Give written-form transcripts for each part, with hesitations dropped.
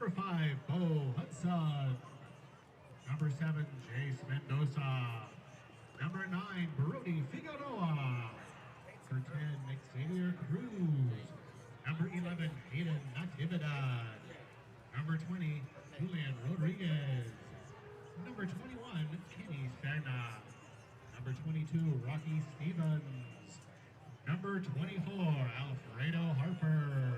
Number 5, Bo Hudson. Number 7, Jace Mendoza. Number 9, Brody Figueroa. Number 10, Xavier Cruz. Number 11, Hayden Natividad. Number 20, Julian Rodriguez. Number 21, Kenny Serna. Number 22, Rocky Stevens. Number 24, Alfredo Harper.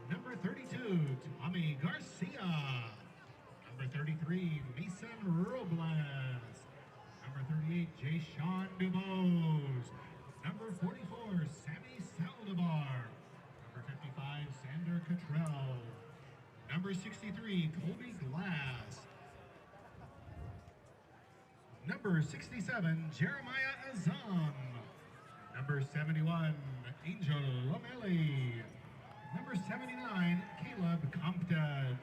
Number 32, Tommy Garcia. Number 33, Mason Robles. Number 38, Jay Sean Dubose. Number 44, Sammy Saldivar. Number 55, Sander Cottrell. Number 63, Colby Glass. Number 67, Jeremiah Azam. Number 71, Angel Lomeli. Number 79, Caleb Compton.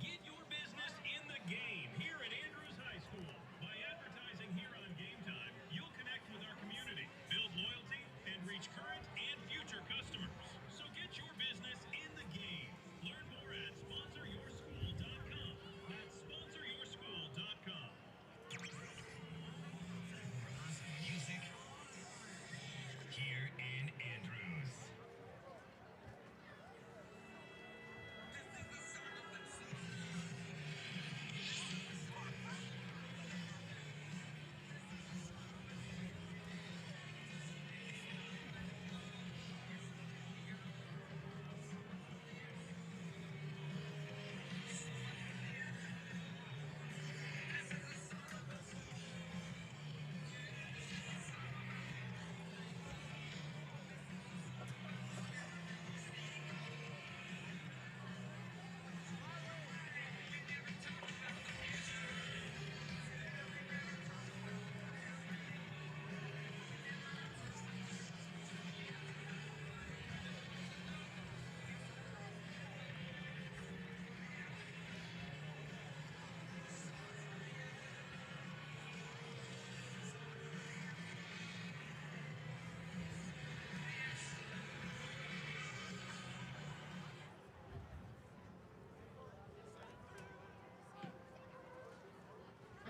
Get your business in the game here at Andrews High School. By advertising here on Game Time, you'll connect with our community, build loyalty, and reach current and future customers. So get your business in the game. Learn more at sponsoryourschool.com. That's sponsoryourschool.com. Music here in Andrews.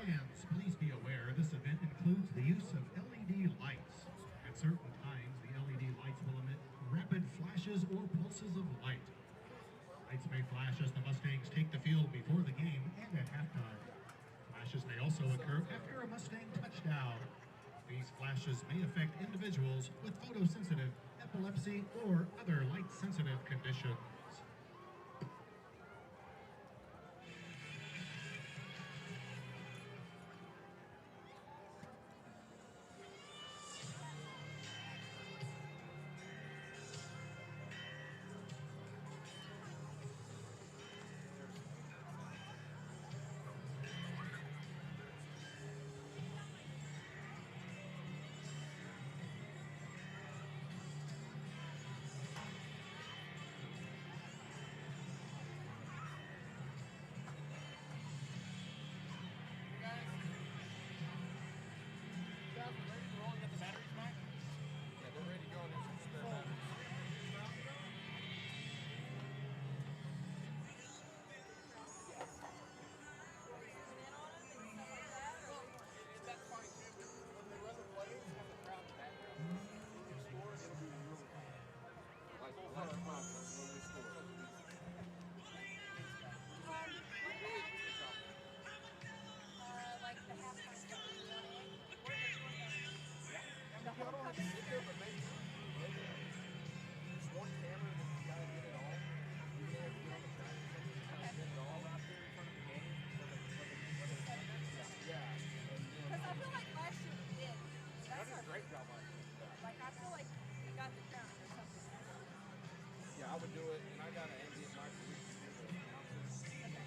Fans, please be aware this event includes the use of LED lights. At certain times, the LED lights will emit rapid flashes or pulses of light. Lights may flash as the Mustangs take the field before the game and at halftime. Flashes may also occur after a Mustang touchdown. These flashes may affect individuals with photosensitive, epilepsy, or other light-sensitive conditions. Yeah, I would do it, and I got an ambient mic so we can do the announcers. Okay.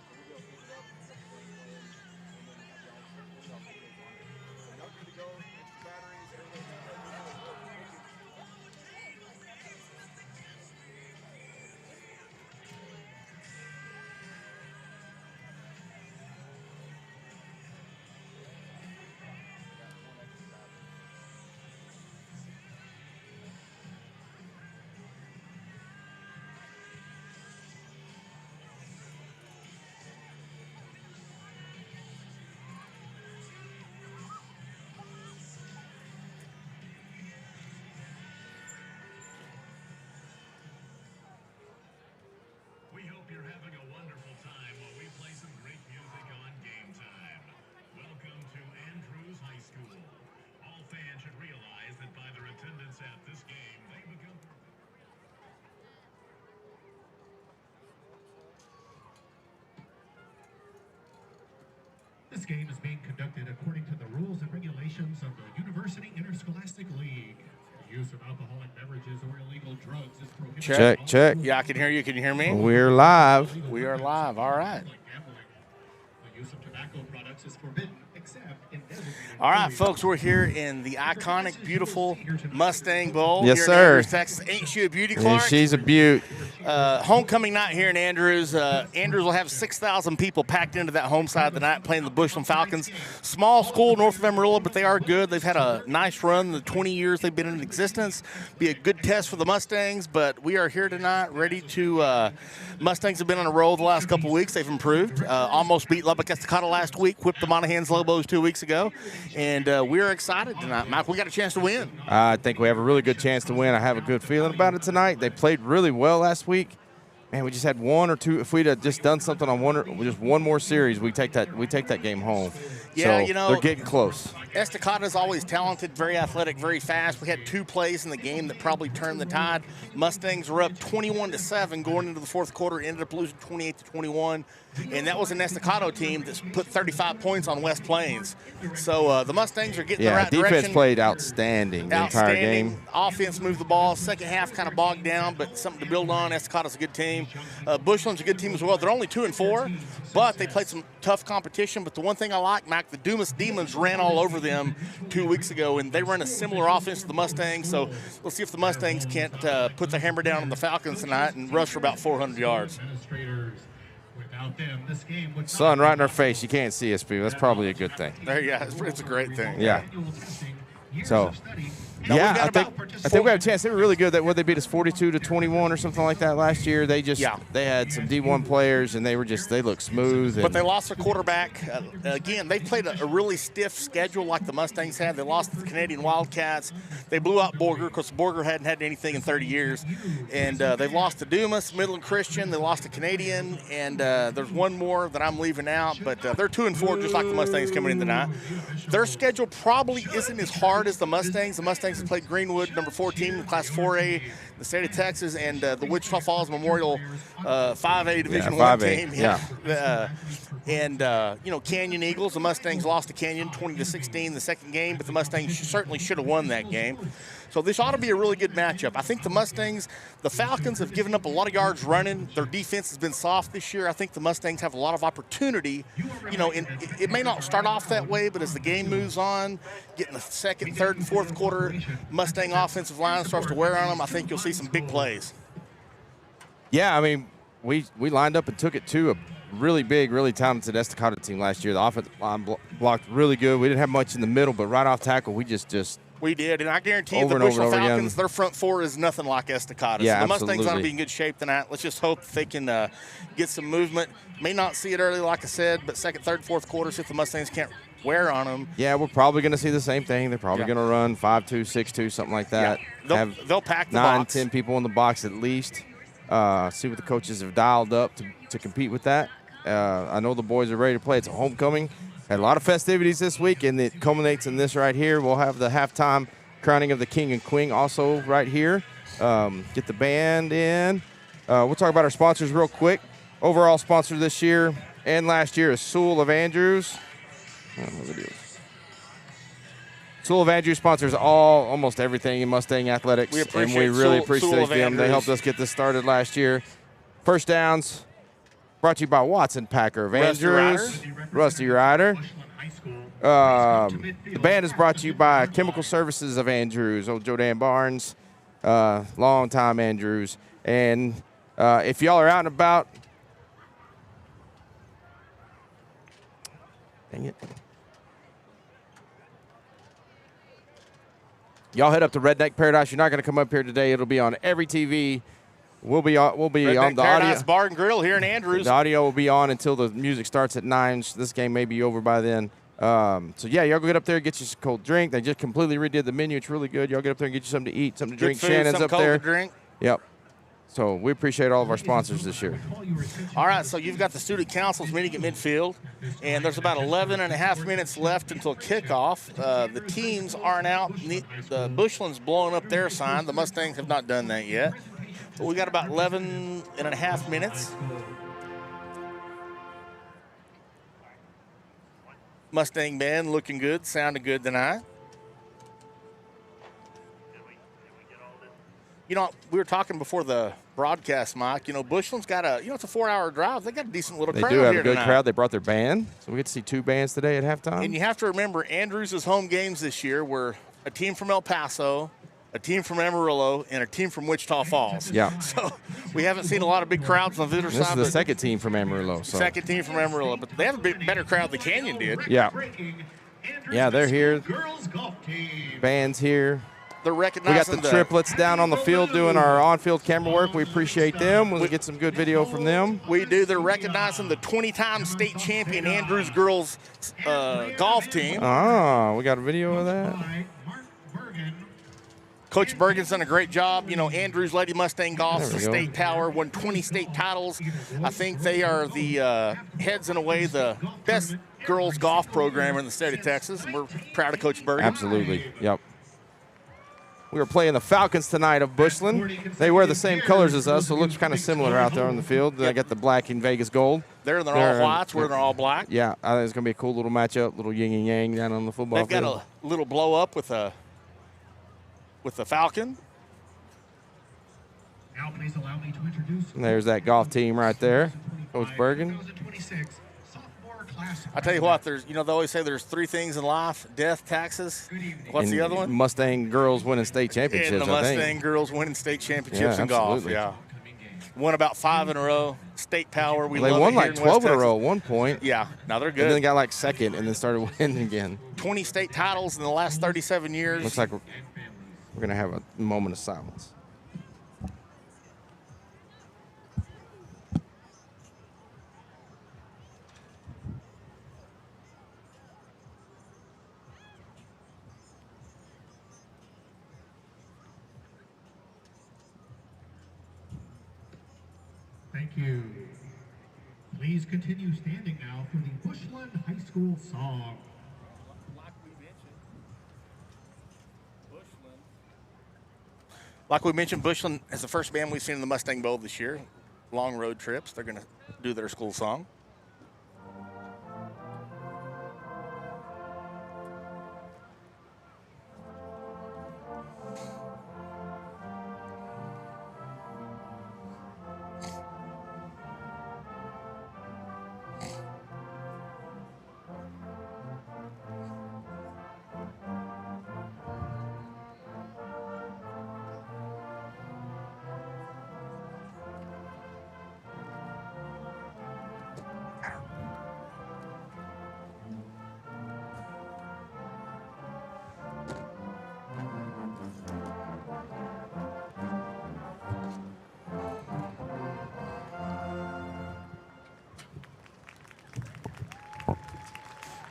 So we'll pick it up, and then have y'all put it on it. So y'all good to go, get your batteries, everything. This game is being conducted according to the rules and regulations of the University Interscholastic League. The use of alcoholic beverages or illegal drugs is prohibited. Check. Yeah, I can hear you. Can you hear me? We're live. We are live. All right. The use of tobacco products is forbidden except in designated All right, areas. folks, we're here in the iconic, beautiful Mustang Bowl Yes, here sir. in Andrews, Texas. Ain't she a beauty, And Clark? she's a beaut. Homecoming night here in Andrews. Andrews will have 6,000 people packed into that home side tonight playing the Bushland Falcons. Small school north of Amarillo, but they are good. They've had a nice run the 20 years they've been in existence. Be a good test for the Mustangs, but we are here tonight ready to Mustangs have been on a roll the last couple weeks. They've improved. Almost beat Lubbock Estacado last week, whipped the Monahans Lobos 2 weeks ago, and we're excited tonight. Mike, we got a chance to win. I think we have a really good chance to win. I have a good feeling about it tonight. They played really well last week. Man, we just had one or two. If we'd have just done something on just one more series, we take that game home. Yeah, so you know, they're getting close. Estacada's always talented, very athletic, very fast. We had 2 plays in the game that probably turned the tide. Mustangs were up 21-7 going into the fourth quarter, ended up losing 28-21. And that was an Estacado team that put 35 points on West Plains. So the Mustangs are getting the right defense direction. played outstanding the entire game. Offense moved the ball. Second half kind of bogged down, but something to build on. Estacada's a good team. Bushland's a good team as well. They're only 2-4, but they played some tough competition. But the one thing I like, Mac, the Dumas Demons ran all over them 2 weeks ago, and they run a similar offense to the Mustangs. So we'll see if the Mustangs can't put the hammer down on the Falcons tonight and rush for about 400 yards. Without them, this game would Sun right in our face. You can't see us, people. That's probably a good thing. There you go. It's a great thing. Yeah. So, Now, yeah, we've I got think we have a chance. They were really good. That they beat us 42-21 or something like that last year. They had some D1 players, and they looked smooth. But they lost their quarterback. Again, they played a really stiff schedule like the Mustangs had. They lost to the Canadian Wildcats. They blew out Borger because Borger hadn't had anything in 30 years. And they've lost to Dumas, Midland Christian. They lost to Canadian. And there's one more that I'm leaving out. But they're 2-4 just like the Mustangs coming in tonight. Their schedule probably isn't as hard as the Mustangs. The Mustangs have played Greenwood, number 4 team in Class 4A, the state of Texas, and the Wichita Falls Memorial 5A Division 1 team. Canyon Eagles. The Mustangs lost to Canyon 20-16 the second game, but the Mustangs certainly should have won that game. So this ought to be a really good matchup. I think the Falcons have given up a lot of yards running. Their defense has been soft this year. I think the Mustangs have a lot of opportunity. It may not start off that way, but as the game moves on, getting the second, third, and fourth quarter, Mustang offensive line starts to wear on them. I think you'll see some big plays. Yeah, I mean, we lined up and took it to a really big, really talented Estacado team last year. The offensive line blocked really good. We didn't have much in the middle, but right off tackle, we just We did, and I guarantee you Over the and over Bushland and over Falcons, again. their front four is nothing like Estacado. Yeah, So the Mustangs ought to absolutely. be in good shape tonight. Let's just hope that they can get some movement. May not see it early, like I said, but second, third, fourth quarter, see if the Mustangs can't wear on them. Yeah, we're probably going to see the same thing. They're probably Yeah. going to run 5-2, 6-2, something like that. Yeah. They'll pack the 9, box. 10 people in the box at least. See what the coaches have dialed up to compete with that. I know the boys are ready to play. It's a homecoming. Had a lot of festivities this week, and it culminates in this right here. We'll have the halftime crowning of the king and queen also right here. Get the band in. We'll talk about our sponsors real quick. Overall sponsor this year and last year is Sewell of Andrews. Sewell of Andrews sponsors almost everything in Mustang athletics. We appreciate and we really Sewell appreciate of them. They Andrews. helped us get this started last year. First downs brought to you by Watson Packer of Rusty Andrews. Rusty Rider. The band is brought to you by Chemical Services of Andrews, old Joe Dan Barnes, long time Andrews. And if y'all are out and about, dang it. Y'all head up to Redneck Paradise. You're not going to come up here today. It'll be on every TV. We'll be on Redneck the Paradise audio. Bar and Grill here in Andrews. The audio will be on until the music starts at 9. This game may be over by then. So, yeah, y'all go get up there, get you some cold drink. They just completely redid the menu. It's really good. Y'all get up there and get you something to eat, something to Good drink. food, Shannon's something up cold there. to drink. Yep. So we appreciate all of our sponsors this year. All right, so you've got the student councils meeting at midfield, and there's about 11 and a half minutes left until kickoff. The teams aren't out. The Bushland's blowing up their sign. The Mustangs have not done that yet. But we got about 11 and a half minutes. Mustang band looking good, sounding good tonight. You know, we were talking before the broadcast, Mike. You know, Bushland's got a, it's a 4-hour drive. They got a decent little crowd They do have here a good tonight. crowd. They brought their band, so we get to see 2 bands today at halftime. And you have to remember, Andrews' home games this year were a team from El Paso, a team from Amarillo, and a team from Wichita Falls. Yeah. So we haven't seen a lot of big crowds on the visitor This side. is the but second team from Amarillo. So. second team from Amarillo, but they have a bit better crowd than Canyon did. Yeah. Yeah, they're here. Girls golf team. Band's here. They're We got recognizing the triplets down on the field doing our on-field camera work. We appreciate them. We'll get some good video from them. We do. They're recognizing the 20-time state champion Andrews girls golf team. Ah, we got a video of that. Mark Bergen. Coach Bergen's done a great job. You know, Andrews Lady Mustang Golf's There the we go. state power, won 20 state titles. I think they are the heads in a way the best girls golf program in the state of Texas, and we're proud of Coach Bergen. Absolutely. Yep. We were playing the Falcons tonight of Bushland. They wear the same colors as us, so it looks kind of similar out there on the field. They got the black and Vegas gold. They're in their all whites, we're in their all black. Yeah, I think it's going to be a cool little matchup, little yin and yang down on the football They've field. got a little blow up with the Falcon. Now please allow me to introduce. And there's that golf team right there, Coach Bergen. 2026 sophomore class. I tell you what, there's they always say there's 3 things in life: death, taxes. What's And the other one? Mustang girls winning state championships, And the I think. Mustang girls winning state championships Yeah, in golf. absolutely. Yeah, won about 5 in a row. State power. We They love won it here like in 12 West in a Texas. row at one point. Yeah, now they're And then good. got like second and then started winning again. 20 state titles in the last 37 years. Looks like we're going to have a moment of silence. Thank you. Please continue standing now for the Bushland High School song. Like we mentioned, Bushland is the first band we've seen in the Mustang Bowl this year. Long road trips. They're going to do their school song.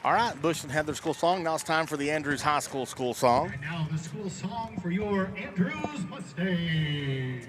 All right, Bushland had their school song. Now it's time for the Andrews High School school song. And now the school song for your Andrews Mustangs.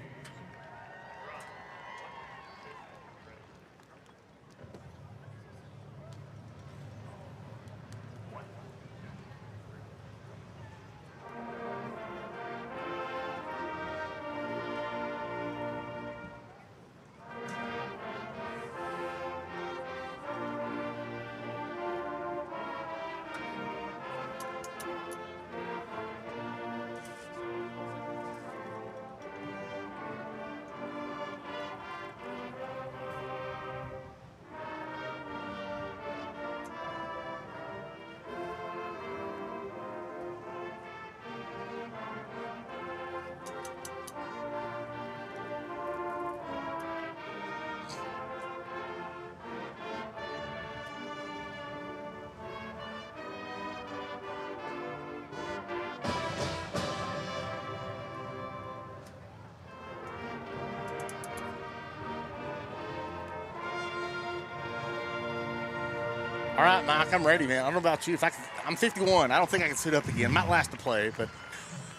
All right, Mike, I'm ready, man. I don't know about you. I'm 51. I don't think I can suit up again. Might last to play, but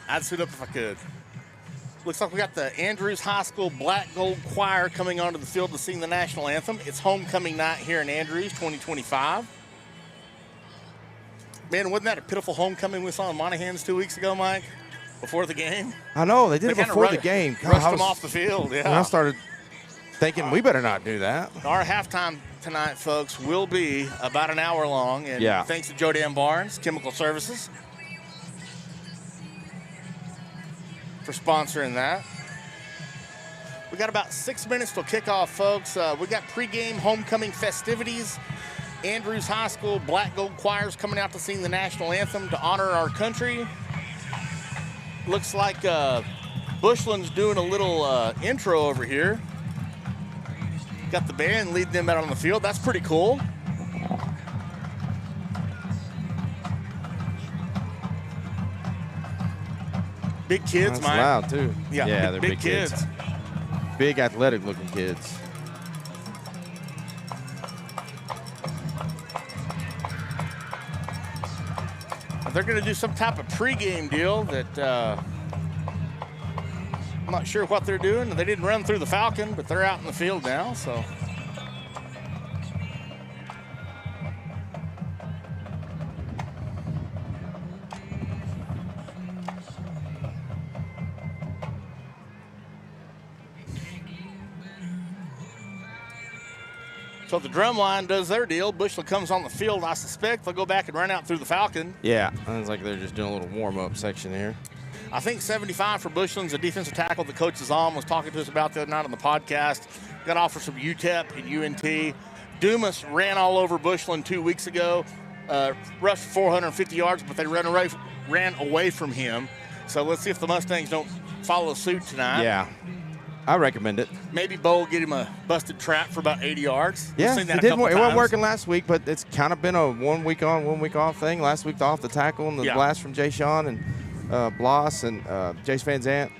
I'd suit up if I could. Looks like we got the Andrews High School Black Gold Choir coming onto the field to sing the national anthem. It's homecoming night here in Andrews, 2025. Man, wasn't that a pitiful homecoming we saw in Monahans 2 weeks ago, Mike? Before the game? I know, they did it kinda before the game. God, Rushed I them was- off the field, And I yeah. started thinking we better not do that. Our halftime tonight, folks, will be about an hour long. And Yeah. thanks to Joe Dan Barnes, Chemical Services, for sponsoring that. We got about 6 minutes till kickoff, folks. We got pregame homecoming festivities. Andrews High School Black Gold Choirs coming out to sing the national anthem to honor our country. Looks like Bushland's doing a little intro over here. Got the band leading them out on the field. That's pretty cool. Big kids, That's Mike. loud, too. Yeah, they're big kids. Big, athletic-looking kids. They're going to do some type of pregame deal that I'm not sure what they're doing. They didn't run through the Falcon, but they're out in the field now, so. So the drum line does their deal. Bushland comes on the field. I suspect they'll go back and run out through the Falcon. Yeah, sounds like they're just doing a little warm-up section here. I think 75 for Bushland's a defensive tackle that Coach Zahn was talking to us about the other night on the podcast. Got offers from UTEP and UNT. Dumas ran all over Bushland 2 weeks ago. Rushed 450 yards, but they ran away from him. So let's see if the Mustangs don't follow suit tonight. Yeah, I recommend it. Maybe Bo will get him a busted trap for about 80 yards. We've Yeah, seen that it a couple wasn't times. working last week, but it's kind of been a 1 week on, 1 week off thing. Last week off the tackle and the Yeah. blast from Jay Sean and Bloss and Jace Van Zant.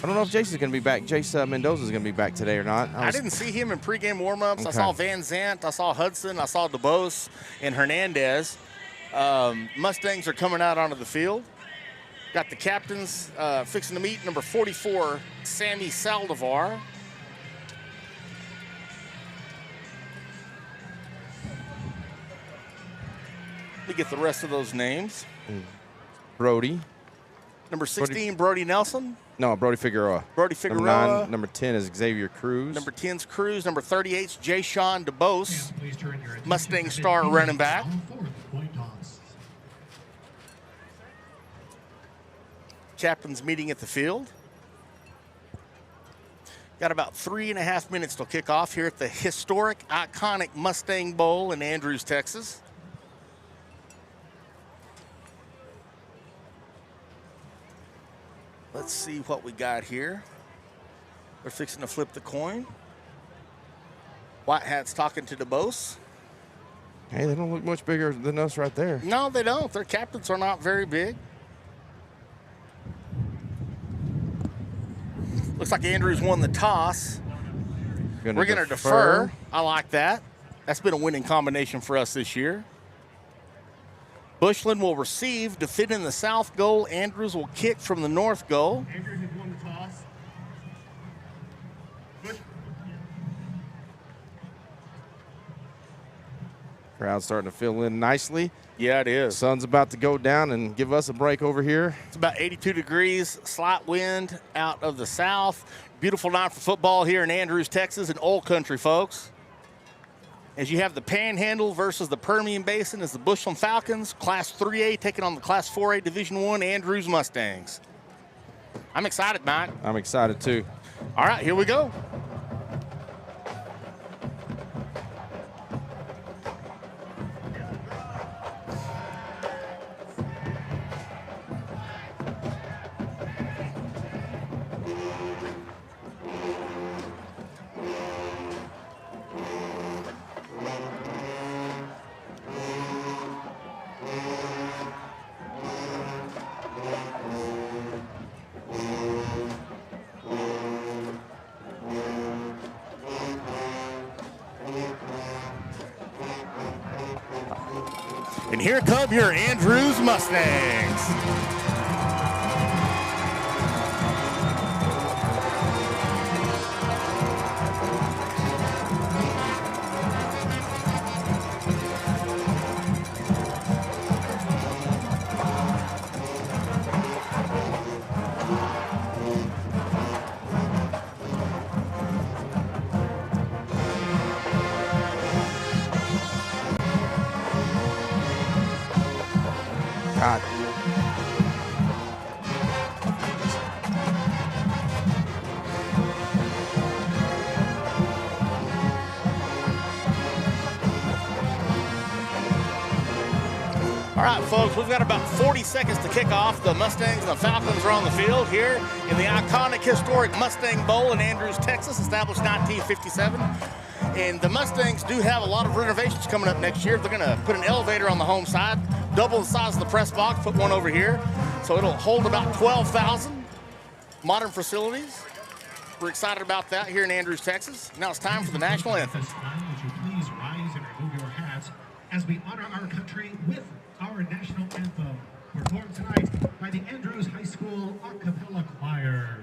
I don't know if Jace is going to be back. Jace Mendoza is going to be back today or not. I didn't see him in pregame warmups. I Okay. saw Van Zant, I saw Hudson, I saw DeBose and Hernandez. Mustangs are coming out onto the field. Got the captains fixing to meet. Number 44, Sammy Saldivar. Let me get the rest of those names. Brody. Number 16, Brody Nelson. No, Brody Figueroa. Brody Number Figueroa. 9, number 10 is Xavier Cruz. Number 10's Cruz. Number 38's Jay Sean DeBose. Please turn your attention Mustang to the star defense running back. on fourth point toss. Captains meeting at the field. Got about 3.5 minutes till kickoff here at the historic, iconic Mustang Bowl in Andrews, Texas. Let's see what we got here. They're fixing to flip the coin. White Hat's talking to DeBose. Hey, they don't look much bigger than us right there. No, they don't. Their captains are not very big. Looks like Andrews won the toss. We're going to defer. I like that. That's been a winning combination for us this year. Bushland will receive, defending the south goal. Andrews will kick from the north goal. Andrews has won the toss. Crowd's starting to fill in nicely. Yeah, it is. Sun's about to go down and give us a break over here. It's about 82 degrees, slight wind out of the south. Beautiful night for football here in Andrews, Texas, in old country, folks. As you have the Panhandle versus the Permian Basin as the Bushland Falcons, Class 3A taking on the Class 4A Division I Andrews Mustangs. I'm excited, Mike. I'm excited too. All right, here we go. And here come your Andrews Mustangs. All right, folks, we've got about 40 seconds to kick off. The Mustangs and the Falcons are on the field here in the iconic, historic Mustang Bowl in Andrews, Texas, established 1957. And the Mustangs do have a lot of renovations coming up next year. They're going to put an elevator on the home side, double the size of the press box, put one over here. So it'll hold about 12,000 modern facilities. We're excited about that here in Andrews, Texas. Now it's time for the national anthem. At this time, would you please rise and remove your hats as we honor our country with our national anthem, performed tonight by the Andrews High School a cappella choir.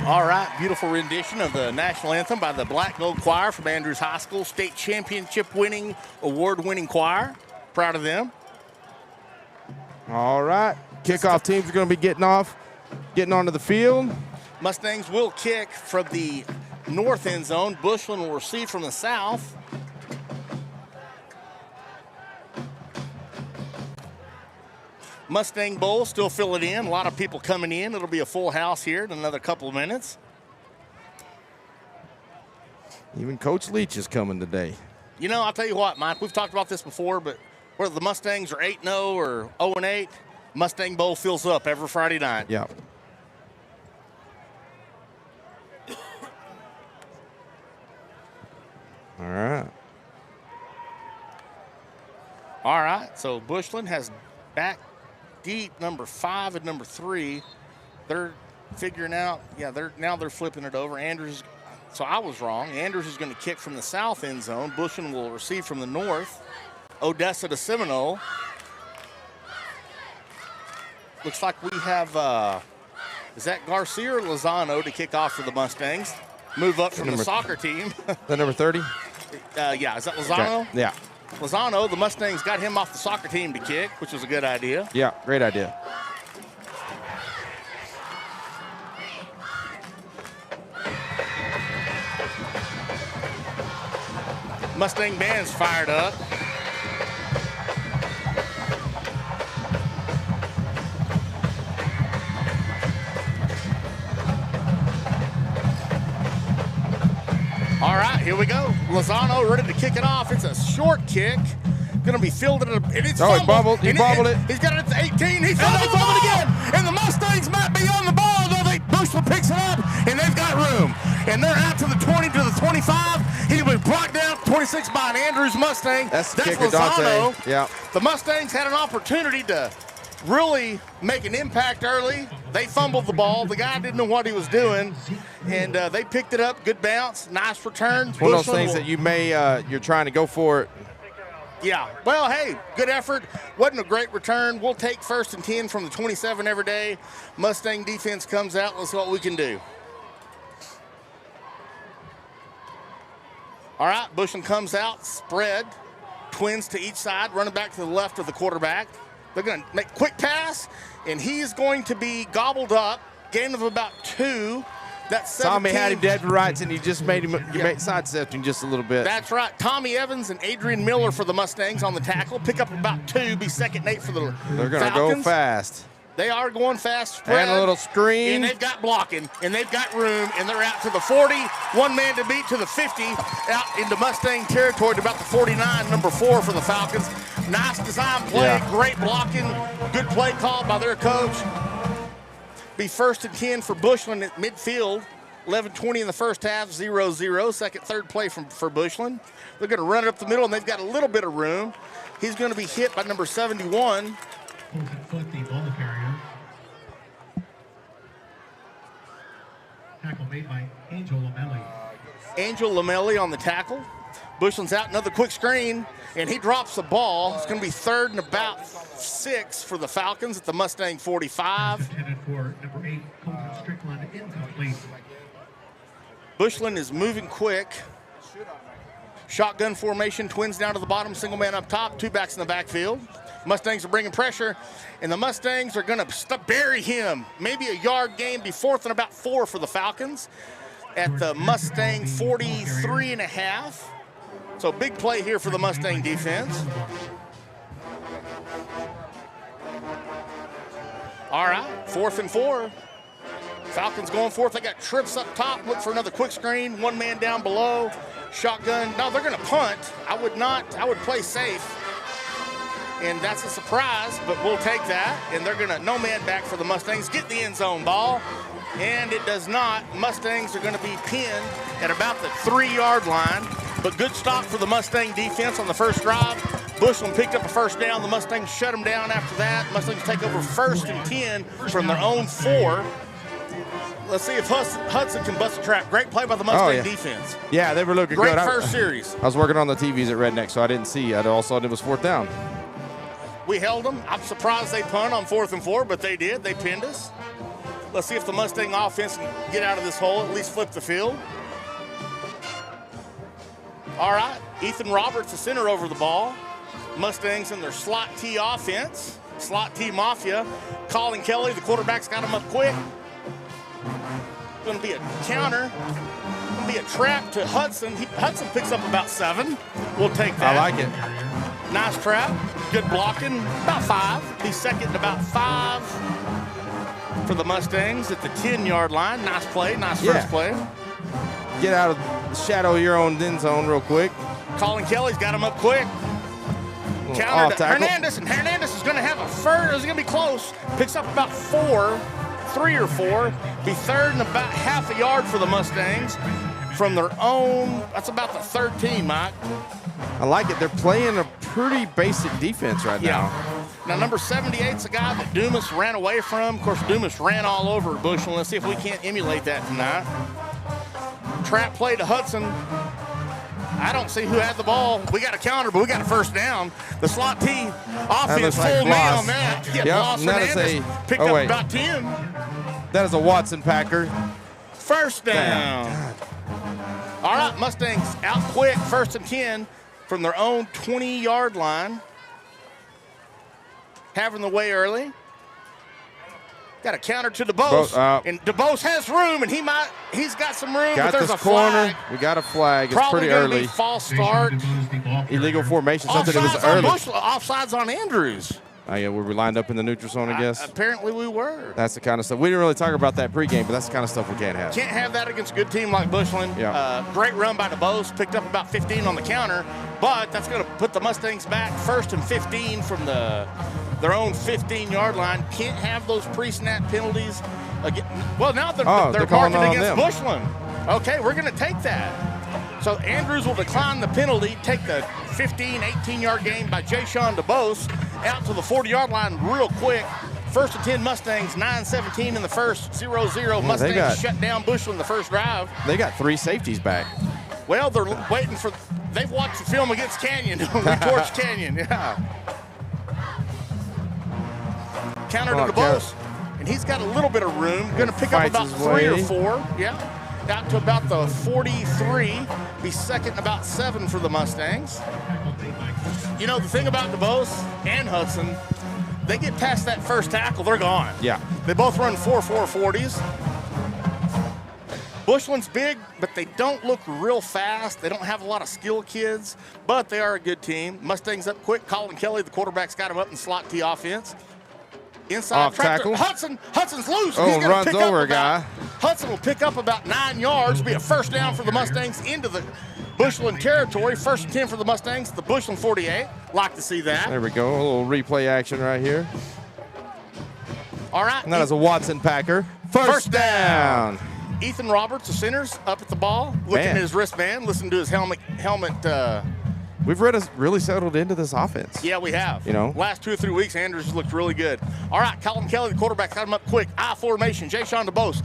All right, beautiful rendition of the national anthem by the Black Gold Choir from Andrews High School, state championship winning, award-winning choir. Proud of them. All right, kickoff teams are going to be getting onto the field. Mustangs will kick from the north end zone. Bushland will receive from the south. Mustang Bowl still filling in. A lot of people coming in. It'll be a full house here in another couple of minutes. Even Coach Leach is coming today. You know, I'll tell you what, Mike, we've talked about this before, but whether the Mustangs are 8-0 or 0-8, Mustang Bowl fills up every Friday night. Yeah. All right. All right, so Bushland has back deep number 5 and number 3. They're figuring out, they're flipping it over. Andrews, so I was wrong. Andrews is going to kick from the south end zone. Bushland will receive from the north. Odessa to Seminole. Looks like we have, is that Garcia or Lozano to kick off for the Mustangs? Move up from the soccer team. That number 30? Yeah, is that Lozano? Okay. Yeah. Lozano, the Mustangs got him off the soccer team to kick, which was a good idea. Yeah, great idea. Mustang band's fired up. All right, here we go. Lozano ready to kick it off. It's a short kick. Going to be fielded at and it's he bobbled. He bobbled it. He's got it at the 18. He fumbled it again. And the Mustangs might be on the ball, though. Bushland picks it up, and they've got room. And they're out to the 20, to the 25. He was blocked down 26 by an Andrews Mustang. That's kicker, Lozano. Dante. Yeah. The Mustangs had an opportunity to really make an impact early. They fumbled the ball. The guy didn't know what he was doing, and they picked it up. Good bounce, nice return. One of those things that you may, you're trying to go for it. Yeah, well, hey, good effort. Wasn't a great return. We'll take 1st and 10 from the 27 every day. Mustang defense comes out. Let's see what we can do. All right, Bushland comes out, spread, twins to each side, running back to the left of the quarterback. They're going to make a quick pass, and he's going to be gobbled up. Gain of about 2. That's 17. Tommy had him dead to rights, and you just made him sidestepped him just a little bit. That's right. Tommy Evans and Adrian Miller for the Mustangs on the tackle. Pick up about 2, be 2nd and 8 for the They're going to Falcons. go fast. They are going fast. Spread, and a little screen. And they've got blocking, and they've got room, and they're out to the 40. One man to beat to the 50, out into Mustang territory to about the 49, number 4 for the Falcons. Nice design play, Yeah. great blocking, good play call by their coach. Be 1st and 10 for Bushland at midfield. 11:20 in the first half, 0-0. Second, third play for Bushland. They're going to run it up the middle, and they've got a little bit of room. He's going to be hit by number 71. Opposing foot, the ball carrier. Tackle made by Angel Lamelli. Angel Lamelli on the tackle. Bushland's out, another quick screen, and he drops the ball. It's going to be 3rd and about 6 for the Falcons at the Mustang 45. Intended for number 8, Colton Strickland, incomplete. Bushland is moving quick. Shotgun formation, twins down to the bottom, single man up top, 2 backs in the backfield. Mustangs are bringing pressure, and the Mustangs are going to bury him. Maybe a yard gain, be 4th and about 4 for the Falcons at the Mustang 43.5. So big play here for the Mustang defense. All right, 4th and 4. Falcons going for it. They got trips up top. Look for another quick screen. 1 man down below. Shotgun. No, they're going to punt. I would play safe. And that's a surprise, but we'll take that. And they're going to no man back for the Mustangs. Get the end zone ball. And it does not. Mustangs are going to be pinned at about the 3-yard line. But good stop for the Mustang defense on the first drive. Bushland picked up a first down. The Mustangs shut them down after that. Mustangs take over 1st and 10 from their own 4. Let's see if Hudson can bust a trap. Great play by the Mustang defense. Yeah, they were looking Great good. first series. I was working on the TVs at Redneck, so I didn't see. All of a sudden it was 4th down. We held them. I'm surprised they punt on 4th and 4, but they did. They pinned us. Let's see if the Mustang offense can get out of this hole, at least flip the field. All right, Ethan Roberts, the center, over the ball. Mustangs in their slot T offense, slot T mafia. Colin Kelly, the quarterback's got him up quick. Going to be a counter. Going to be a trap to Hudson. Hudson picks up about 7. We'll take that. I like it. Nice trap. Good blocking. About 5. Be second and about 5 for the Mustangs at the 10-yard line. Nice play. Nice first play. Get out of the shadow of your own end zone real quick. Colin Kelly's got him up quick. Counter to Hernandez, and Hernandez is going to have a first. It's going to be close. Picks up about 3 or 4. Be 3rd and about half a yard for the Mustangs from their own. That's about the 13, Mike. I like it. They're playing a pretty basic defense right now. Now, number 78's a guy that Dumas ran away from. Of course, Dumas ran all over Bushland. Let's see if we can't emulate that tonight. Trap play to Hudson. I don't see who had the ball. We got a counter, but we got a first down. The slot T offense full me on that. Bloss Hernandez picked up about 10. That is a Watson Packer. First down. All right, Mustangs out quick, 1st and 10 from their own 20-yard line. Having the way early. Got a counter to DeBose, and DeBose has room, and he's got some room, but there's a flag. We got a flag. It's Probably pretty early. Be false start. Illegal formation. Something that was early. Offsides on Andrews. Oh, yeah, were we lined up in the neutral zone, I guess? Apparently we were. That's the kind of stuff. We didn't really talk about that pregame, but that's the kind of stuff we can't have. Can't have that against a good team like Bushland. Yeah. Great run by DeBose. Picked up about 15 on the counter, but that's going to put the Mustangs back 1st and 15 from their own 15-yard line. Can't have those pre-snap penalties. Well, now they're marking against Bushland. Okay, we're going to take that. So Andrews will decline the penalty, take the 15, 18-yard gain by Jayshon DeBose out to the 40-yard line real quick. 1st and 10 Mustangs, 9-17 in the first, 0-0. Mustangs shut down Bushland the first drive. They got 3 safeties back. Well, they're waiting for – they've watched the film against Canyon. We torched Canyon, Counter to DeBose, and he's got a little bit of room. Going to pick up about 3 or 4. Out to about the 43. Be 2nd and about 7 for the Mustangs. You know, the thing about DeBose and Hudson, they get past that first tackle, they're gone. Yeah. They both run 4.40s. Bushland's big, but they don't look real fast. They don't have a lot of skill kids, but they are a good team. Mustangs up quick. Colin Kelly, the quarterback's got him up in slot T offense. Inside tackle. Hudson's loose. Oh, he's runs over a guy. Hudson will pick up about 9 yards, be a first down for the Mustangs into the Bushland territory. First and 10 for the Mustangs, the Bushland 48. Like to see that. There we go. A little replay action right here. All right. And that is a Watson Packer. First down. Ethan Roberts, the center's up at the ball, looking Man. at his wristband, listening to his helmet. We've really settled into this offense. Yeah, we have. You know? Last 2 or 3 weeks, Andrews looked really good. All right, Colin Kelly, the quarterback, got him up quick. I formation, Jay-Sean DeBose.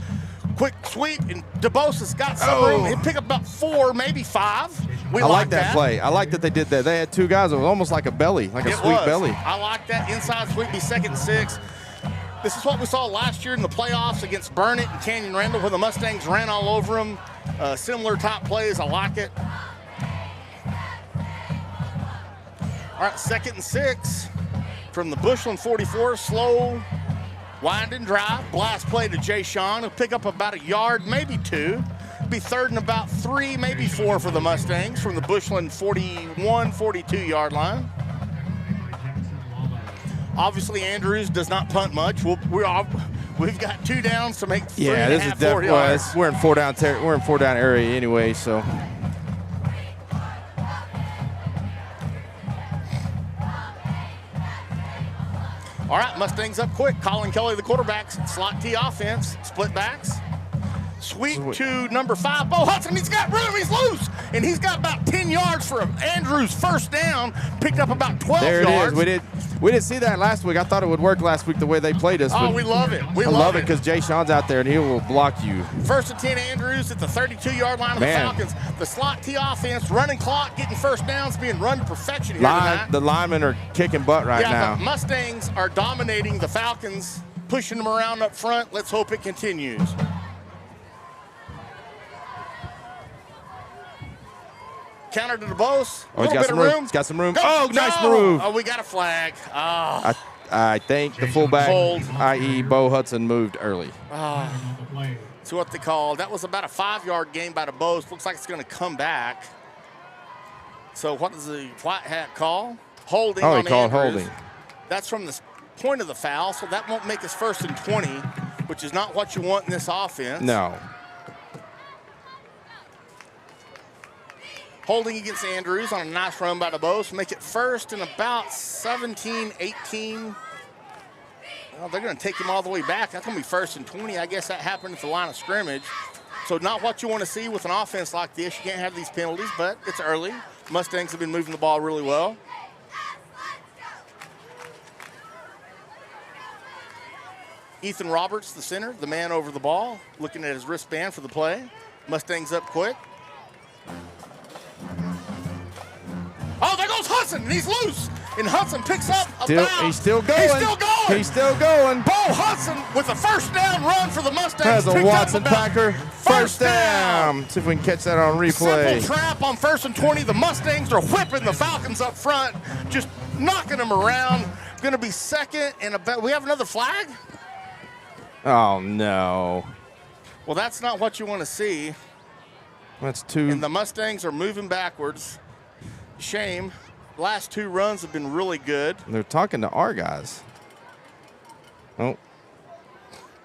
Quick sweep, and DeBose has got some room. He'll pick up about 4, maybe 5. We I like that play. I like that they did that. They had 2 guys. It was almost like a belly, like a sweet belly. I like that inside sweep, be 2nd and 6. This is what we saw last year in the playoffs against Burnett and Canyon Randall when the Mustangs ran all over them. Similar type plays. I like it. All right, 2nd and 6 from the Bushland 44. Slow, winding drive. Blast play to Jay Sean. He'll pick up about 1 yard, maybe 2. Be 3rd and about 3, maybe 4 for the Mustangs from the Bushland 41, 42-yard line. Obviously, Andrews does not punt much. We've got 2 downs to make 3 and a half, 4 yards. We're in 4-down area anyway, so. All right, Mustangs up quick. Colin Kelly, the quarterback, slot T offense, split backs. Sweep to number 5, Bo Hudson. He's got room. He's loose. And he's got about 10 yards for Andrews' first down. Picked up about 12 yards. There it is. We didn't see that last week. I thought it would work last week the way they played us. Oh, we love it. I love it because Jay Sean's out there and he will block you. 1st and 10, Andrews at the 32-yard line of the Falcons. The slot T offense, running clock, getting first downs, being run to perfection here tonight. The linemen are kicking butt right now. The Mustangs are dominating the Falcons, pushing them around up front. Let's hope it continues. Counter to DeBose. Oh, he's got some room. He's got some room. Oh, nice move. Oh, we got a flag. Oh. I think the fullback, i.e. Bo Hudson, moved early. That's what they called. That was about a 5-yard gain by DeBose. Looks like it's going to come back. So what does the white hat call? Holding on he called Andrews. holding. That's from the point of the foul, so that won't make us 1st and 20, which is not what you want in this offense. No. Holding against Andrews on a nice run by DeBose. Make it 1st and about 17, 18. Well, they're going to take him all the way back. That's going to be 1st and 20. I guess that happened at the line of scrimmage. So not what you want to see with an offense like this. You can't have these penalties, but it's early. Mustangs have been moving the ball really well. Ethan Roberts, the center, the man over the ball, looking at his wristband for the play. Mustangs up quick. Oh, there goes Hudson, and he's loose. And Hudson picks up He's still going. He's still going. Bo Hudson with a first down run for the Mustangs. Has a Watson Packer. First down. See if we can catch that on replay. Simple trap on 1st and 20. The Mustangs are whipping the Falcons up front, just knocking them around. Going to be 2nd and about. We have another flag? Oh, no. Well, that's not what you want to see. That's 2. And the Mustangs are moving backwards. Shame. Last 2 runs have been really good. They're talking to our guys. Oh.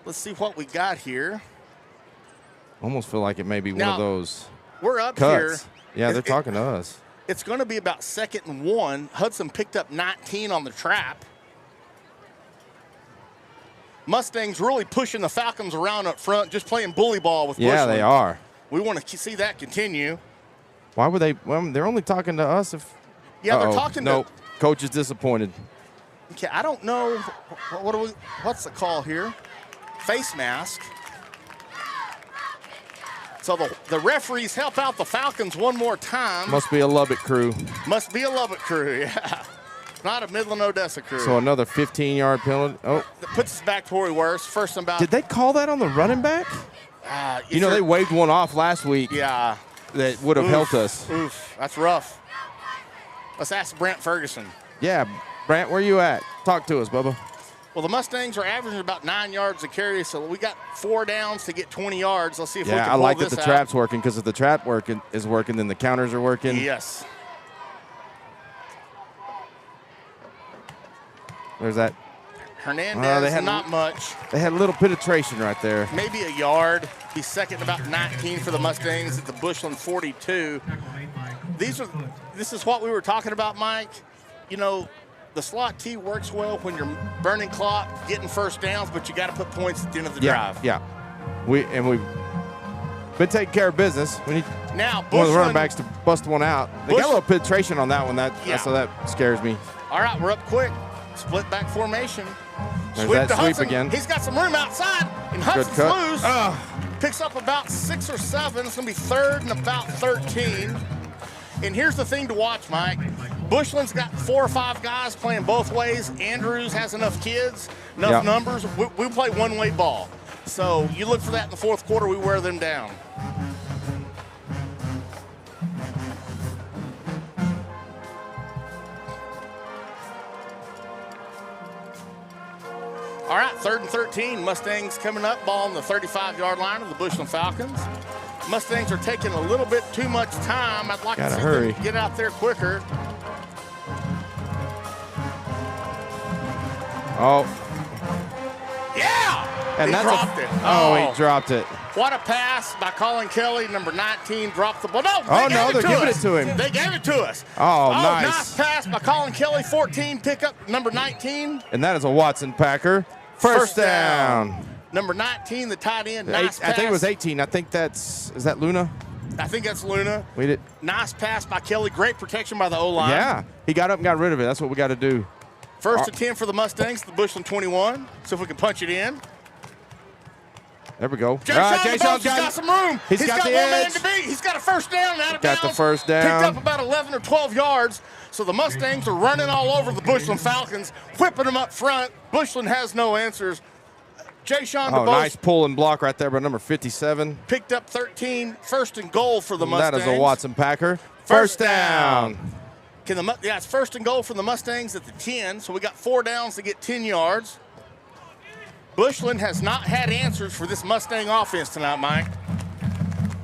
Let's see what we got here. Almost feel like it may be one of those We're up cuts. here. Yeah, they're talking to us. It's going to be about 2nd and 1. Hudson picked up 19 on the trap. Mustangs really pushing the Falcons around up front, just playing bully ball with Bushland. Yeah, they are. We want to see that continue. Why would they? Well, they're only talking to us if. Yeah, they're talking to. Coach is disappointed. Okay, I don't know. What's the call here? Face mask. So the referees help out the Falcons one more time. Must be a Lubbock crew. Must be a Lubbock crew, yeah. Not a Midland Odessa crew. So another 15-yard penalty. Oh. That puts us back to where we were. 1st and about. Did they call that on the running back? They waved one off last week. Yeah. That would have helped us. Oof, that's rough. Let's ask Brent Ferguson. Yeah, Brent, where you at? Talk to us, Bubba. Well, the Mustangs are averaging about 9 yards a carry, so we got 4 downs to get 20 yards. Let's see if we can pull this out. Yeah, I like that the trap's working, because if the trap is working, then the counters are working. Yes. There's that. Hernandez, not much. They had a little penetration right there. Maybe a yard. He's second in about 19 for the Mustangs at the Bushland 42. This is what we were talking about, Mike. You know, the slot T works well when you're burning clock, getting first downs, but you got to put points at the end of the drive. Yeah. We've been taking care of business. We need now one of the running backs to bust one out. They got a little penetration on that one. So that scares me. All right, we're up quick. Split back formation. There's Sweep that to sweep Hudson. again. He's got some room outside, and Hudson's cut. loose. Picks up about 6 or 7. It's going to be third and about 13. And here's the thing to watch, Mike. Bushland's got 4 or 5 guys playing both ways. Andrews has enough kids, enough numbers. We play one-way ball. So you look for that in the fourth quarter, we wear them down. All right, third and 13. Mustangs coming up, ball on the 35-yard line of the Bushland Falcons. Mustangs are taking a little bit too much time. I'd like to see them get out there quicker. Oh. Yeah! And he dropped it. He dropped it. What a pass by Colin Kelly, number 19, dropped the ball. No, they're giving it to him. They gave it to us. Oh, nice. Nice pass by Colin Kelly, 14, pickup, number 19. And that is a Watson Packer. First down. Number 19, the tight end, nice pass. I think it was 18. I think is that Luna? I think that's Luna. We did. Nice pass by Kelly. Great protection by the O-line. Yeah, he got up and got rid of it. That's what we got to do. First and 10 for the Mustangs, the Bushland 21. So if we can punch it in. There we go. Jason's got some room. He's got the one man edge. to beat. He's got a first down out of bounds. Got the first down. Picked up about 11 or 12 yards. So the Mustangs are running all over the Bushland Falcons, whipping them up front. Bushland has no answers. Jay-Sean DeBose. Nice pull and block right there by number 57. Picked up 13, first and goal for the Mustangs. That is a Watson Packer. First down. It's first and goal for the Mustangs at the 10, so we got 4 downs to get 10 yards. Bushland has not had answers for this Mustang offense tonight, Mike.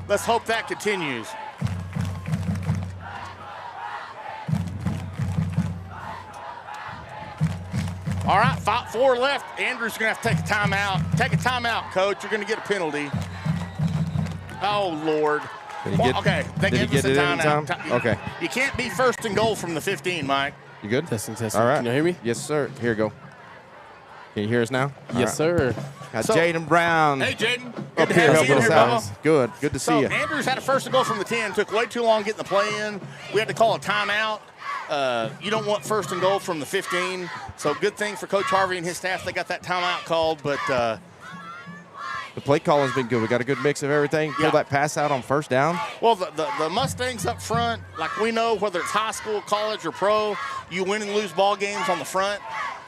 Let's hope that continues. All right, 4 left. Andrew's going to have to take a timeout. Take a timeout, Coach. You're going to get a penalty. Oh, Lord. They gave us a timeout. Okay. You can't be first and goal from the 15, Mike. You good? Testing. All right. Can you hear me? Yes, sir. Here you go. Can you hear us now? Yes, sir. Got Jaden Brown. Hey, Jaden. Up here helping us out. Good to see you. Andrews had a first and goal from the 10. Took way too long getting the play in. We had to call a timeout. You don't want first and goal from the 15. So good thing for Coach Harvey and his staff. They got that timeout called, but the play calling's been good. We got a good mix of everything. Pull that pass out on first down. Well, the Mustangs up front, like we know, whether it's high school, college, or pro, you win and lose ball games on the front,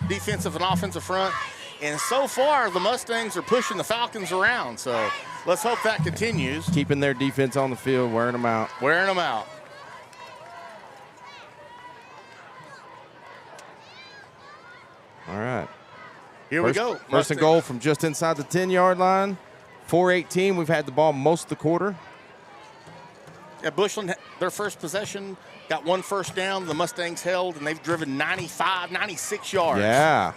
defensive and offensive front. And so far, the Mustangs are pushing the Falcons around. So let's hope that continues. Keeping their defense on the field, wearing them out. Wearing them out. All right. Here we go. First and goal from just inside the 10-yard line. 4:18. We've had the ball most of the quarter. Yeah, Bushland, their first possession, got 1 first down. The Mustangs held, and they've driven 95, 96 yards. Yeah.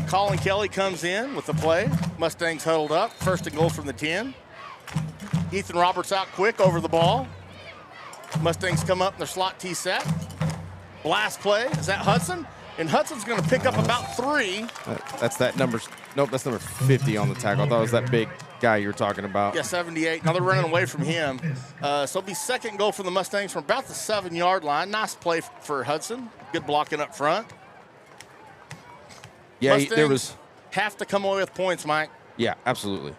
Colin Kelly comes in with the play. Mustangs huddled up. First and goal from the 10. Ethan Roberts out quick over the ball. Mustangs come up in their slot T set. Blast play. Is that Hudson? And Hudson's going to pick up about 3. That's that number. Nope, that's number 50 on the tackle. I thought it was that big guy you were talking about. Yeah, 78. Now they're running away from him. So it'll be second goal for the Mustangs from about the 7-yard line. Nice play for Hudson. Good blocking up front. Yeah, Mustangs have to come away with points, Mike. Yeah, absolutely.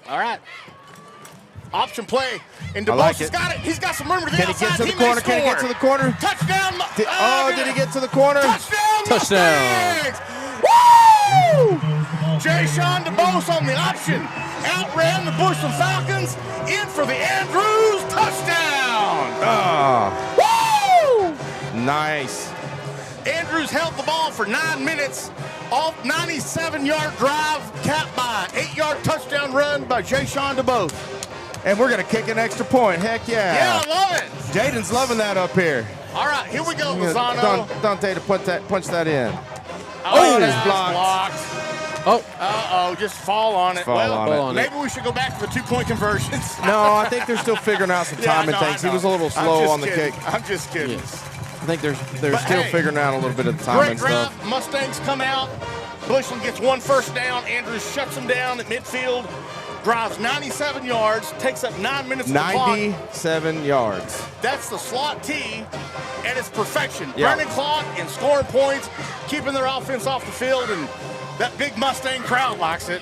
All right. Option play. And DeBose has got it. He's got some room to the outside. Can he get to the corner? Can he get to the corner? Touchdown. Did he get to the corner? Touchdown. Woo! Jay-Sean DeBose on the option. Outran the Bushland Falcons. In for the Andrews. Touchdown. Woo! Nice. Andrews held the ball for 9 minutes. Off 97-yard drive, capped by an 8-yard touchdown run by Jay-Sean DeBose. And we're going to kick an extra point. Heck yeah. Yeah, I love it. Jaden's loving that up here. All right, here we go, Lozano. Dante to punch that in. Oh, it's blocked. Uh-oh, just fall on it. Fall on it. Maybe we should go back to the 2-point conversions. No, I think they're still figuring out some timing things. He was a little slow on the kick. I'm just kidding. Yes. I think they're still figuring out a little bit of the timing Great drive. stuff. Mustangs come out. Bushland gets 1 first down. Andrews shuts them down at midfield. Drives 97 yards. Takes up 9 minutes of the clock. 97 yards. That's the slot T at its perfection. Yeah. Burning clock and scoring points, keeping their offense off the field, and that big Mustang crowd likes it.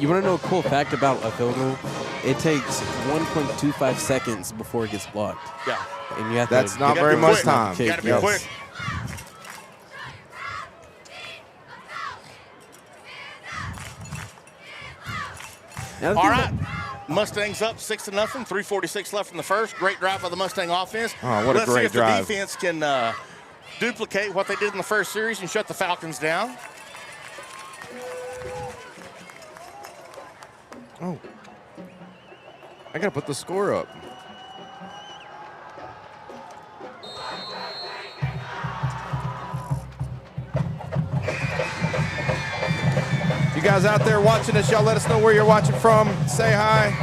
You want to know a cool fact about a field goal? It takes 1.25 seconds before it gets blocked. Yeah. And you have That's to not gotta very be much quick. time. You gotta be Yes. quick. Now, the All thing right. about- Mustangs up 6-0, 3:46 left in the first. Great drive by the Mustang offense. Oh, what a Let's great see if drive. the defense can duplicate what they did in the first series and shut the Falcons down. Oh. I got to put the score up. You guys out there watching us, y'all let us know where you're watching from. Say hi.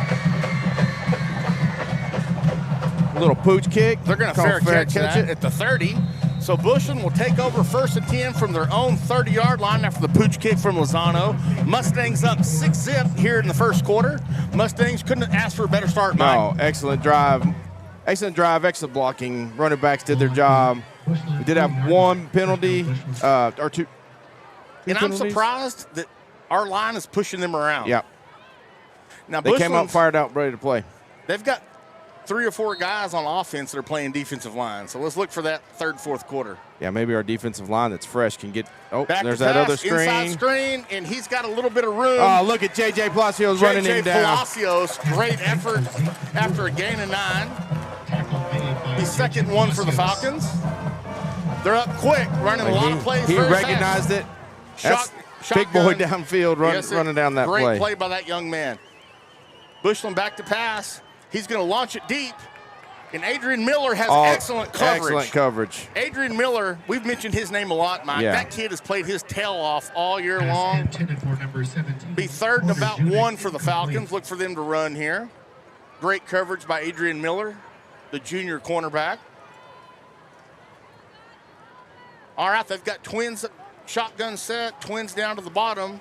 A little pooch kick. They're going to Call fair catch it at the 30. So Bushland will take over 1st and 10 from their own 30-yard line after the pooch kick from Lozano. Mustangs up 6-0 here in the first quarter. Mustangs couldn't ask for a better start, Mike. No, excellent drive. Excellent drive, excellent blocking. Running backs did their job. We did have one penalty, or two. And I'm penalties? surprised that our line is pushing them around. Yeah. Now, They came out Bushland's- fired out, ready to play. They've got 3 or 4 guys on offense that are playing defensive line. So let's look for that 3rd, 4th quarter. Yeah, maybe our defensive line that's fresh can get. Oh, Back there's to that pass, other screen. inside screen, and he's got a little bit of room. Oh, look at J.J. Palacios running J.J. him down. Palacios, great effort after a gain of 9. The second one for the Falcons. They're up quick, running a lot of plays. He very recognized fast. it. That's big boy downfield running down that great play. play by that young man. Bushland back to pass. He's going to launch it deep. And Adrian Miller has excellent coverage. Excellent coverage. Adrian Miller, we've mentioned his name a lot, Mike. Yeah. That kid has played his tail off all year long. Intended for number 17. Be 3rd and about 1 for the Falcons. Look for them to run here. Great coverage by Adrian Miller, the junior cornerback. All right, they've got twins shotgun set, twins down to the bottom.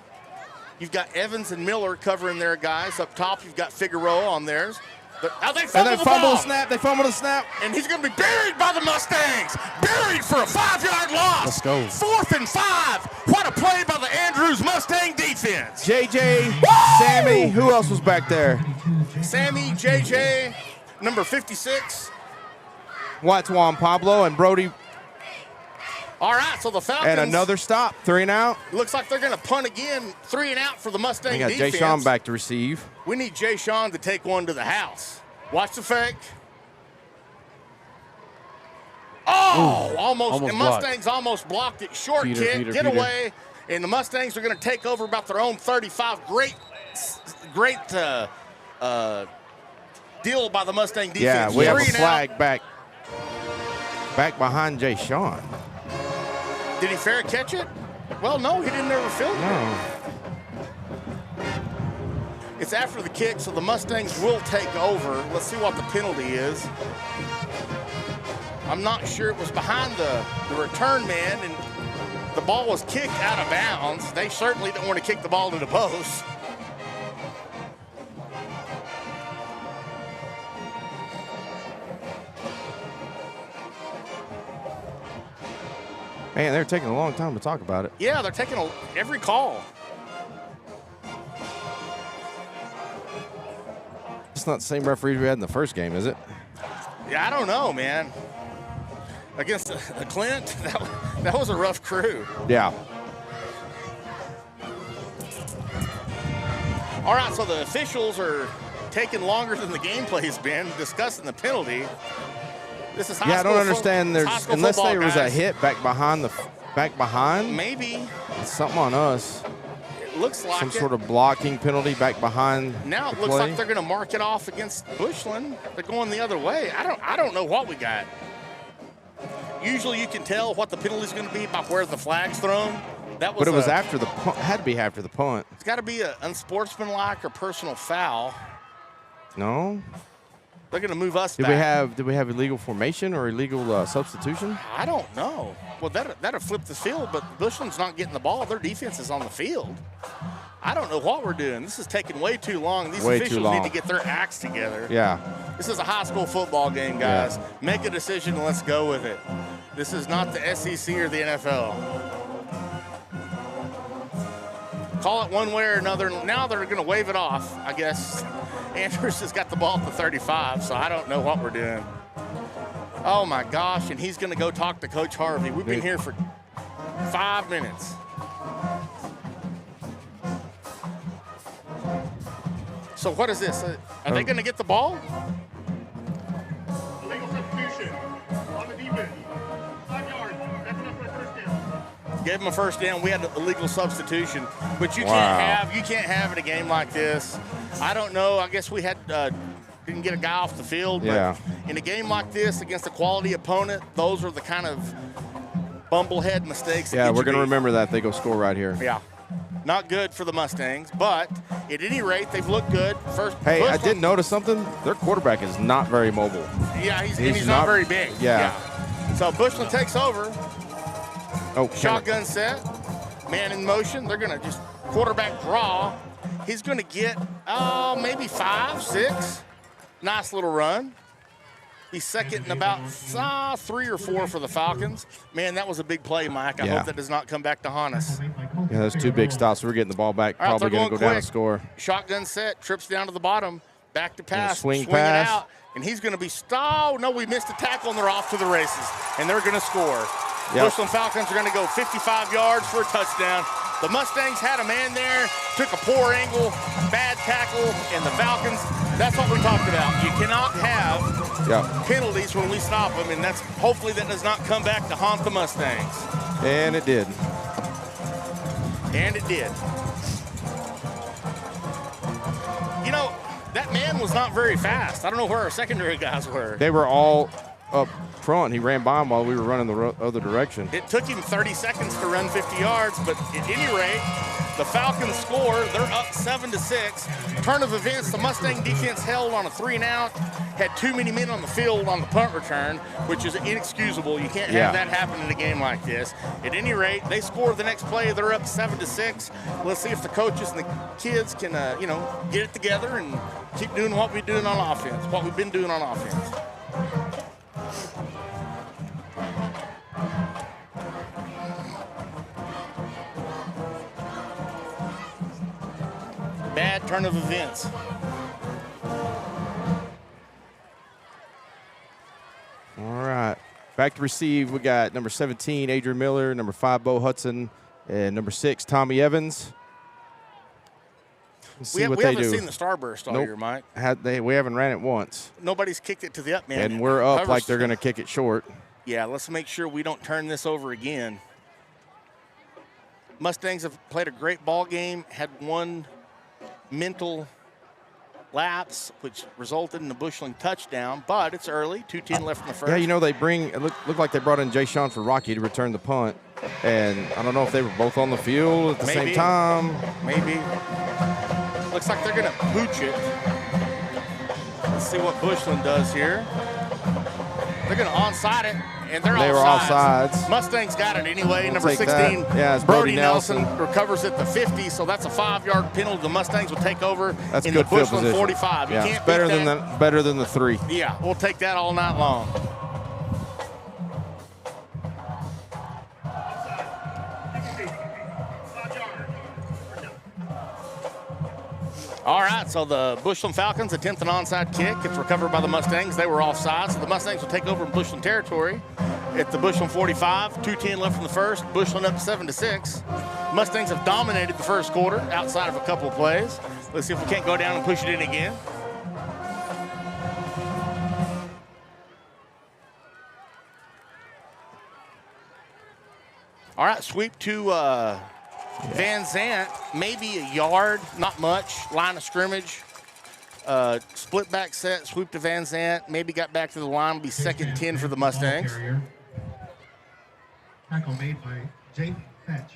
You've got Evans and Miller covering their guys. Up top, you've got Figueroa on theirs. They And fumble they the fumble ball. the snap. They fumble the snap. And he's going to be buried by the Mustangs. Buried for a 5-yard loss. Let's go. 4th and 5. What a play by the Andrews Mustang defense. J.J., Sammy, who else was back there? Sammy, JJ, number 56. Watts Juan Pablo and Brody. All right, so the Falcons. And another stop, 3 and out. Looks like they're going to punt again, 3 and out for the Mustang We got Jay defense. Sean back to receive. We need Jay Sean to take one to the house. Watch the fake. Oh, almost. The blocked. Mustangs almost blocked it. Short Peter, kick, Peter, get Peter. away. And the Mustangs are going to take over about their own 35. Great deal by the Mustang defense. Yeah, we have a 3 and out. flag back behind Jay Sean. Did he fair catch it? Well, no, he didn't ever field it. No. It's after the kick, so the Mustangs will take over. Let's see what the penalty is. I'm not sure. It was behind the return man, and the ball was kicked out of bounds. They certainly don't want to kick the ball to the post. Man, they're taking a long time to talk about it. Yeah, they're taking every call. It's not the same referee we had in the first game, is it? Yeah, I don't know, man. Against Clint, that was a rough crew. Yeah. All right, so the officials are taking longer than the gameplay's been discussing the penalty. This is high Yeah, I school don't understand. It's high There's school unless football, there was a guys. hit back behind. Maybe. It's something on us. It looks like Some it. sort of blocking penalty back behind. Now it the looks play. like they're going to mark it off against Bushland. They're going the other way. I don't know what we got. Usually you can tell what the penalty is going to be by where the flag's thrown. That was But it was after the punt. Had to be after the punt. It's got to be an unsportsmanlike or personal foul. No. They're going to move us Did back. we have illegal formation or illegal substitution? I don't know. Well, that'll flip the field, but Bushland's not getting the ball. Their defense is on the field. I don't know what we're doing. This is taking way too long. These officials need to get their acts together. Yeah. This is a high school football game, guys. Yeah. Make a decision and let's go with it. This is not the SEC or the NFL. Call it one way or another. Now they're going to wave it off, I guess. Andrews has got the ball at the 35, so I don't know what we're doing. Oh, my gosh, and he's going to go talk to Coach Harvey. We've been here for 5 minutes. So what is this? Are they going to get the ball? Illegal substitution on the defense. 5 yards. That's enough for a first down. Gave him a first down. We had an illegal substitution, but you can't have in a game like this. I don't know. I guess we had didn't get a guy off the field. Yeah. But in a game like this against a quality opponent, those are the kind of bumblehead mistakes. Yeah, we're going to remember that. They go score right here. Yeah. Not good for the Mustangs, but at any rate, they've looked good. Hey, I did notice something. Their quarterback is not very mobile. Yeah, he's not very big. Yeah. So Bushland takes over. Oh, shotgun set, man in motion. They're going to just quarterback draw. He's going to get maybe 5, 6. Nice little run. He's second and about 3 or 4 for the Falcons. Man, that was a big play, Mike. I hope that does not come back to haunt us. Yeah, that's 2 big stops. We're getting the ball back. All right, probably going to go down and score. Shotgun set, trips down to the bottom, back to pass, swing pass. It out, and he's going to be oh, no, we missed a tackle, and they're off to the races, and they're going to score. Yep. Bushland Falcons are going to go 55 yards for a touchdown. The Mustangs had a man there, took a poor angle, bad tackle, and the Falcons, that's what we talked about. You cannot have penalties when we stop them, and that's hopefully that does not come back to haunt the Mustangs. And it did. And it did. You know, that man was not very fast. I don't know where our secondary guys were. They were all up front. He ran by him while we were running the other direction. It took him 30 seconds to run 50 yards, but at any rate, the Falcons score. They're up 7-6. Turn of events, the Mustang defense held on a 3-and-out, had too many men on the field on the punt return, which is inexcusable. You can't have that happen in a game like this. At any rate, they score the next play. They're up 7-6. Let's see if the coaches and the kids can, get it together and keep doing what we're doing on offense, what we've been doing on offense. Bad turn of events. All right. Back to receive, we got number 17, Adrian Miller, number 5, Bo Hudson, and number 6, Tommy Evans. Let's see what they do. We haven't seen the starburst all year, Mike. We haven't ran it once. Nobody's kicked it to the up man. And we're up like they're going to kick it short. Yeah, let's make sure we don't turn this over again. Mustangs have played a great ball game, had one mental lapse, which resulted in a Bushland touchdown, but it's early, 2:10 left in the first. Yeah, they it looked like they brought in Jay Sean for Rocky to return the punt. And I don't know if they were both on the field at the same time. Maybe. Looks like they're going to pooch it. Let's see what Bushland does here. They're going to onside it, and they were offsides. Mustangs got it anyway. Number 16, Brody Nelson recovers at the 50, so that's a 5-yard penalty. The Mustangs will take over in the Bushland 45. Yeah, You can't better than the 3. Yeah, we'll take that all night long. All right, so the Bushland Falcons attempt an onside kick. It's recovered by the Mustangs. They were offside, so the Mustangs will take over in Bushland territory at the Bushland 45. 2:10 left in the first. Bushland up 7-6. Mustangs have dominated the first quarter outside of a couple of plays. Let's see if we can't go down and push it in again. All right, sweep to Van Zant, maybe a yard, not much. Line of scrimmage. Split back set, sweep to Van Zant. Maybe got back to the line. Will be 2nd 10 for the Mustangs. Tackle made by Jake Fetch.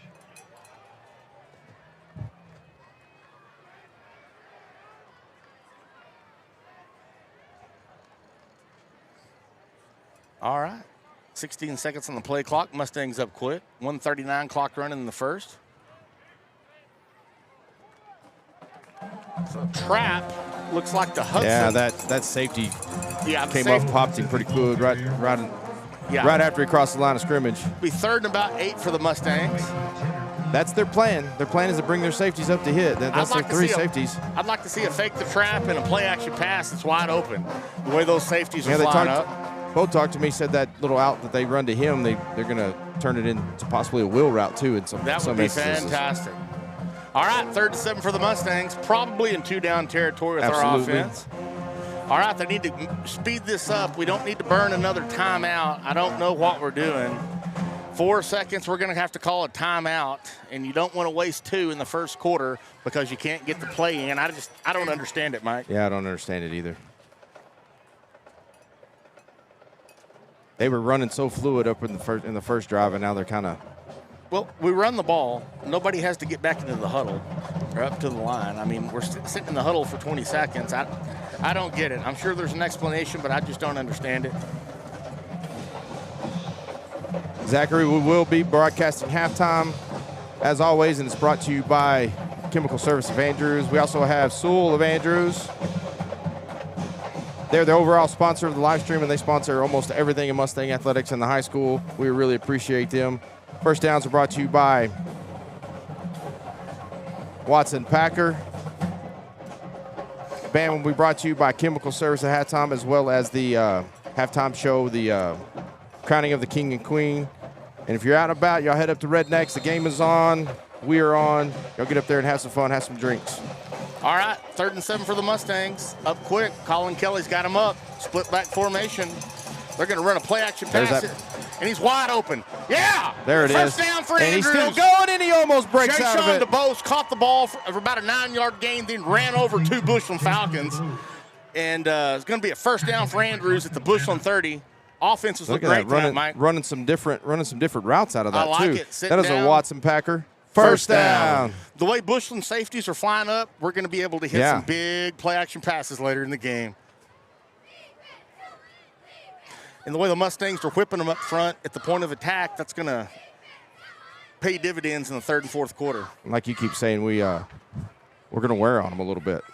All right. 16 seconds on the play clock. Mustangs up quick. 1:39 clock running in the first. So trap looks like the Hudson. Yeah, that safety Yeah, the came safety- up, popped him pretty good right after he crossed the line of scrimmage. Be 3rd and about 8 for the Mustangs. That's their plan. Their plan is to bring their safeties up to hit. That's their 3 safeties. I'd like to see a fake the trap and a play action pass that's wide open. The way those safeties are Yeah, flying up. Both talked to me, said that little out that they run to him, they're going to turn it into possibly a wheel route too in some That would some be instances. fantastic. All right, 3rd and 7 for the Mustangs, probably in 2-down territory with our Absolutely. offense. All right, they need to speed this up. We don't need to burn another timeout. I don't know what we're doing. 4 seconds, we're going to have to call a timeout, and you don't want to waste 2 in the first quarter because you can't get the play in. I don't understand it, Mike. Yeah, I don't understand it either. They were running so fluid up in the first drive, and now they're kind of. Well, we run the ball. Nobody has to get back into the huddle or up to the line. I mean, we're sitting in the huddle for 20 seconds. I don't get it. I'm sure there's an explanation, but I just don't understand it. Zachary, we will be broadcasting halftime, as always, and it's brought to you by Chemical Service of Andrews. We also have Sewell of Andrews. They're the overall sponsor of the live stream, and they sponsor almost everything in Mustang Athletics in the high school. We really appreciate them. First downs are brought to you by Watson Packer. Band will be brought to you by Chemical Service at halftime, as well as the halftime show, the crowning of the king and queen. And if you're out and about, y'all head up to Rednecks. The game is on. We are on. Y'all get up there and have some fun, have some drinks. All right, 3rd and 7 for the Mustangs. Up quick. Colin Kelly's got him up. Split back formation. They're going to run a play action pass. And he's wide open. Yeah! There it is. First down for And Andrews. he's still going, and he almost breaks out of Jason it. DeBose caught the ball for about a 9-yard gain, then ran over 2 Bushland Falcons. And it's going to be a first down for Andrews at the Bushland 30. Offenses look Look at great that, tonight, Mike. running some different routes out of that I like too. it. Sitting That is down. a Watson Packer. First down. The way Bushland safeties are flying up, we're going to be able to hit some big play action passes later in the game. And the way the Mustangs are whipping them up front at the point of attack, that's going to pay dividends in the 3rd and 4th quarter. Like you keep saying, we're going to wear on them a little bit.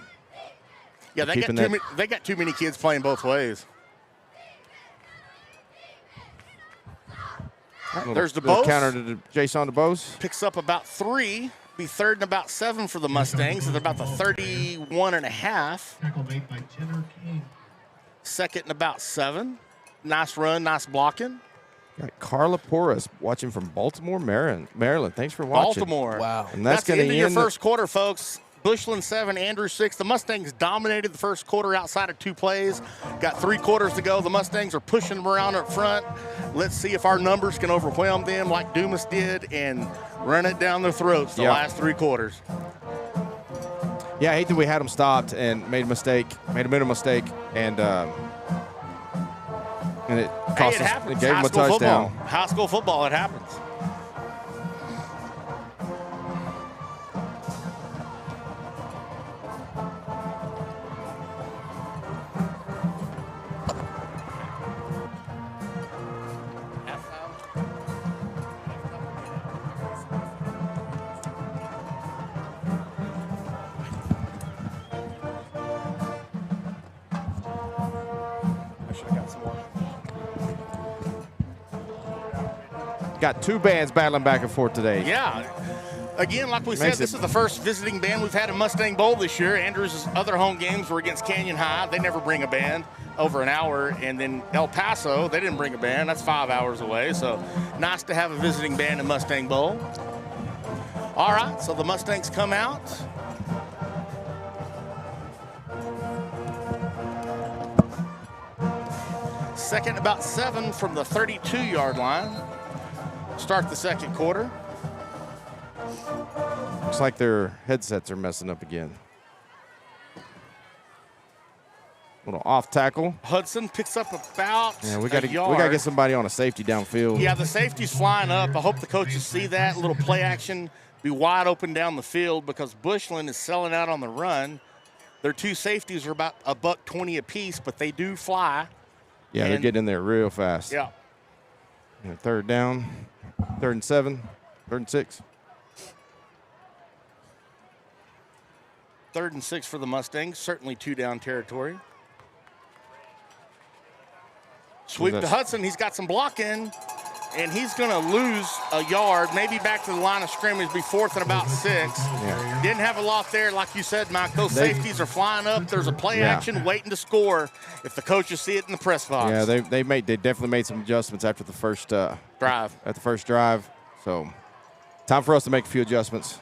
Yeah, they got too many kids playing both ways. There's DeBose. Counter to Jason DeBose. Picks up about 3. Be 3rd and about 7 for the Mustangs at about the 31 and a half. Tackle made by Jenner King. 2nd and about 7. Nice run, nice blocking. Got Carla Porras watching from Baltimore, Maryland. Thanks for watching. Baltimore. Wow. And that's the going end to of your end first quarter, folks. Bushland 7, Andrews 6. The Mustangs dominated the first quarter outside of 2 plays. Got 3 quarters to go. The Mustangs are pushing them around up front. Let's see if our numbers can overwhelm them like Dumas did and run it down their throats the last 3 quarters. Yeah, I hate that we had them stopped and made a mistake, made a mental mistake, and it cost us. Happens. It gave them a touchdown. High school football, it happens. Got 2 bands battling back and forth today. Yeah. Again, like we said, Makes this it- is the first visiting band we've had in Mustang Bowl this year. Andrews' other home games were against Canyon High. They never bring a band over an hour. And then El Paso, they didn't bring a band. That's 5 hours away. So nice to have a visiting band in Mustang Bowl. All right, so the Mustangs come out. Second about 7 from the 32-yard line. Start the second quarter. Looks like their headsets are messing up again. Little off tackle. Hudson picks up about We got a to yard. get somebody on a safety downfield. Yeah, the safety's flying up. I hope the coaches see that. A little play action, be wide open down the field because Bushland is selling out on the run. Their 2 safeties are about $120 apiece, but they do fly. Yeah, they're getting in there real fast. Yeah. And 3rd down, 3rd and 7, 3rd and 6. 3rd and 6 for the Mustangs. Certainly 2-down territory. Sweep to Hudson. He's got some blocking, and he's going to lose a yard, maybe back to the line of scrimmage, be 4th and about 6. Yeah. Didn't have a lot there, like you said, Mike. Those safeties are flying up. There's a play action waiting to score if the coaches see it in the press box. Yeah, they definitely made some adjustments after the first drive. At the first drive. So time for us to make a few adjustments.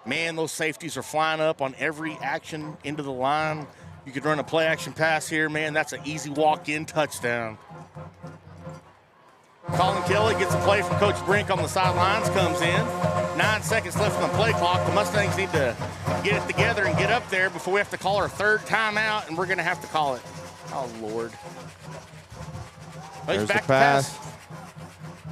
Man, those safeties are flying up on every action into the line. You could run a play action pass here, man. That's an easy walk-in touchdown. Colin Kelly gets a play from Coach Brink on the sidelines, comes in. 9 seconds left on the play clock. The Mustangs need to get it together and get up there before we have to call our 3rd timeout, and we're going to have to call it. Oh, Lord. There's back the pass.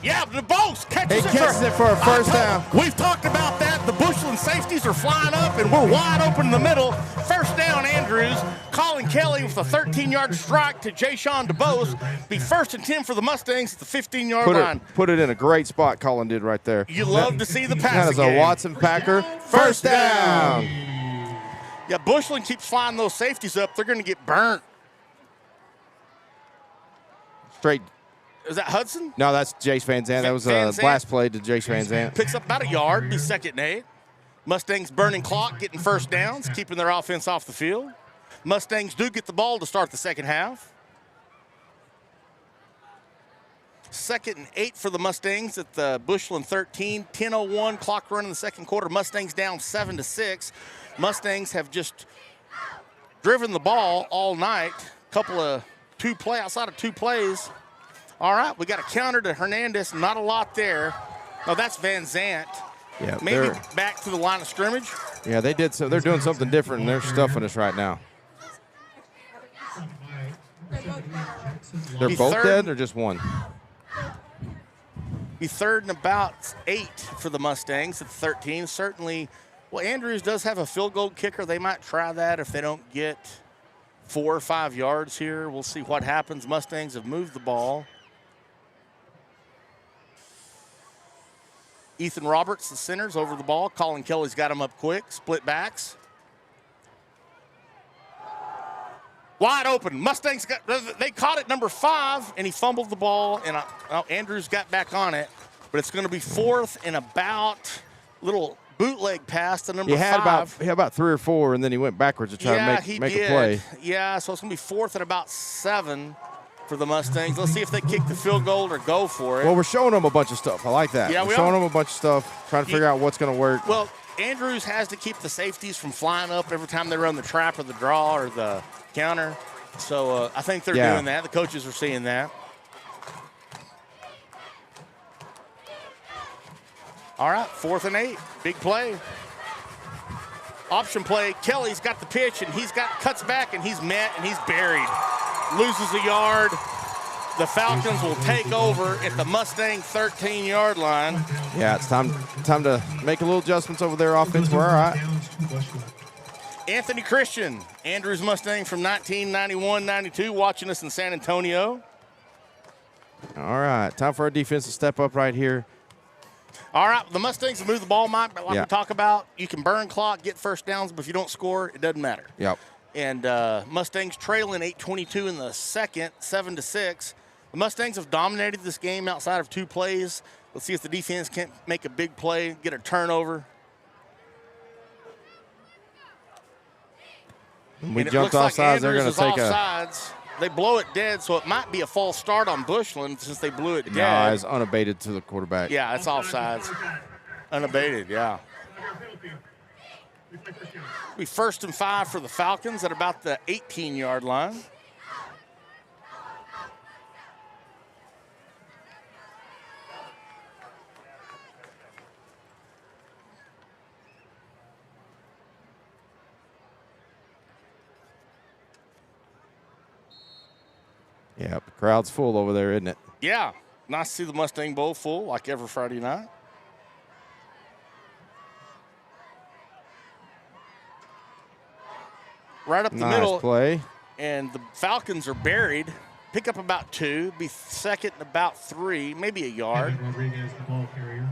Yeah, DeBose catches it for a first down. We've talked about that. The Bushland safeties are flying up, and we're wide open in the middle. First down, Andrews. Colin Kelly with a 13-yard strike to Jayshon DeBose. Be 1st and 10 for the Mustangs at the 15-yard line. Put it in a great spot Colin did right there. You love to see the That passing is a game. Watson Packer. First down. Yeah, Bushland keeps flying those safeties up. They're going to get burnt. Straight. Is that Hudson? No, that's Jace Van Zandt. That was Van a Zandt. blast play to Jace Van Zandt. Picks up about a yard, be 2nd and 8. Mustangs burning clock, getting first downs, keeping their offense off the field. Mustangs do get the ball to start the second half. 2nd and 8 for the Mustangs at the Bushland 13. 10:01 clock run in the second quarter. Mustangs down 7-6. Mustangs have just driven the ball all night. Outside of 2 plays. All right, we got a counter to Hernandez. Not a lot there. Oh, that's Van Zandt. Yeah, Maybe back to the line of scrimmage. Yeah, they did. So they're doing something different, and they're stuffing us right now. They're both dead or just one? Be 3rd and about 8 for the Mustangs at 13. Certainly, well, Andrews does have a field goal kicker. They might try that if they don't get 4 or 5 yards here. We'll see what happens. Mustangs have moved the ball. Ethan Roberts, the center's over the ball. Colin Kelly's got him up quick. Split backs. Wide open. Mustangs they caught it number 5, and he fumbled the ball, and Andrews got back on it. But it's going to be 4th and about little bootleg pass to number 5. He had about 3 or 4, and then he went backwards to try to make a play. Yeah, so it's going to be 4th and about 7 for the Mustangs. Let's see if they kick the field goal or go for it. Well, we're showing them a bunch of stuff. I like that. Yeah, we're showing them a bunch of stuff, trying to figure out what's going to work. Well, Andrews has to keep the safeties from flying up every time they run the trap or the draw or the counter. So I think they're doing that. The coaches are seeing that. All right, 4th and 8. Big play. Option play. Kelly's got the pitch, and cuts back, and he's met, and he's buried. Loses a yard. The Falcons will take over at the Mustang 13-yard line. Yeah, it's time to make a little adjustments over their offense. We're all right. Anthony Christian, Andrews Mustang from 1991-92, watching us in San Antonio. All right, time for our defense to step up right here. All right, the Mustangs have moved the ball, Mike, but like Yeah. we talk about, you can burn clock, get first downs, but if you don't score, it doesn't matter. Yep. And Mustangs trailing 8:22 in the second, 7-6. The Mustangs have dominated this game outside of 2 plays. Let's see if the defense can't make a big play, get a turnover. We jumped off sides. They're going to take offsides. They blow it dead, so it might be a false start on Bushland since they blew it dead. No, it's unabated to the quarterback. Yeah, it's offsides. Unabated, yeah. Be 1st and 5 for the Falcons at about the 18-yard line. Yeah, the crowd's full over there, isn't it? Yeah, nice to see the Mustang Bowl full like every Friday night. Right up the middle. Nice play. And the Falcons are buried. pick up about 2, be second and about 3, maybe a yard. Kevin Rodriguez, the ball carrier.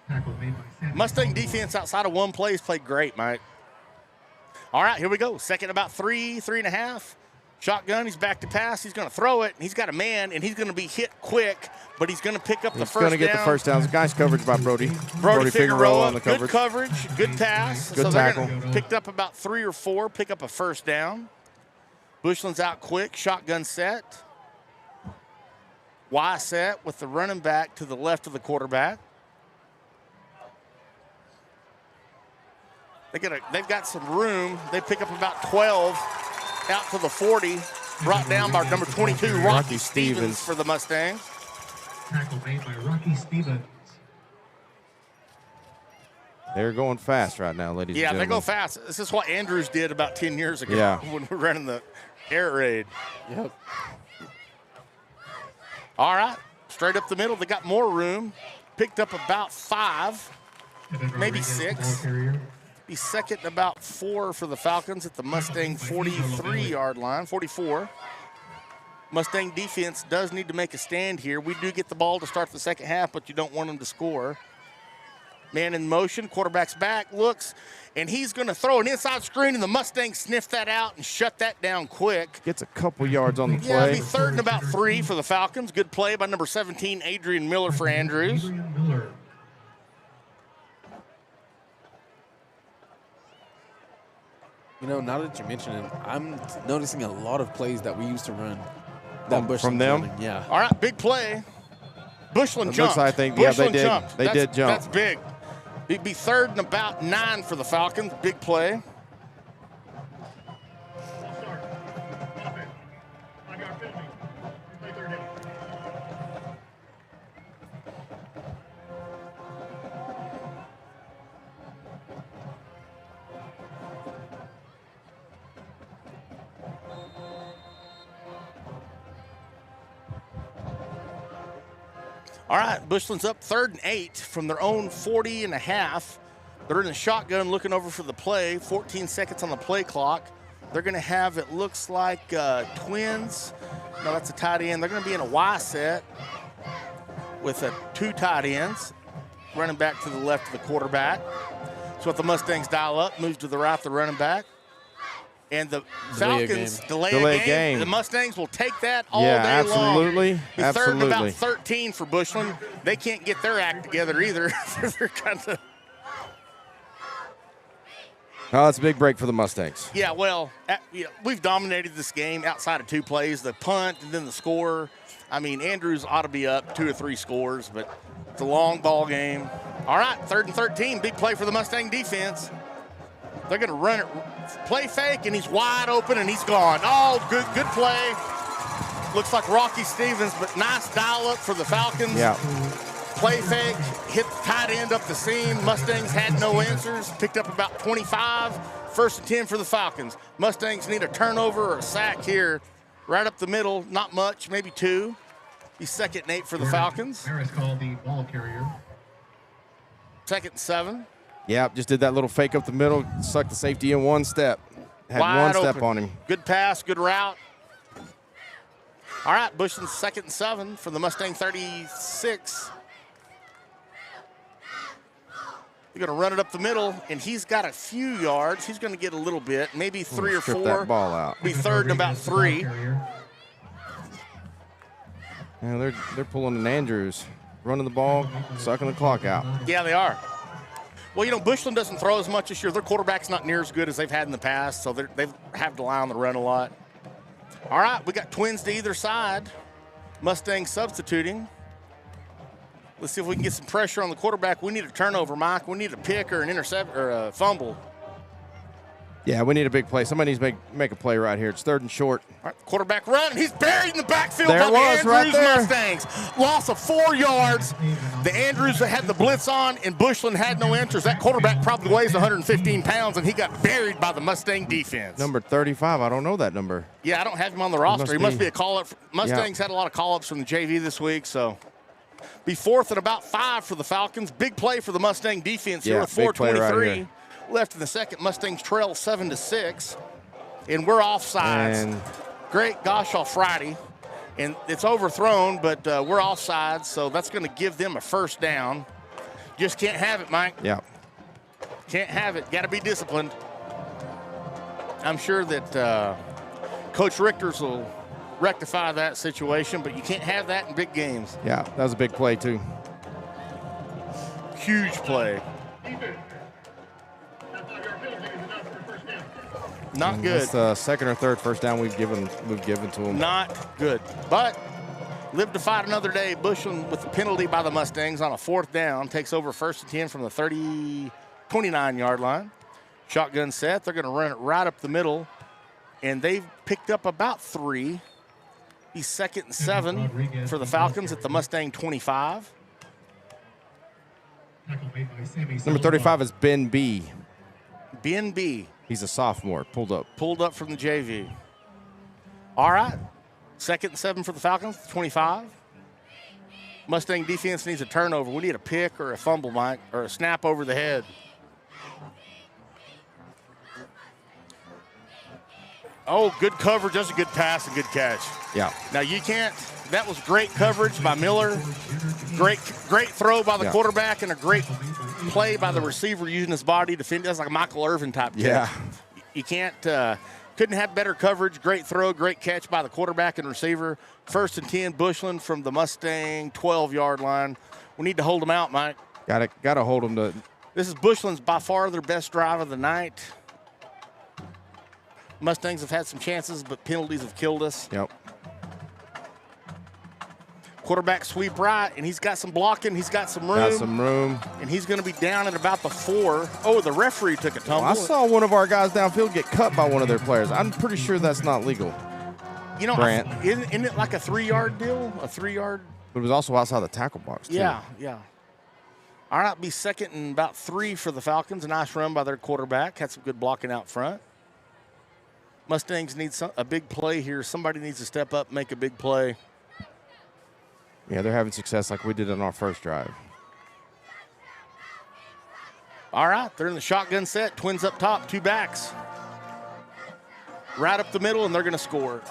Tackle made by Sandy Mustang Caldwell. defense outside of one play has played great, Mike. All right, here we go. Second about 3, 3.5. Shotgun, he's back to pass. He's going to throw it, and he's got a man, and he's going to be hit quick, but he's going to pick up the He's first going to get down. the first down. Nice coverage by Brody. Brody Figueroa on the coverage. Good coverage, good pass. Good so they're tackle. gonna picked up about 3 or 4, pick up a first down. Bushland's out quick, shotgun set. Y set with the running back to the left of the quarterback. They've got some room. They pick up about 12 out to the 40. Brought down by number 22, Rocky Stevens for the Mustangs. Tackle made by Rocky Stevens. They're going fast right now, ladies and Yeah, gentlemen. they go fast. This is what Andrews did about 10 years ago Yeah. when we were running the air raid. Yep. All right, straight up the middle. They got more room. Picked up about 5. Kevin Maybe Rodriguez, the 6. ball carrier. Be second and about 4 for the Falcons at the Mustang 43-yard line, 44. Mustang defense does need to make a stand here. We do get the ball to start the second half, but you don't want them to score. Man in motion, quarterback's back, looks, and he's going to throw an inside screen, and the Mustangs sniff that out and shut that down quick. Gets a couple yards on the Yeah, it'll play. be third and about 3 for the Falcons. Good play by number 17, Adrian Miller for Andrews. Adrian Miller. You know, now that you mention it, I'm noticing a lot of plays that we used to run. That From Bushland's them? running, yeah. All right, big play. Bushland It jumped. looks, I think, yeah, they Bushland did. jumped. They did jump. That's big. It'd be third and about 9 for the Falcons. Big play. Start. Offense. 5-yard penalty. Play third down. All right, Bushland's up third and 8 from their own 40.5. They're in the shotgun looking over for the play. 14 seconds on the play clock. They're going to have, it looks like, twins. No, that's a tight end. They're going to be in a Y set with 2 tight ends. Running back to the left of the quarterback. That's what the Mustangs dial up. Moves to the right, the running back. And the Delay a Falcons game. delay Delay a a game. game. The Mustangs will take that all Yeah, day absolutely. long. Be third and Absolutely. about 13 for Bushland. They can't get their act together either. They're kind of, Oh, that's a big break for the Mustangs. yeah, well, we've dominated this game outside of 2 plays, the punt and then the score. I mean, Andrews ought to be up 2 or 3 scores, but it's a long ball game. All right, third and 13, big play for the Mustang defense. They're going to run it, play fake, and he's wide open, and he's gone. Oh, good play. Looks like Rocky Stevens, but nice dial up for the Falcons. Yeah. Play fake, hit the tight end up the seam. Mustangs had no answers, picked up about 25. First and 10 for the Falcons. Mustangs need a turnover or a sack here. Right up the middle, not much, maybe 2. Be second and 8 for the Falcons. Harris called the ball carrier. Second and 7. Yeah, just did that little fake up the middle, sucked the safety in one step. Had Wide one step open. on him. Good pass, good route. All right, Bushland's second and 7 from the Mustang 36. They're going to run it up the middle, and he's got a few yards. He's going to get a little bit, maybe 3 or Strip 4. that ball out. Be third and about 3. Yeah, they're pulling an Andrews, running the ball, sucking the clock out. Yeah, they are. Well, you know, Bushland doesn't throw as much this year. Their quarterback's not near as good as they've had in the past, so they have to rely on the run a lot. All right, we got twins to either side. Mustang substituting. Let's see if we can get some pressure on the quarterback. We need a turnover, Mike. We need a pick or an intercept or a fumble. Yeah, we need a big play. Somebody needs to make a play right here. It's third and short. All right, quarterback run. He's buried in the backfield There by it the was, Andrews right there. Mustangs. Loss of 4 yards. The Andrews had the blitz on, and Bushland had no answers. That quarterback probably weighs 115 pounds, and he got buried by the Mustang defense. Number 35, I don't know that number. Yeah, I don't have him on the roster. He must be a call-up. Mustangs Yeah. had a lot of call-ups from the JV this week, so. Be fourth and about 5 for the Falcons. Big play for the Mustang defense here Yeah, with big play right 4:23 here. left in the second. Mustangs trail 7-6, and we're offsides. And great gosh almighty. And it's overthrown, but we're offside, so that's going to give them a first down. Just can't have it, Mike. Yeah. Can't have it. Got to be disciplined. I'm sure that Coach Richters will rectify that situation, but you can't have that in big games. Yeah, that was a big play, too. Huge play. Not good. That's the second or third first down we've given to them. Not good. But live to fight another day. Bushland with the penalty by the Mustangs on a 4th down. Takes over 1st and 10 from the 29-yard line. Shotgun set. They're going to run it right up the middle. And they've picked up about 3. He's 2nd and 7 for the Falcons at the Mustang 25. Number 35 is Ben B. Ben B. He's a sophomore, pulled up. Pulled up from the JV. All right. 2nd and 7 for the Falcons, 25. Mustang defense needs a turnover. We need a pick or a fumble, Mike, or a snap over the head. Oh, good coverage. That's a good pass and good catch. Yeah. Now, you can't. That was great coverage by Miller. Great throw by the quarterback and a great play by the receiver using his body to finish. That's like a Michael Irvin type catch. Yeah. You can't, couldn't have better coverage. Great throw, great catch by the quarterback and receiver. 1st and 10, Bushland from the Mustang 12-yard line. We need to hold them out, Mike. Got to hold them to. This is Bushland's by far their best drive of the night. Mustangs have had some chances, but penalties have killed us. Yep. Quarterback sweep right, and he's got some blocking. He's got some room. Got some room. And he's going to be down at about the 4. Oh, the referee took a tumble. I saw one of our guys downfield get cut by one of their players. I'm pretty sure that's not legal. You know, Grant. Isn't it like a 3-yard deal? A 3-yard? But it was also outside the tackle box, too. Yeah. All right, be 2nd and about 3 for the Falcons. A nice run by their quarterback. Had some good blocking out front. Mustangs need a big play here. Somebody needs to step up, make a big play. Yeah, they're having success like we did on our first drive. All right, they're in the shotgun set. Twins up top, 2 backs. Right up the middle, and they're going to score.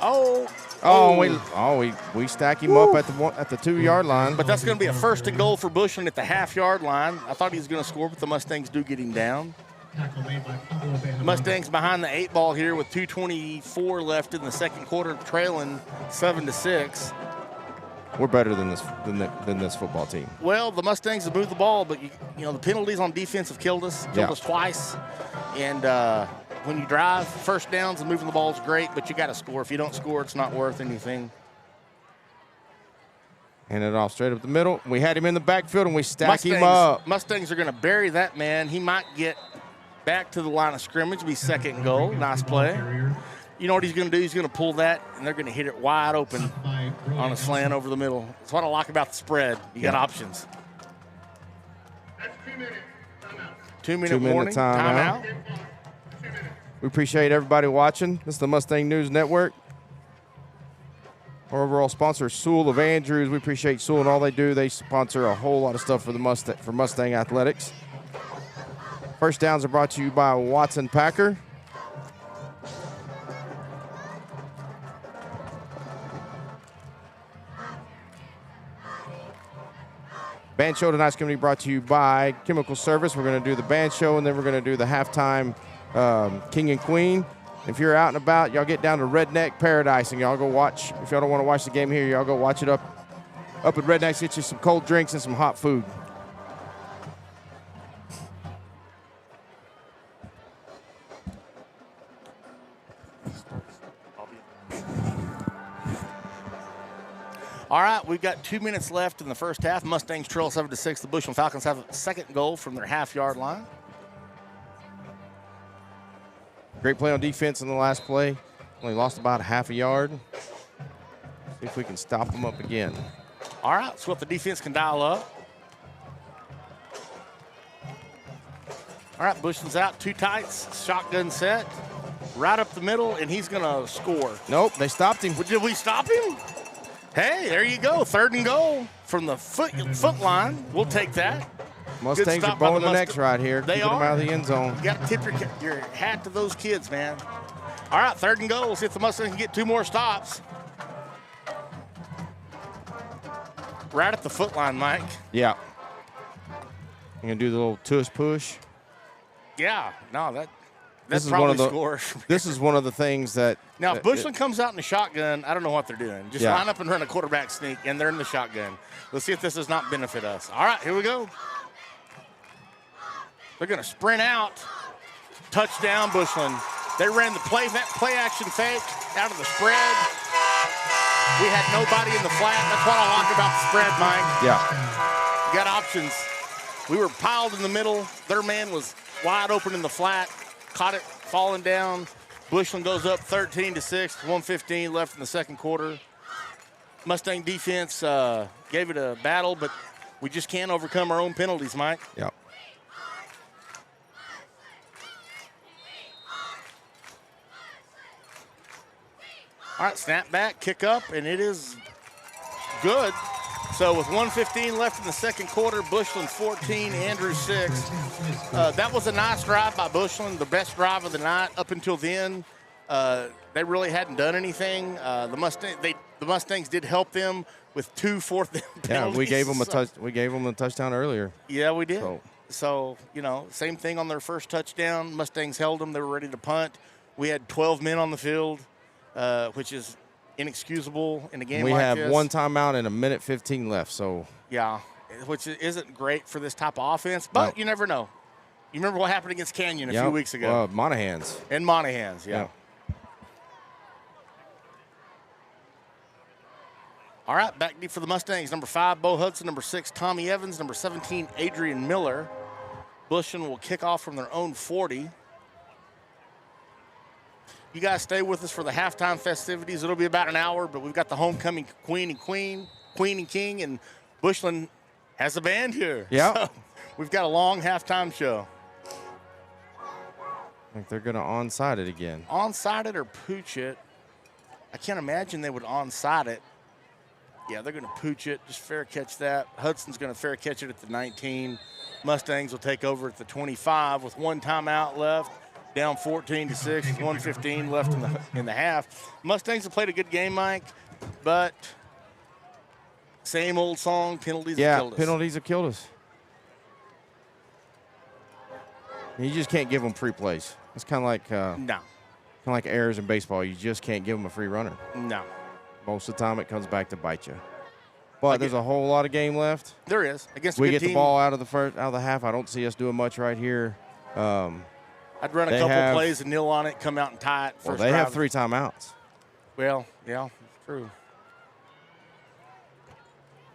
We stack him up at the 2-yard line. But that's going to be a 1st and goal for Bushland at the half-yard line. I thought he was going to score, but the Mustangs do get him down. Mustangs behind the 8 ball here with 2:24 left in the second quarter, trailing 7-6. We're better than this football team. Well, the Mustangs have moved the ball, but you know the penalties on defense have killed us. Killed us twice. And when you drive, first downs and moving the ball is great, but you got to score. If you don't score, it's not worth anything. Hand it off straight up the middle. We had him in the backfield, and we stack him up. Mustangs are going to bury that man. He might get back to the line of scrimmage, be 2nd and goal. Nice play. You know what he's going to do? He's going to pull that, and they're going to hit it wide open on a slant over the middle. That's what I like about the spread. You got options. That's 2 minutes. Timeout. 2-minute warning. Timeout. We appreciate everybody watching. This is the Mustang News Network. Our overall sponsor, Sewell of Andrews. We appreciate Sewell and all they do. They sponsor a whole lot of stuff for Mustang Athletics. First downs are brought to you by Watson Packer. Band show tonight's going to be brought to you by Chemical Service. We're going to do the band show, and then we're going to do the halftime King and Queen. If you're out and about, y'all get down to Redneck Paradise, and y'all go watch. If y'all don't want to watch the game here, y'all go watch it up at Redneck's. Get you some cold drinks and some hot food. All right, we've got 2 minutes left in the first half. Mustangs trail 7-6. The Bushland Falcons have a 2nd goal from their half-yard line. Great play on defense in the last play. Only lost about half a yard. See if we can stop them up again. All right, so if the defense can dial up. All right, Bushland's out, 2 tights, shotgun set. Right up the middle, and he's going to score. Nope, they stopped him. Did we stop him? Hey, there you go. 3rd and goal from the foot line. We'll take that. Mustangs are bowling the necks right here. They Keeping them out of the end zone. You got to tip your hat to those kids, man. All right, 3rd and goal. See if the Mustangs can get 2 more stops. Right at the foot line, Mike. Yeah. I'm going to do the little tush push. Yeah, no, that's This is probably one of the scores. This is one of the things that Now, if Bushland comes out in the shotgun, I don't know what they're doing. Just Yeah. line up and run a quarterback sneak, and they're in the shotgun. Let's see if this does not benefit us. All right, here we go. They're going to sprint out. Touchdown, Bushland. They ran the play action fake out of the spread. We had nobody in the flat. That's what I like about the spread, Mike. Yeah. You got options. We were piled in the middle. Their man was wide open in the flat. Caught it falling down. Bushland goes up 13-6, 1:15 left in the 2nd quarter. Mustang defense gave it a battle, but we just can't overcome our own penalties, Mike. Yeah. All right, snap back, kick up, and it is good. So with 1:15 left in the 2nd quarter, Bushland 14, Andrews 6. That was a nice drive by Bushland, the best drive of the night up until then. They really hadn't done anything. The Mustangs did help them with 2 fourth down penalties. Yeah, we gave them a touch. We gave them a touchdown earlier. Yeah, we did. So- So, you know, same thing on their first touchdown. Mustangs held them. They were ready to punt. We had 12 men on the field, which is inexcusable in a game We like have this. 1 timeout and 1:15 left. So Yeah, which isn't great for this type of offense, but No. you never know. You remember what happened against Canyon a few weeks ago? Monahan's. And Monahan's, yeah. All right, back deep for the Mustangs. Number 5, Bo Hudson. Number 6, Tommy Evans. Number 17, Adrian Miller. Bushland will kick off from their own 40. You guys stay with us for the halftime festivities. It'll be about an hour, but we've got the homecoming queen and king, and Bushland has a band here. Yeah. So we've got a long halftime show. I think they're going to onside it again. Onside it or pooch it. I can't imagine they would onside it. Yeah, they're going to pooch it. Just fair catch that. Hudson's going to fair catch it at the 19. Mustangs will take over at the 25 with 1 timeout left. Down 14-6, 1:15 left in the half. Mustangs have played a good game, Mike, but same old song, penalties have killed us. Penalties have killed us. You just can't give them free plays. It's kind of like errors in baseball. You just can't give them a free runner. No. Most of the time, it comes back to bite you. But there's a whole lot of game left. There is. Against a We good get team. the ball out of the half. I don't see us doing much right here. I'd run a couple plays and kneel on it, come out and tie it. Well, First they have drive. 3 timeouts. Well, yeah, true.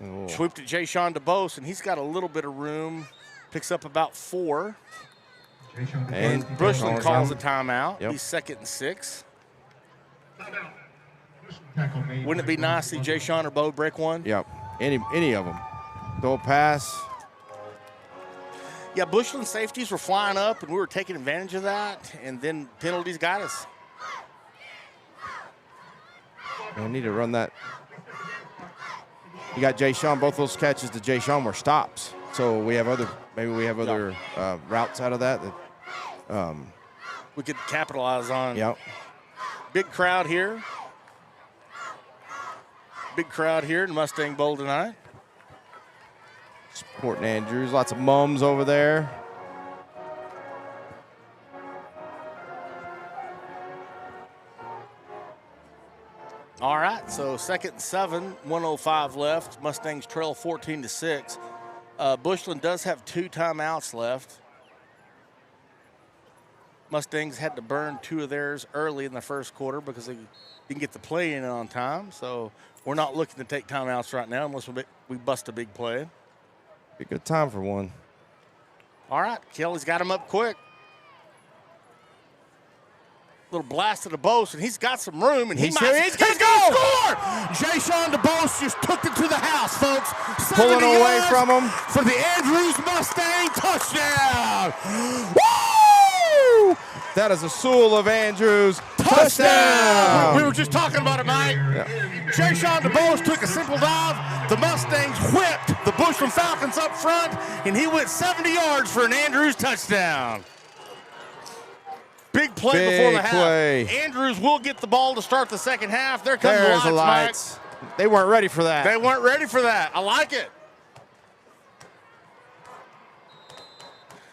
Oh. Swooped at Jay Sean DeBose, and he's got a little bit of room. Picks up about 4. And Bushland calls a timeout. Yep. He's 2nd and 6. Wouldn't it be nice to see Jay Sean or Bo break one? Yep. Any of them. Throw a pass. Yeah, Bushland safeties were flying up, and we were taking advantage of that, and then penalties got us. We need to run that. You got Jay Sean. Both those catches to Jay Sean were stops. So we have other routes out of that. We could capitalize on. Yep. Big crowd here. Big crowd here in Mustang Bowl tonight. Supporting Andrews. Lots of mums over there. All right, so 2nd and 7, 1:05 left. Mustangs trail 14-6. Bushland does have 2 timeouts left. Mustangs had to burn 2 of theirs early in the first quarter because they didn't get the play in on time. So we're not looking to take timeouts right now unless we bust a big play. Be a good time for one. All right, Kelly's got him up quick. Little blast to the Bose, and he's got some room, and he's going to score! Jay Sean DeBose just took it to the house, folks. Pulling away from him. For the Andrews Mustang touchdown! Woo! That is a Sewell of Andrews. Touchdown! We were just talking about it, Mike. Yeah. Jay Sean DeBose took a simple dive. The Mustangs whipped the Bushland Falcons up front, and he went 70 yards for an Andrews touchdown. Big play before the half. Andrews will get the ball to start the second half. There comes There's the lights. They weren't ready for that. They weren't ready for that. I like it.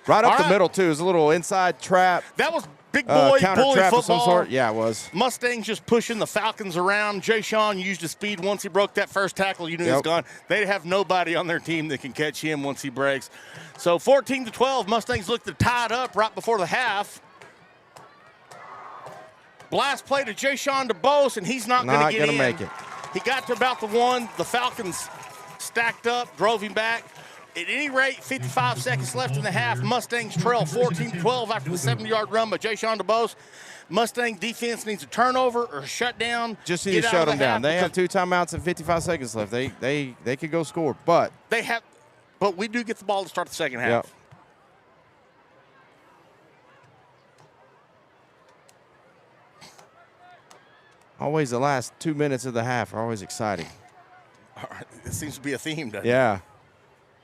Right up the middle, too. It was a little inside trap. That was big boy counter bully trap football. of some sort. Yeah, it was. Mustangs just pushing the Falcons around. Jay Sean used his speed once he broke that first tackle. You knew he was gone. They have nobody on their team that can catch him once he breaks. So 14-12, Mustangs look to tie it up right before the half. Blast play to Jay Sean DeBose, and he's not going to get in. Make it. He got to about the one. The Falcons stacked up, drove him back. At any rate, 55 seconds left in the half. Mustangs trail 14-12 after the 70-yard run by Jay Sean DeBose. Mustang defense needs a turnover or a shutdown. Just need to shut them down. They have 2 timeouts and 55 seconds left. They could go score, but we do get the ball to start the second half. Yep. Always the last 2 minutes of the half are always exciting. It seems to be a theme, doesn't it? Yeah.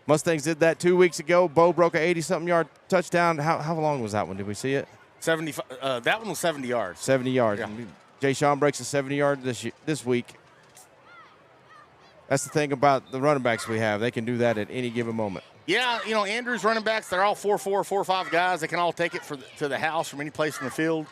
Mustangs did that 2 weeks ago. Bo broke a 80-something yard touchdown. How long was that one? Did we see it? 75. That one was 70 yards. 70 yards. Yeah. Jay Sean breaks a 70-yard this week. That's the thing about the running backs we have. They can do that at any given moment. Yeah, Andrews running backs, they're all 4'4", 4'5" guys. They can all take it to the house from any place in the field.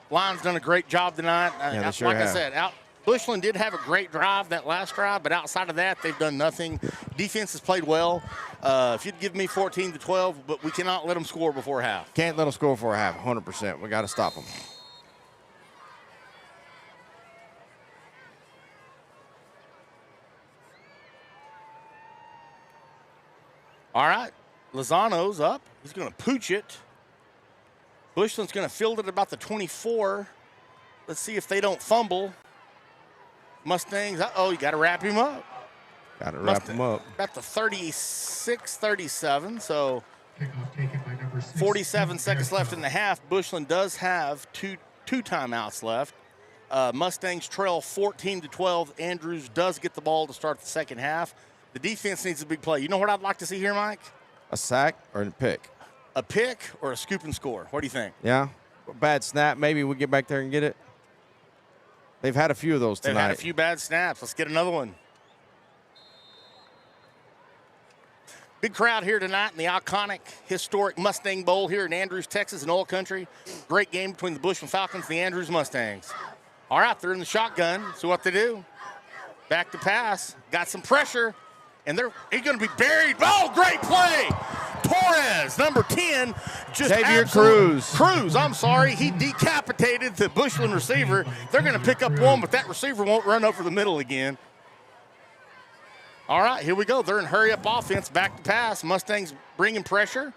Line's done a great job tonight. Yeah, they sure like have. I said, Bushland did have a great drive, that last drive, but outside of that, they've done nothing. Defense has played well. If you'd give me 14-12, but we cannot let them score before half. Can't let them score before half, 100%. We got to stop them. All right, Lozano's up. He's going to pooch it. Bushland's going to field it about the 24. Let's see if they don't fumble. Mustangs, you got to wrap him up. Got to wrap him up. About the 36-37, so Kickoff taken by number 6. 47 seconds left in the half. Bushland does have two timeouts left. Mustangs trail 14-12. Andrews does get the ball to start the second half. The defense needs a big play. You know what I'd like to see here, Mike? A sack or a pick? A pick or a scoop and score. What do you think? Yeah. A bad snap. Maybe we get back there and get it. They've had a few of those tonight. They've had a few bad snaps. Let's get another one. Big crowd here tonight in the iconic, historic Mustang Bowl here in Andrews, Texas, in Oil Country. Great game between the Bushland Falcons and the Andrews Mustangs. All right, they're in the shotgun. So what they do? Back to pass. Got some pressure. And he's going to be buried. Oh, great play. Torres, number 10. Xavier Cruz. I'm sorry. He decapitated the Bushland receiver. They're going to pick up one, but that receiver won't run over the middle again. All right, here we go. They're in hurry-up offense. Back to pass. Mustangs bringing pressure.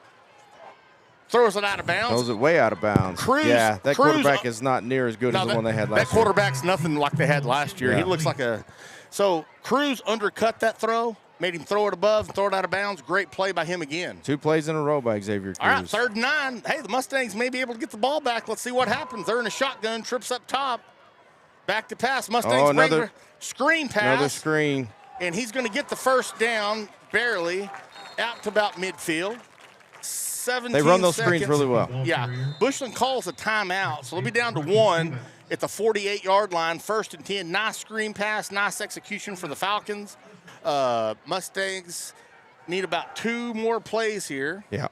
Throws it out of bounds. Throws it way out of bounds. That quarterback is not near as good as the one they had last year. That quarterback's nothing like they had last year. Yeah. He looks like a – so Cruz undercut that throw, made him throw it above and throw it out of bounds. Great play by him again. 2 plays in a row by Xavier Cruz. All right, 3rd and 9. Hey, the Mustangs may be able to get the ball back. Let's see what happens. They're in a shotgun, trips up top. Back to pass. Mustangs another screen pass. Another screen. And he's going to get the first down, barely, out to about midfield. 17 They run those seconds. screens really well. Yeah. Bushland calls a timeout, so they'll be down to 1 at the 48-yard line, 1st and 10. Nice screen pass, nice execution for the Falcons. Mustangs need about 2 more plays here. Yeah.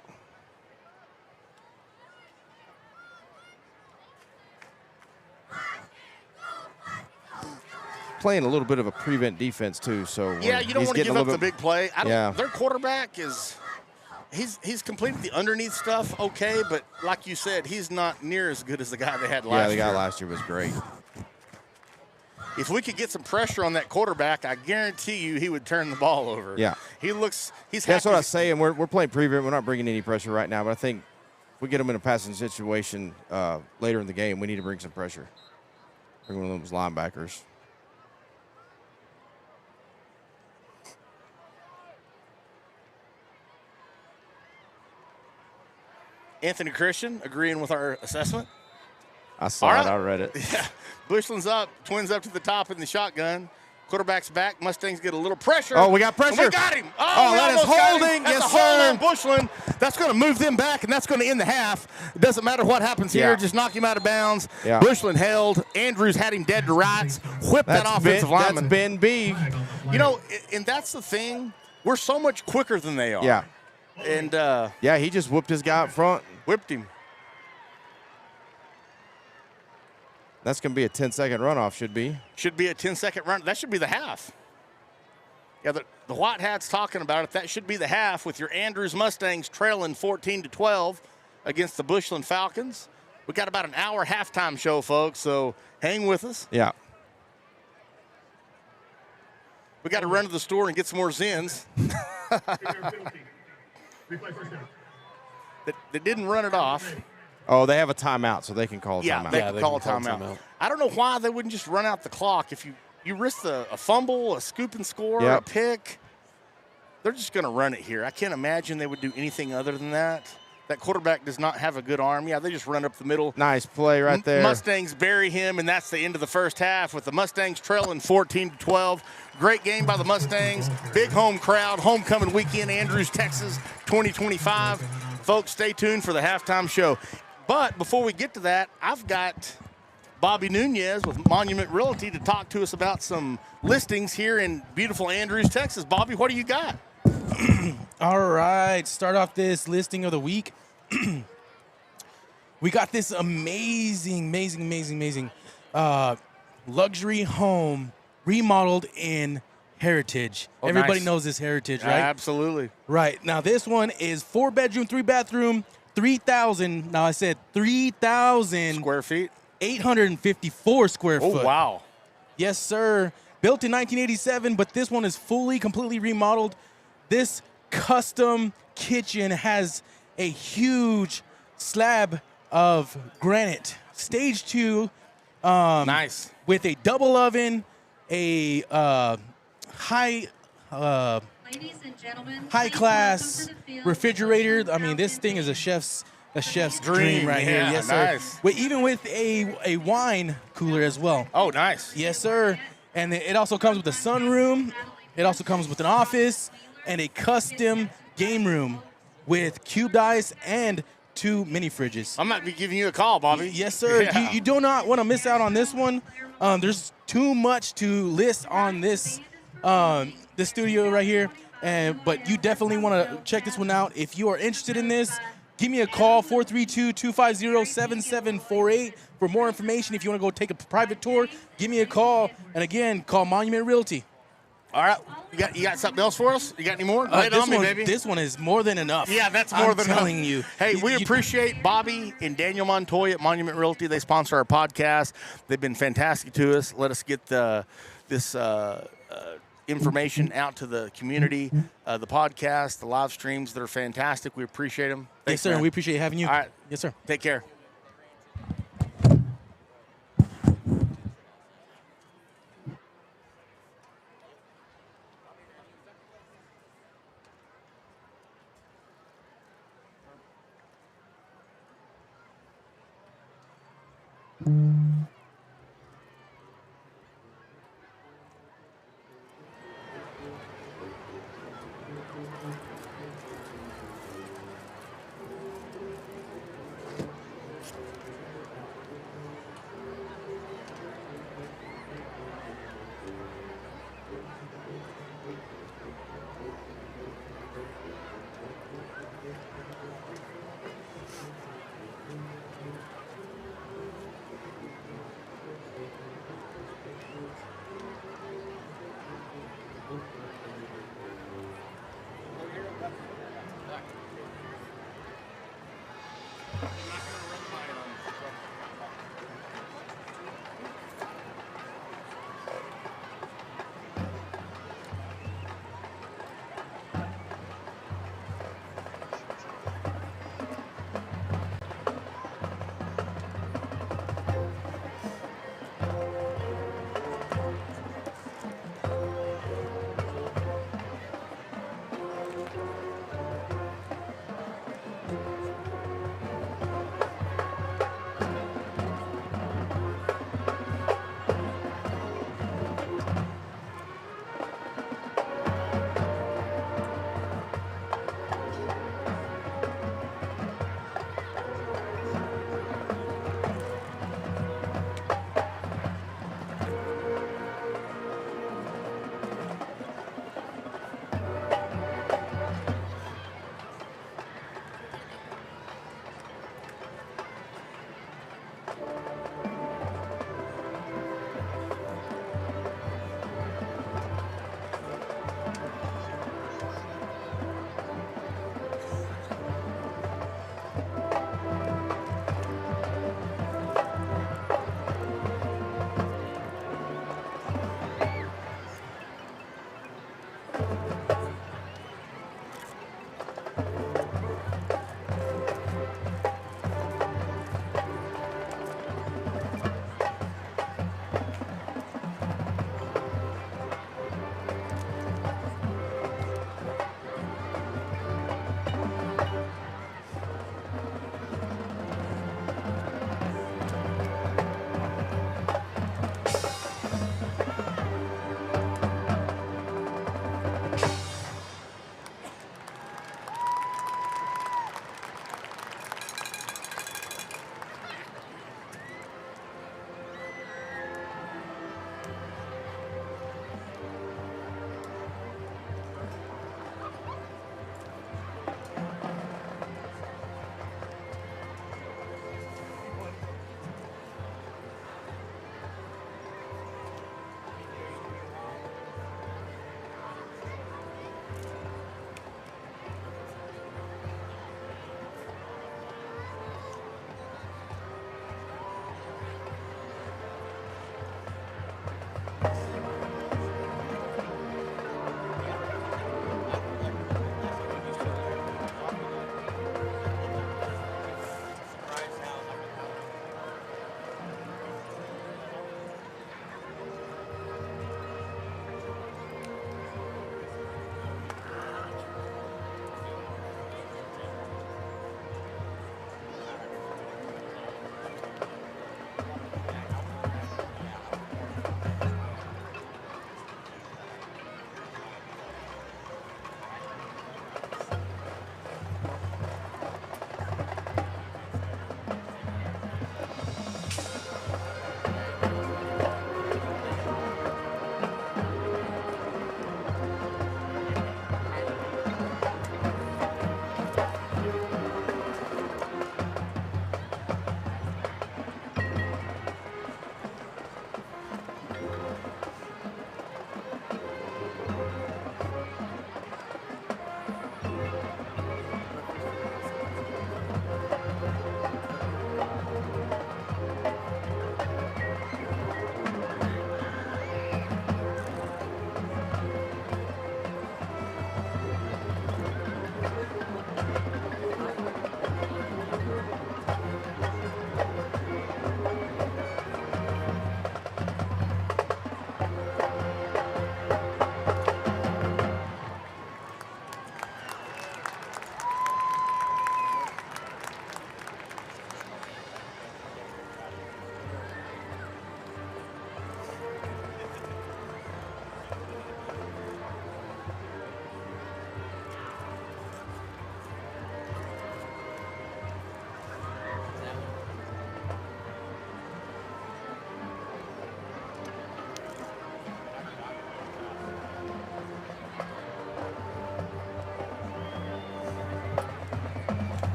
Playing a little bit of a prevent defense too, so yeah, you don't want to give up the big play. Their quarterback is he's completed the underneath stuff okay, but like you said, he's not near as good as the guy they had last year. Yeah, the guy last year was great. If we could get some pressure on that quarterback, I guarantee you he would turn the ball over. Yeah, that's what I was saying. We're playing prevent. We're not bringing any pressure right now, but I think if we get them in a passing situation later in the game, we need to bring some pressure. Bring one of those linebackers. Anthony Christian agreeing with our assessment. I saw it. I read it. Yeah. Bushland's up. Twins up to the top in the shotgun. Quarterback's back. Mustangs get a little pressure. Oh, we got pressure. And we got him. Oh, we that is almost got him. holding. That's Yes, a hold sir. on Bushland. That's going to move them back, and that's going to end the half. It doesn't matter what happens here. Yeah. Just knock him out of bounds. Yeah. Bushland held. Andrews had him dead to rights. Whipped that offensive lineman. That's Ben B. You know, and that's the thing. We're so much quicker than they are. Yeah. And Yeah, he just whooped his guy up front. whipped him. That's going to be a 10-second runoff, should be. Should be a 10-second run. That should be the half. Yeah, the White Hat's talking about it. That should be the half with your Andrews Mustangs trailing 14-12 against the Bushland Falcons. We got about an hour halftime show, folks, so hang with us. Yeah. We got to run to the store and get some more Zins. They didn't run it off. Oh, they have a timeout, so they can call a Yeah, timeout. they Yeah, can they call a can call a timeout. timeout. I don't know why they wouldn't just run out the clock. If you risk a fumble, a scoop and score, a Yep. pick, they're just going to run it here. I can't imagine they would do anything other than that. That quarterback does not have a good arm. Yeah, they just run up the middle. Nice play right there. Mustangs bury him, and that's the end of the first half with the Mustangs trailing 14-12. Great game by the Mustangs. Big home crowd, homecoming weekend, Andrews, Texas, 2025. Folks, stay tuned for the halftime show. But before we get to that, I've got Bobby Nunez with Monument Realty to talk to us about some listings here in beautiful Andrews, Texas. Bobby, what do you got? All right, start off this listing of the week. We got this amazing luxury home remodeled in Heritage. Oh, Everybody nice. knows this Heritage, right? Absolutely. Right. Now, this one is 4-bedroom, 3-bathroom, 3,000. Now, I said 3,000. Square feet. 854 square Oh, foot. wow. Yes, sir. Built in 1987, but this one is completely remodeled. This custom kitchen has a huge slab of granite. Stage 2. Nice. With a double oven, a high Ladies and gentlemen, high please class welcome to the field refrigerator. I mean, Georgetown this thing is a chef's dream right yeah, here. Yes, sir. nice. Even with a wine cooler as well. Oh, nice. Yes, sir. And it also comes with a sunroom. It also comes with an office and a custom game room with cubed ice and 2 mini fridges. I might be giving you a call, Bobby. Yes, sir. Yeah. You do not want to miss out on this one. There's too much to list on this studio right here, but you definitely want to check this one out. If you are interested in this, give me a call, 432-250-7748 for more information. If you want to go take a private tour, give me a call. And again, call Monument Realty. All right. You got something else for us? You got any more? Lay it on me, baby. This one is more than enough. Yeah, that's more than enough. I'm telling you. Hey, we appreciate Bobby and Daniel Montoya at Monument Realty. They sponsor our podcast. They've been fantastic to us. Let us get this information out to the community, the podcast, the live streams. They're fantastic. We appreciate them. Yes, sir. man. We appreciate having you. All right. Yes, sir. Take care.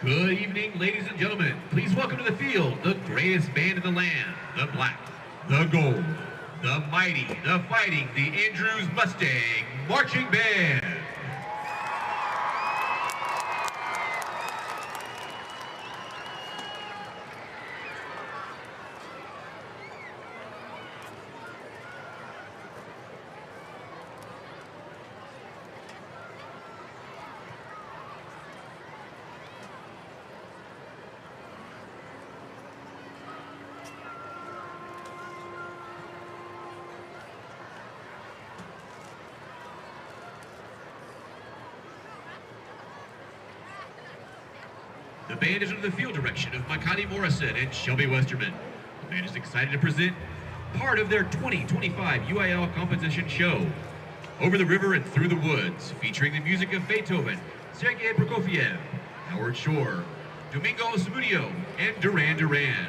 Good evening, ladies and gentlemen. Please welcome to the field the greatest band in the land, the black, the gold, the mighty, the fighting, the Andrews Mustang Marching Band. The band is under the field direction of Makani Morrison and Shelby Westerman. The band is excited to present part of their 2025 UIL composition show, Over the River and Through the Woods, featuring the music of Beethoven, Sergei Prokofiev, Howard Shore, Domingo Zamudio, and Duran Duran.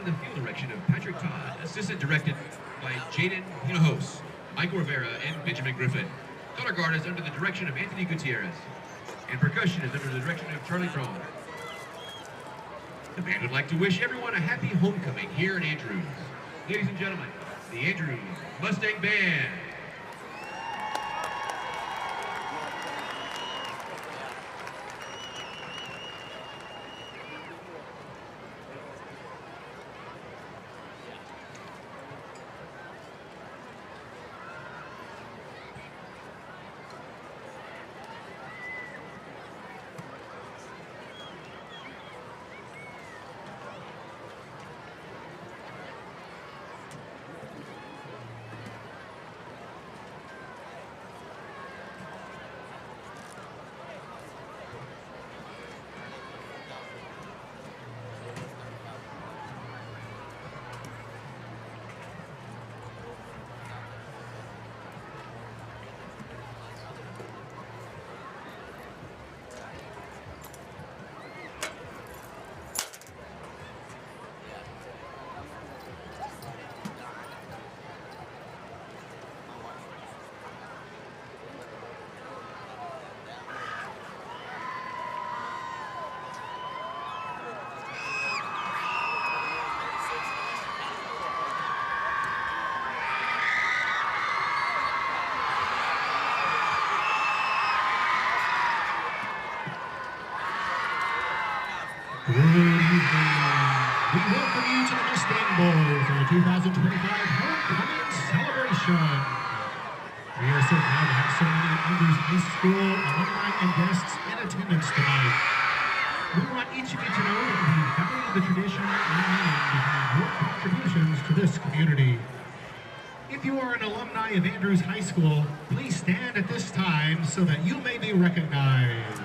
under the field direction of Patrick Todd, assistant directed by Jaden Hinojos, Michael Rivera, and Benjamin Griffin. Color guard is under the direction of Anthony Gutierrez, and percussion is under the direction of Charlie Crone. The band would like to wish everyone a happy homecoming here in Andrews. Ladies and gentlemen, the Andrews Mustang Band. Good evening. We welcome you to the Mustang Bowl for the 2025 Homecoming Celebration. We are so proud to have so many Andrews High School alumni and guests in attendance tonight. We want each of you to know that we value the tradition and meaning behind your contributions to this community. If you are an alumni of Andrews High School, please stand at this time so that you may be recognized.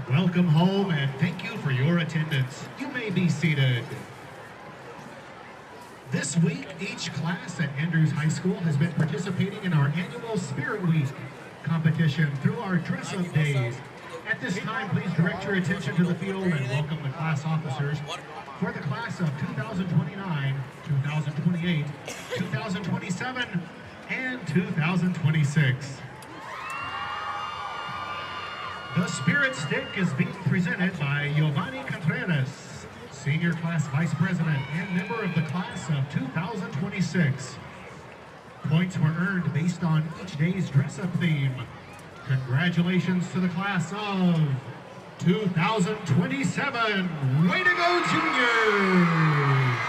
Welcome home and thank you for your attendance. You may be seated. This week, each class at Andrews High School has been participating in our annual Spirit Week competition through our dress-up days. At this time, please direct your attention to the field and welcome the class officers for the class of 2029, 2028, 2027, and 2026. The Spirit Stick is being presented by Giovanni Contreras, Senior Class Vice President and member of the class of 2026. Points were earned based on each day's dress-up theme. Congratulations to the class of 2027. Way to go, juniors!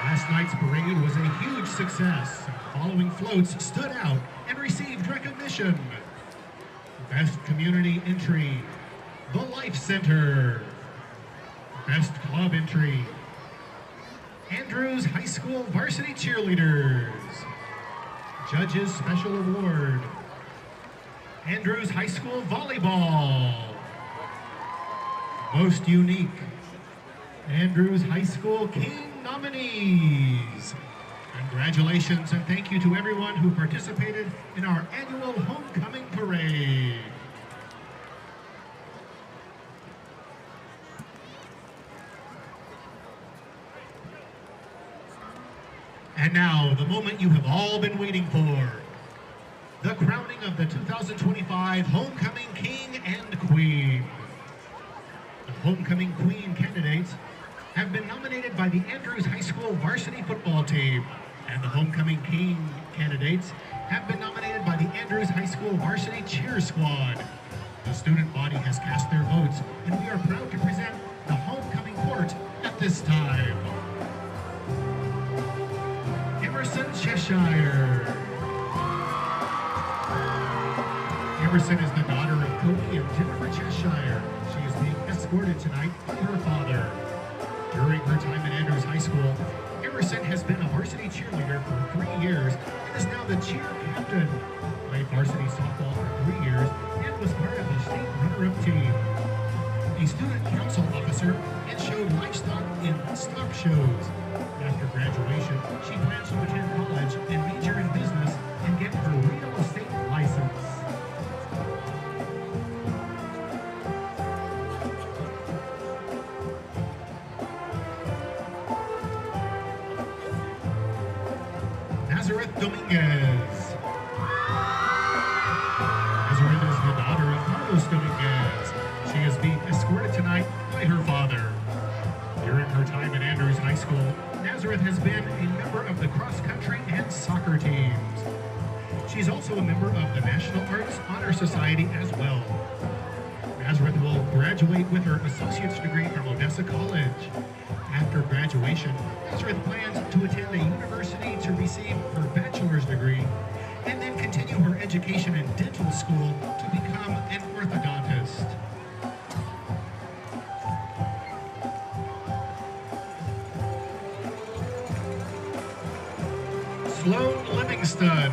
Last night's parade was a huge success. Following floats stood out and received recognition. Best Community Entry, the Life Center. Best Club Entry, Andrews High School Varsity Cheerleaders. Judges Special Award, Andrews High School Volleyball. Most Unique, Andrews High School King nominees. Congratulations and thank you to everyone who participated in our annual homecoming parade. And now, the moment you have all been waiting for. The crowning of the 2025 Homecoming King and Queen. The Homecoming Queen candidates have been nominated by the Andrews High School varsity football team, and the Homecoming King candidates have been nominated by the Andrews High School varsity cheer squad. The student body has cast their votes, and we are proud to present the Homecoming Court at this time. Emerson Cheshire. Emerson is the daughter of Cody and Jennifer Cheshire. She is being escorted tonight by her father. During her time at Andrews High School, Emerson has been a varsity cheerleader for 3 years and is now the cheer captain. Played varsity softball for 3 years and was part of the state runner-up team. a student council officer and showed livestock in stock shows. After graduation, she plans to attend college and major in business and get her real estate license. Nazareth Dominguez. Nazareth is the daughter of Carlos Dominguez. She is being escorted tonight by her father. During her time at Andrews High School, Nazareth has been a member of the cross-country and soccer teams. She's also a member of the National Arts Honor Society as well. Nazareth will graduate with her associate's degree from Odessa College. After graduation, Nazareth plans to attend a university to receive her bachelor's degree and then continue her education in dental school to become an orthodontist. Sloan Livingston.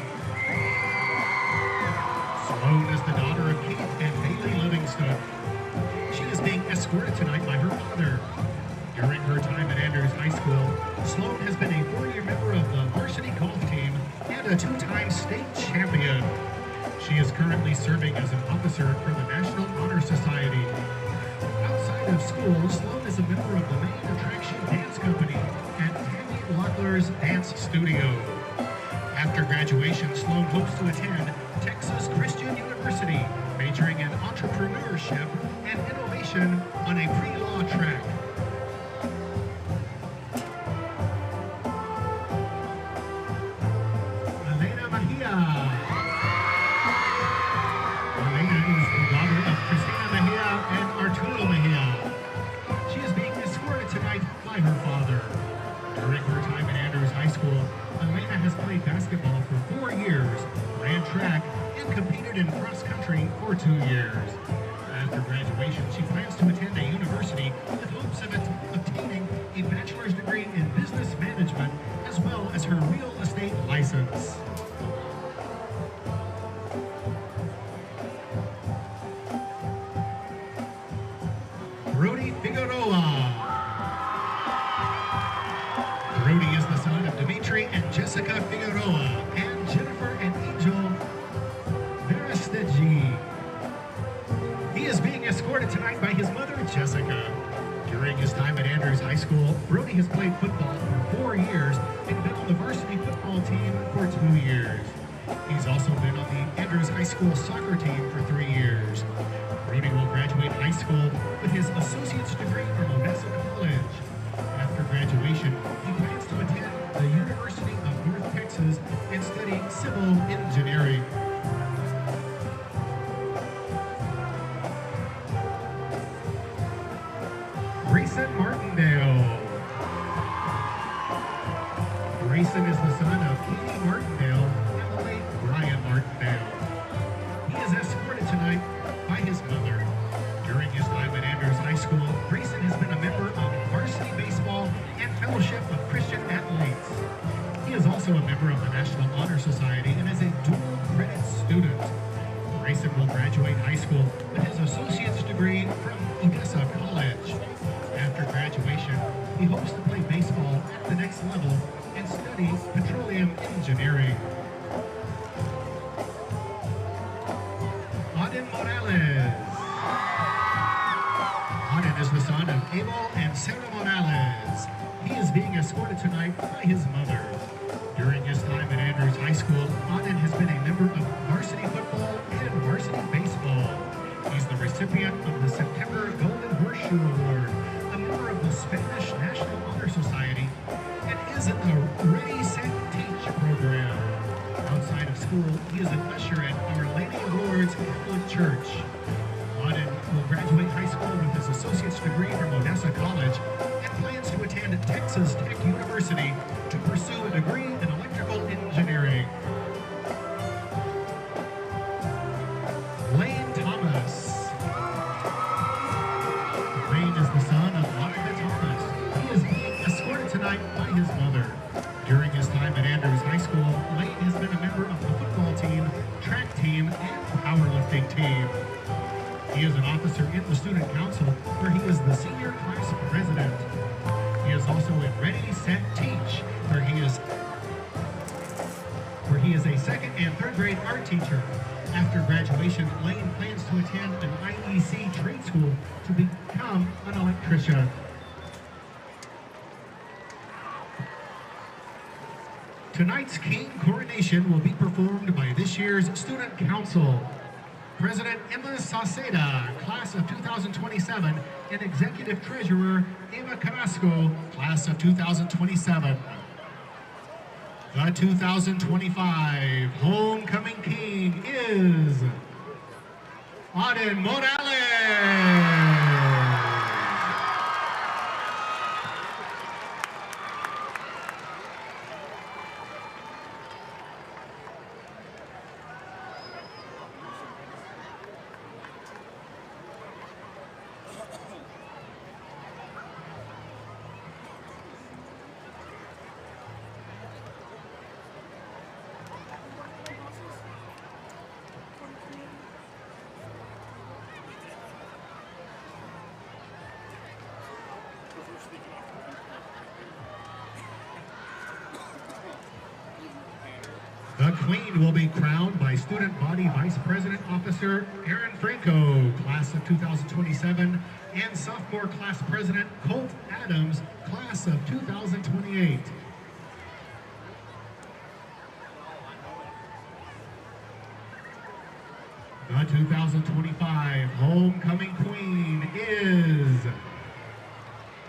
Sloan is the daughter of Keith and Bailey Livingston. She is being escorted tonight by her father. During her time at Andrews High School, Sloan has been a 4-year member of the varsity golf team and a 2-time state champion. She is currently serving as an officer for the National Honor Society. Outside of school, Sloan is a member of the main attraction dance company at Tammy Lockler's Dance Studio. After graduation, Sloan hopes to attend Texas Christian University, majoring in entrepreneurship and innovation on a pre-law track. Elena Mejia. Elena is the daughter of Cristina Mejia and Arturo Mejia. She is being escorted tonight by her father. During her time at Andrews High School, Elena has played basketball for 4 years, ran track, and competed in cross-country for 2 years. After graduation, she plans to attend a university with hopes of obtaining a bachelor's degree in business management as well as her real estate license. Brody Figueroa. Brody is the son of Dimitri and Jessica Figueroa and Jennifer and Angel Verestegi. He is being escorted tonight by his mother, Jessica. During his time at Andrews High School, Brody has played football for 4 years and been on the varsity football team for 2 years. He's also been on the Andrews High School soccer team for 3 years. Brody will graduate high school with his associate's degree from Odessa College. After graduation, he plans to attend the University of North Texas and study civil engineering. Grayson Martindale. Grayson is the son of Katie Martindale and the late Brian Martindale. He is escorted tonight by his mother. During his time at Andrews High School, Grayson has been a member of varsity baseball and Fellowship of Christian Athletes. He is also a member of the National Honor Society and is a dual credit student. Grayson will graduate high school with his associate's degree from Odessa College. After graduation, he hopes to play baseball at the next level and study petroleum engineering. Auden Morales. Auden is the son of Abel and Sarah Morales. He is being escorted tonight by his mother. During his time at Andrews High School, Auden has been a member of varsity football and varsity baseball. He's the recipient of the September Golden Horseshoe Award, a member of the Spanish National Honor Society, and is in the Ready, Set, Teach program. Outside of school, he is an usher at Our Lady of Lourdes Catholic Church. Auden will graduate high school with his associate's degree from Odessa College and plans to attend Texas Tech University to pursue a degree in electrical engineering. Lane Thomas. Lane is the son of Monica Thomas. He is being escorted tonight by his mother. During his time at Andrews High School, Lane has been a member of the football team, track team, and powerlifting team. He is an officer in the student council where he is the senior class president. He is also in Ready, Set, Teach, where he is a second and third grade art teacher. After graduation, Lane plans to attend an IEC trade school to become an electrician. Tonight's King coronation will be performed by this year's student council. President Emma Sauceda, class of 2027, and Executive Treasurer Eva Carrasco, class of 2027. The 2025 Homecoming King is Auden Morales. The Queen will be crowned by Student Body Vice President Officer Aaron Franco, class of 2027, and Sophomore Class President Colt Adams, class of 2028. The 2025 Homecoming Queen is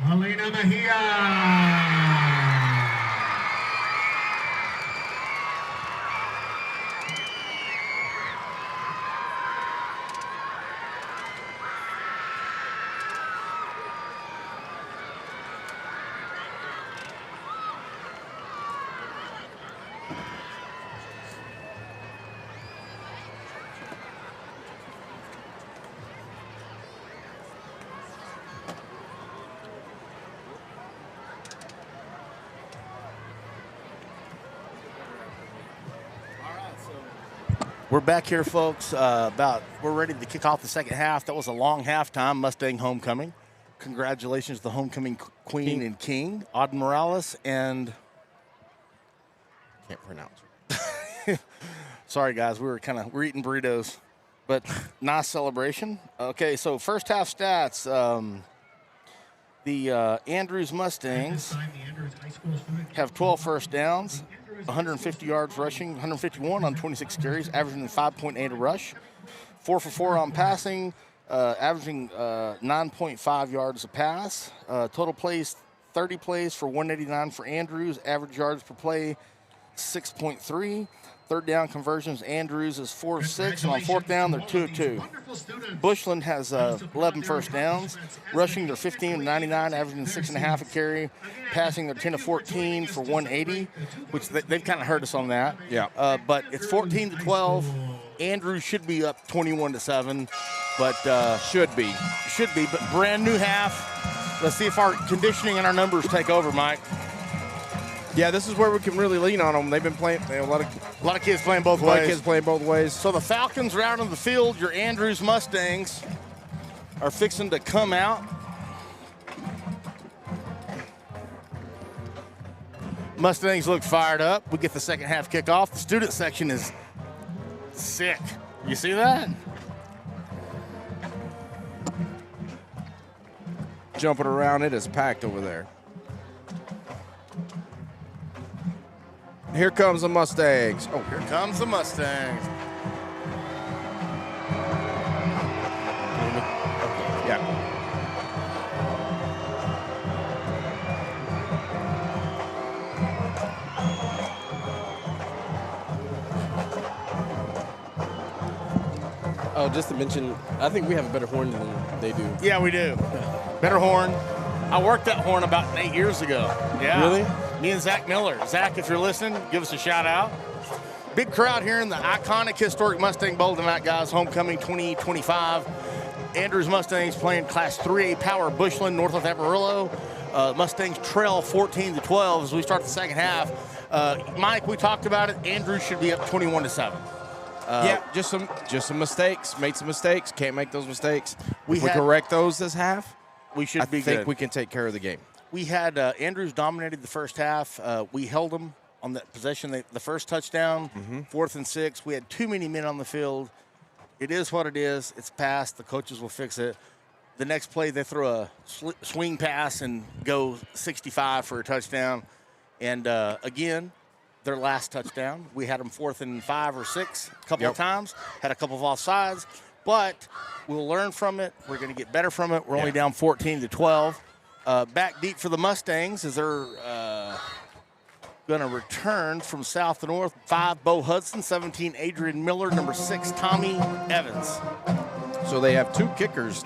Elena Mejia. We're back here, folks. We're ready to kick off the second half. That was a long halftime, Mustang homecoming. Congratulations to the homecoming queen and king, Auden Morales, and Can't pronounce. sorry guys, we're eating burritos, but nice celebration. Okay, so first half stats. The Andrews Mustangs have 12 first downs, 150 yards rushing, 151 on 26 carries, averaging 5.8 a rush, 4 for 4 on passing, averaging 9.5 yards a pass. Total plays, 30 plays for 189 for Andrews. Average yards per play, 6.3. Third down conversions, Andrews is 4 of 6, and on fourth down, they're 2 of 2. Bushland has 11 first downs. Rushing, they're 15 of 99, averaging 6.5 a carry. Passing, they're 10 of 14 for 180, which they've kind of hurt us on that. Yeah. But it's 14-12. Andrews should be up 21-7, but Should be. But brand new half. Let's see if our conditioning and our numbers take over, Mike. Yeah, this is where we can really lean on them. They've been playing a lot of kids playing both ways. kids playing both ways. So the Falcons are out on the field. Your Andrews Mustangs are fixing to come out. Mustangs look fired up. We get the second half kickoff. The student section is sick. You see that? Jumping around, it is packed over there. Here comes the Mustangs. Oh, Here comes the Mustangs. yeah. Oh, just to mention, I think we have a better horn than they do. Yeah, we do. Better horn. I worked that horn about 8 years ago. Yeah. Really? Me and Zach Miller. Zach, if you're listening, give us a shout out. Big crowd here in the iconic historic Mustang Bowl tonight, guys. Homecoming 2025. Andrews Mustangs playing Class 3A Power Bushland, North Amarillo. Mustangs trail 14-12 as we start the second half. Mike, we talked about it. Andrews should be up 21-7. Just some mistakes. Made some mistakes. Can't make those mistakes. We If we correct those this half, we should be I think good. we can take care of the game. We had Andrews dominated the first half. We held them on that possession. The first touchdown, 4th and 6. We had too many men on the field. It is what it is. It's past. The coaches will fix it. The next play, they throw a swing pass and go 65 for a touchdown. And, again, their last touchdown, we had them 4th and 5 or 6 a couple of times. Had a couple of offsides. But we'll learn from it. We're going to get better from it. We're only down 14-12. Back deep for the Mustangs as they're going to return from south to north. 5, Bo Hudson. 17, Adrian Miller. Number 6, Tommy Evans. So they have 2 kickers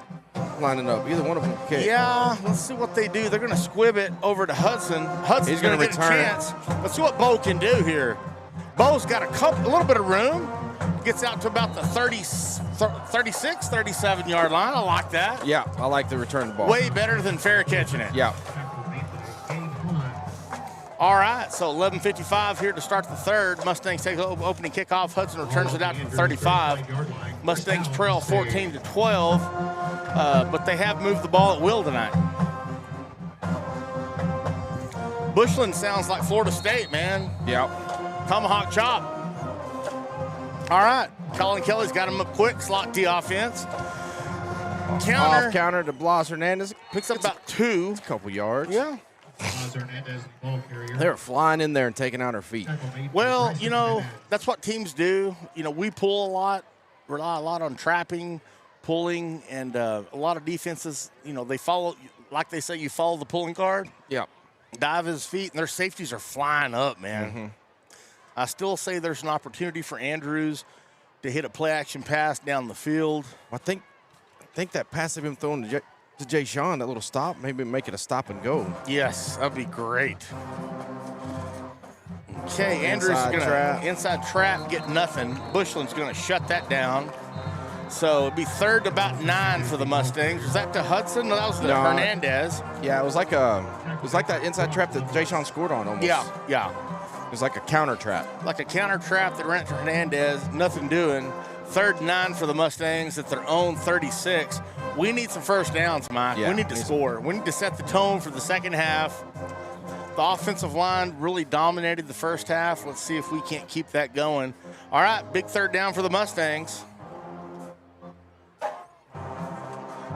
lining up. Either one of them can kick. Yeah, let's see what they do. They're going to squib it over to Hudson. Hudson's going to get a chance. Let's see what Bo can do here. Bo's got a little bit of room. Gets out to about the 36, 37-yard line. I like that. Yeah, I like the return of the ball. Way better than fair catching it. Yeah. All right, so 11:55 here to start the third. Mustangs take the opening kickoff. Hudson returns it out to the 35. Mustangs trail 14-12, but they have moved the ball at will tonight. Bushland sounds like Florida State, man. Yeah. Tomahawk chop. All right, Colin Kelly's got him up quick. Slot D offense. Off counter to Blas Hernandez. Picks up about 2. It's a couple yards. Yeah. They were flying in there and taking out our feet. Well, you know, that's what teams do. You know, we pull a lot, rely a lot on trapping, pulling, and a lot of defenses, you know, they follow, like they say, you follow the pulling card. Yeah. Dive his feet, and their safeties are flying up, man. Mm-hmm. I still say there's an opportunity for Andrews to hit a play-action pass down the field. I think that pass of him throwing to Jay Sean, that little stop, maybe make it a stop and go. Yes, that'd be great. Okay, Andrews is going to inside trap, get nothing. Bushland's going to shut that down. So it'd be 3rd to about 9 for the Mustangs. Was that to Hudson? No, that was to Hernandez. Yeah, it was like that inside trap that Jay Sean scored on almost. Yeah. It was like a counter trap. Like a counter trap that ran it to Hernandez, nothing doing. 3rd and 9 for the Mustangs at their own 36. We need some first downs, Mike. Yeah, we need to score. We need to set the tone for the second half. The offensive line really dominated the first half. Let's see if we can't keep that going. All right, big 3rd down for the Mustangs.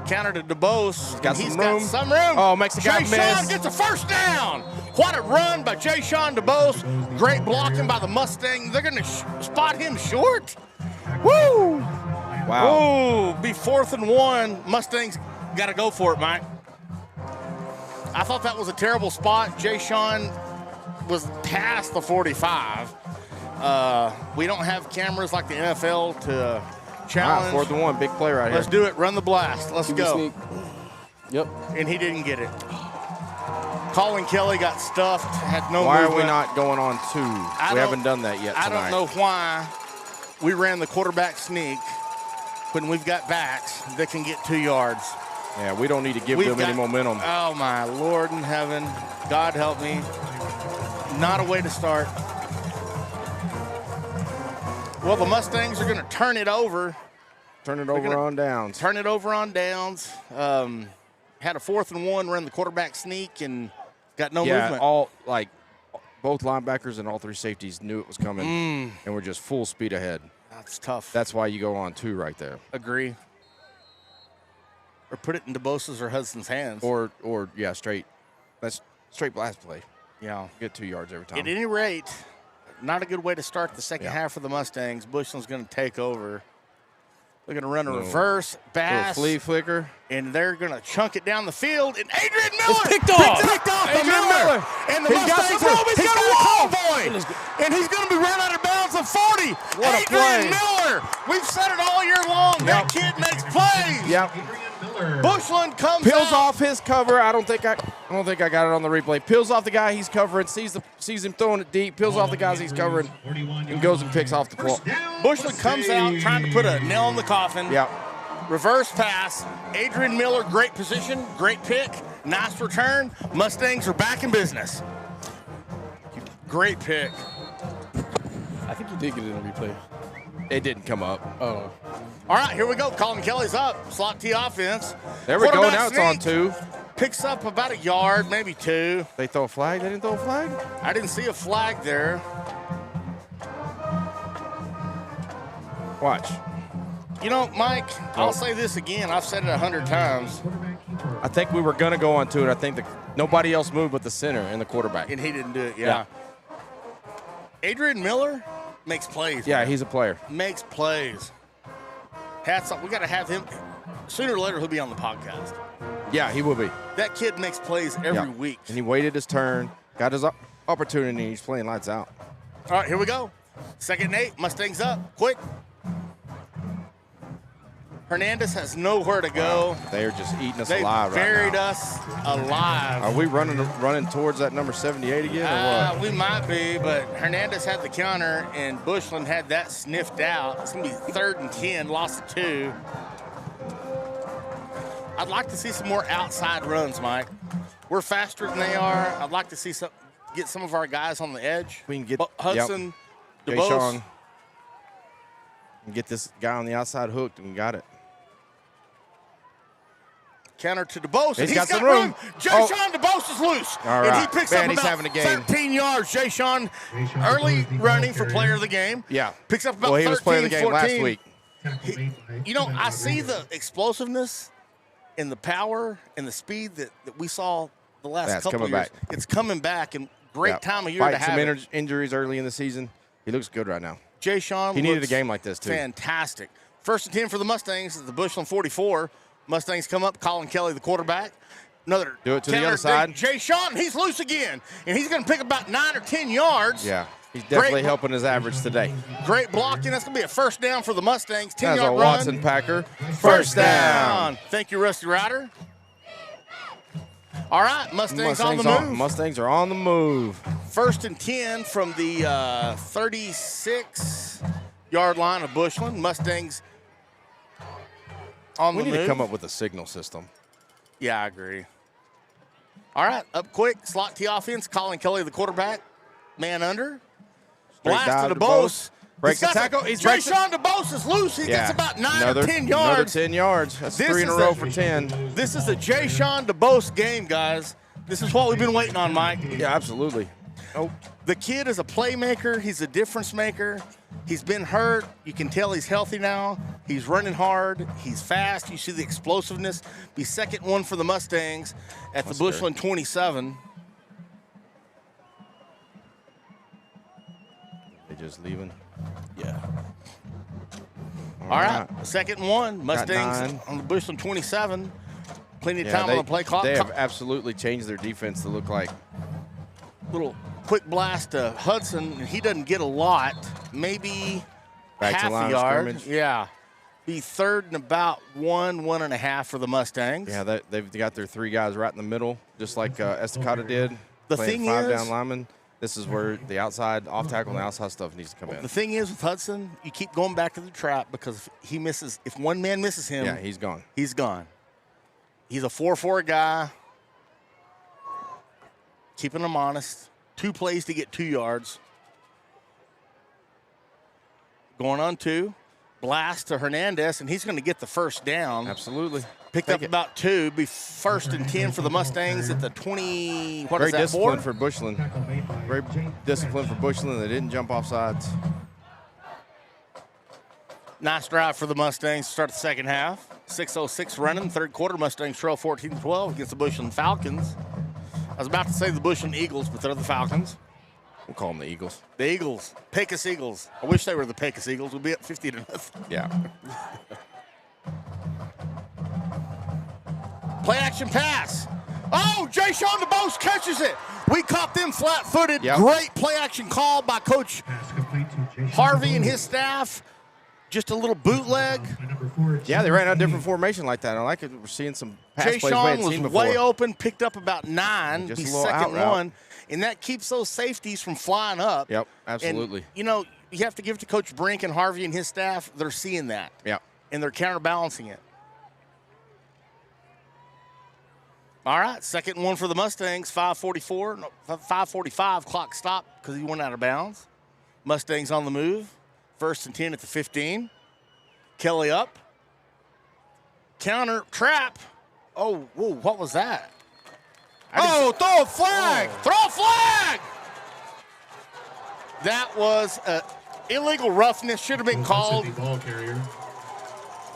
Counter to DeBose. He's got some room. Oh, makes the guy Jay miss. Sean gets a first down. What a run by Jay Sean DeBose. Great blocking by the Mustang. They're going to spot him short. Woo! Wow. Ooh, be 4th and 1. Mustangs got to go for it, Mike. I thought that was a terrible spot. Jay Sean was past the 45. We don't have cameras like the NFL to challenge. 4th and 1, big play right Let's here. do it. Run the blast. Let's go. Yep. And he didn't get it. Colin Kelly got stuffed, had no Why movement. are we not going on 2? We haven't done that yet tonight. I don't know why we ran the quarterback sneak when we've got backs that can get 2 yards. Yeah, we don't need to give them any momentum. Oh, my Lord in heaven. God help me. Not a way to start. Well, the Mustangs are going to turn it over. Turn it over on downs. Turn it over on downs. Had a 4th and 1, ran the quarterback sneak, and got no movement. Both linebackers and all 3 safeties knew it was coming, and we're just full speed ahead. That's tough. That's why you go on 2 right there. Agree. Or put it in DeBose's or Hudson's hands. Or straight. That's straight blast play. Yeah. Get 2 yards every time. At any rate, not a good way to start the second half for the Mustangs. Bushland's going to take over. They're going to run a reverse pass. Flea flicker. And they're going to chunk it down the field. And Adrian Miller. It's picked off. Adrian Miller. And the Mustangs he's got a convoy. And he's going to be run out of bounds at 40. What a play. Adrian Miller. We've said it all year long. That kid makes plays. Yep. Bushland comes Peels out. off his cover. I don't think I got it on the replay. Peels off the guy he's covering, sees him throwing it deep, peels off the guys he's covering, and goes and picks off the ball. Bushland comes out trying to put a nail in the coffin. Yeah. Reverse pass. Adrian Miller, great position, great pick, nice return. Mustangs are back in business. Great pick. I think you did get it on replay. It didn't come up. Oh. All right, here we go. Colin Kelly's up. Slot T offense. There we go. Quarterback Now it's on sneak. 2. Picks up about a yard, maybe 2. They throw a flag? They didn't throw a flag? I didn't see a flag there. Watch. You know, Mike, I'll say this again. I've said it 100 times, I think we were going to go on to it. I think nobody else moved but the center and the quarterback. and he didn't do it. Yeah. Adrian Miller makes plays. Yeah, man. he's a player. Makes plays. Hats off. We got to have him. Sooner or later, he'll be on the podcast. Yeah, he will be. That kid makes plays every Yeah. week. And he waited his turn, got his opportunity, and he's playing lights out. All right, here we go. 2nd and 8. Mustangs up. Quick. Hernandez has nowhere to go. They're just eating us They alive right buried now. us alive. Are we running towards that number 78 again, or what? We might be, but Hernandez had the counter, and Bushland had that sniffed out. It's going to be 3rd and 10, lost to 2. I'd like to see some more outside runs, Mike. We're faster than they are. I'd like to see get some of our guys on the edge. We can get Hudson, Jay DeBose. Sean, and get this guy on the outside hooked, and we got it. Counter to DeBose. He's and got some room. Jay Oh. Sean DeBose is loose. All And he right. picks Man, up he's about having a game. 13 yards. Jay Sean, early running for player of the game. Yeah. Picks up about Well, he 13, was playing the game 14. last week. You know, I see the explosiveness and the power and the speed that we saw the last That's couple of coming years. back. It's coming back, and great Yeah. time of year Fighting to have some it. injuries early in the season. He looks good right now. Jay Sean He needed a looks game like this, too. Fantastic. 1st and 10 for the Mustangs at the Bushland 44. Mustangs come up. Colin Kelly, the quarterback. Another Do it to the counter other side. Jay Sean, he's loose again, and he's going to pick about 9 or 10 yards. Yeah, he's definitely Great. helping his average today. Great blocking. That's going to be a 1st down for the Mustangs. 10-yard That's a run. Watson Packer. First down. Thank you, Rusty Ryder. All right, Mustangs on the move. Mustangs are on the move. 1st and 10 from the 36-yard line of Bushland. Mustangs on We the need move. to come up with a signal system. Yeah, I agree. All right, up quick. Slot T offense. Colin Kelly, the quarterback. Man under. Blast dive to to DeBose. Breaks the He's got tackle. Jay He's breaks it. Sean DeBose is loose. He gets about 9 or 10 Another yards. 10 yards. That's This 3 in a is row a- for 10. This is the Jay Sean DeBose game, guys. This is what we've been waiting on, Mike. Yeah, absolutely. Oh, The kid is a playmaker. He's a difference maker. He's been hurt. You can tell he's healthy now. He's running hard. He's fast. You see the explosiveness. Be 2nd one for the Mustangs at the Bushland 27. they just leaving. Yeah. All right. 2nd and 1. Mustangs 9. on the Bushland 27. Plenty of Yeah, time on the play clock. They have absolutely changed their defense to look like. Little quick blast to Hudson. He doesn't get a lot. Maybe Back to half line a of yard. scrimmage. Yeah. Be 3rd and about 1.5 for the Mustangs. Yeah, they've got their 3 guys right in the middle, just like Estacada did. The playing thing 5 is- down linemen. This is where the outside, off tackle, and the outside stuff needs to come in. The thing is with Hudson, you keep going back to the trap because if one man misses him, Yeah, he's gone. he's gone. He's a 4-4 guy. Keeping him honest. 2 plays to get 2 yards. Going on 2. Blast to Hernandez, and he's going to get the 1st down. Absolutely. Picked Take up it. about 2. Be 1st and 10 for the Mustangs at the 20. What Great is that, discipline board? for Bushland. Great discipline for Bushland. They didn't jump off sides. Nice drive for the Mustangs to start the 2nd half. 6:06 running, 3rd quarter. Mustangs trail 14-12 against the Bushland Falcons. I was about to say the Bushland Eagles, but they're the Falcons. We'll call them the Eagles. The Eagles, Pecos Eagles. I wish they were the Pecos Eagles. We'd be up 50-0. Yeah. Play action pass. Oh, Jay Sean DeBose catches it. We caught them flat-footed. Yep. Great play action call by Coach Pass complete to Jason Harvey and DeBose. his staff. Just a little bootleg. By number 4, Yeah, they ran out a different formation like that. I like it. We're seeing some pass Jay plays we Sean hadn't was seen before. way open, picked up about 9. Just Be a little out 2nd route. one. And that keeps those safeties from flying up. Yep, absolutely. And, you know, you have to give it to Coach Brink and Harvey and his staff. They're seeing that. Yep. And they're counterbalancing it. All right, 2nd and 1 for the Mustangs. 5:45 clock stop because he went out of bounds. Mustangs on the move. First and 10 at the 15. Kelly up. Counter, trap. Oh, whoa, what was that? Oh, throw a flag! Throw a flag! That was illegal roughness. Should have been called. Ball carrier.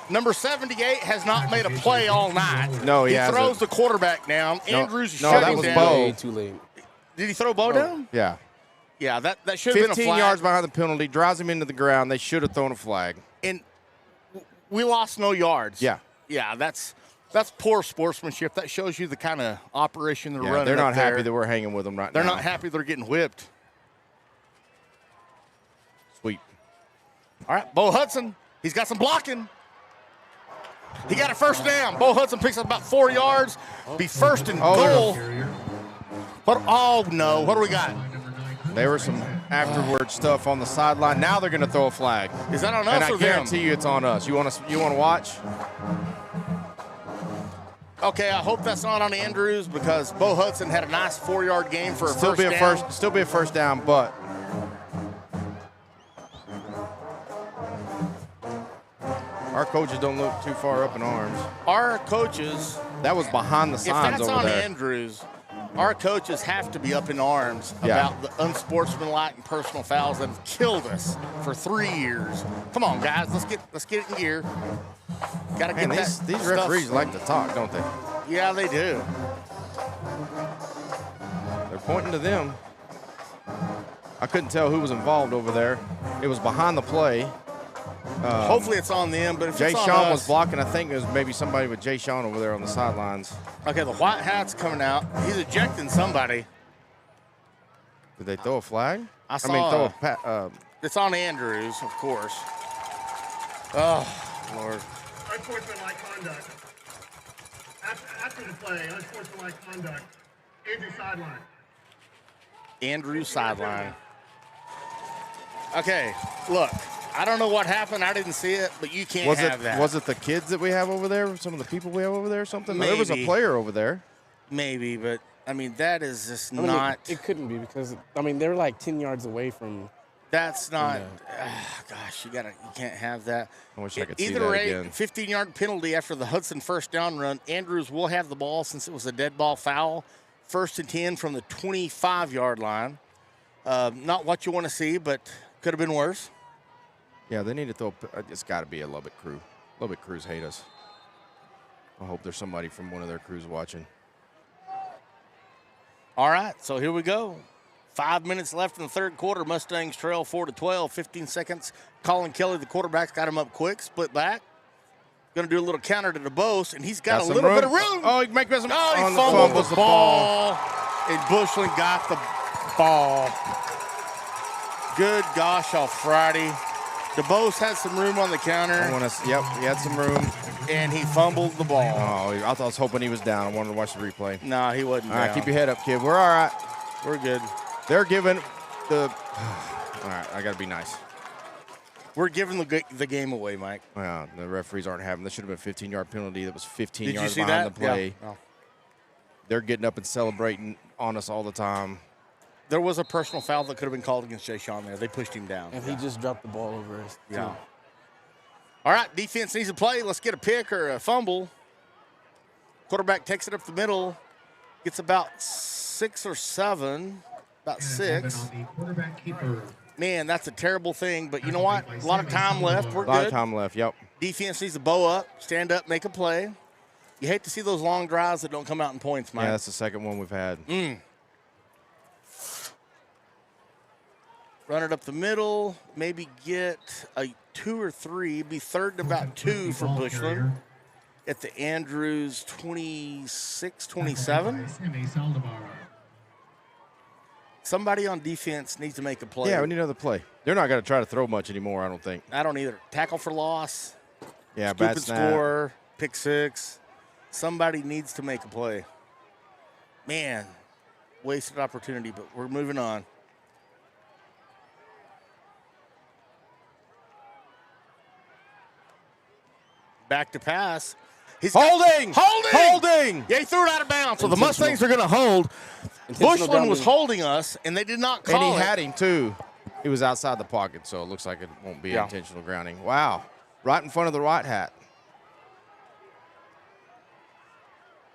Number 78 has not made a play all night. No, he throws hasn't. the quarterback down. No, Andrews no, shut that him was down. Bo. Way too late. Did he throw Bo down? Yeah. Yeah, that should have been a 15 flag. yards behind the penalty, drives him into the ground. They should have thrown a flag. And we lost no yards. Yeah. Yeah, that's poor sportsmanship. That shows you the kind of operation they're Yeah, running. they're not up there. happy that we're hanging with them right They're now. not happy they're getting whipped. Sweet. All right, Bo Hudson. He's got some blocking. He got a first down. Bo Hudson picks up about 4 yards. Be first and goal. Oh, no. What do we got? There was some afterward stuff on the sideline. Now they're going to throw a flag. Is that on us and I or them? guarantee you it's on us. You want to watch? Okay, I hope that's not on Andrews because Bo Hudson had a nice 4-yard game for a Still first be a down. still be a first down, but our coaches don't look too far up in arms. Our coaches, That was behind the if signs that's over on there. Andrews, our coaches have to be up in arms Yeah. about the unsportsmanlike and personal fouls that have killed us for 3 years. Come on, guys, let's get it in gear. Got to get Man, that these stuff. referees like to talk, don't they? Yeah, they do. They're pointing to them. I couldn't tell who was involved over there. It was behind the play. Hopefully it's on them, but if Jay it's on Sean us, was blocking. I think it was maybe somebody with Jay Sean over there on the sidelines. okay, the white hat's coming out. He's ejecting somebody. Did they throw a flag? I mean, saw throw a pat. It's on Andrews, of course. Oh, Lord. Unsportsmanlike conduct. After the play, unsportsmanlike conduct. Andrews sideline. Andrews sideline. Okay, look. I don't know what happened. I didn't see it, but you can't have that. Was it the kids that we have over there? Some of the people we have over there or something? No, there was a Maybe. player over there. Maybe, but, I mean, that is just I mean, not. It couldn't be because they're like 10 yards away from. That's not. Gosh, you can't have that. I wish I could see Either that way, again. 15-yard penalty after the Hudson first down run. Andrews will have the ball since it was a dead ball foul. First and 10 from the 25-yard line. Not what you want to see, but could have been worse. Yeah, they need to throw. It's got to be a Lubbock crew. Lubbock crews hate us. I hope there's somebody from one of their crews watching. All right, so here we go. 5 minutes left in the third quarter. Mustangs trail 4-12, 15 seconds. Colin Kelly, the quarterback's got him up quick, split back. Going to do a little counter to DeBose, and he's got a some little room. bit of room. Oh, he can make some. Oh, he on fumbled the ball. And Bushland got the ball. Good gosh almighty. DeBose had some room on the counter. Yep, he had some room. And he fumbled the ball. Oh, I was hoping he was down. I wanted to watch the replay. No, he wasn't All right, down. keep your head up, kid. We're all right. We're good. They're giving the. All right, I got to be nice. We're giving the game away, Mike. Well, the referees aren't having. This should have been a 15-yard penalty. That was 15 Did you yards see behind that? the play. Yeah. Oh. They're getting up and celebrating on us all the time. There was a personal foul that could have been called against Jay Sean there. They pushed him down. And he just dropped the ball over us. too. Yeah. All right, defense needs to play. Let's get a pick or a fumble. Quarterback takes it up the middle. Gets about 6 or 7. About 6. Quarterback keeper. Man, that's a terrible thing. But you know what? A lot of time left. We're A lot good. of time left. Yep. Defense needs to bow up, stand up, make a play. You hate to see those long drives that don't come out in points, Mike. Yeah, that's the second one we've had. Run it up the middle. Maybe get a 2 or 3. Be third and about 2 for Bushland. At the Andrews 26, 27. Somebody on defense needs to make a play. Yeah, we need another play. They're not going to try to throw much anymore, I don't think. I don't either. Tackle for loss. Yeah, Scoop bad and snap. score. Pick 6. Somebody needs to make a play. Man, wasted opportunity, but we're moving on. Back to pass. He's Holding! Holding! Yeah, he threw it out of bounds. So the Mustangs are going to hold. Intentional Bushland was grounding. holding us, and they did not call And he it. had him, too. He was outside the pocket, so it looks like it won't be intentional grounding. Wow. Right in front of the right hat.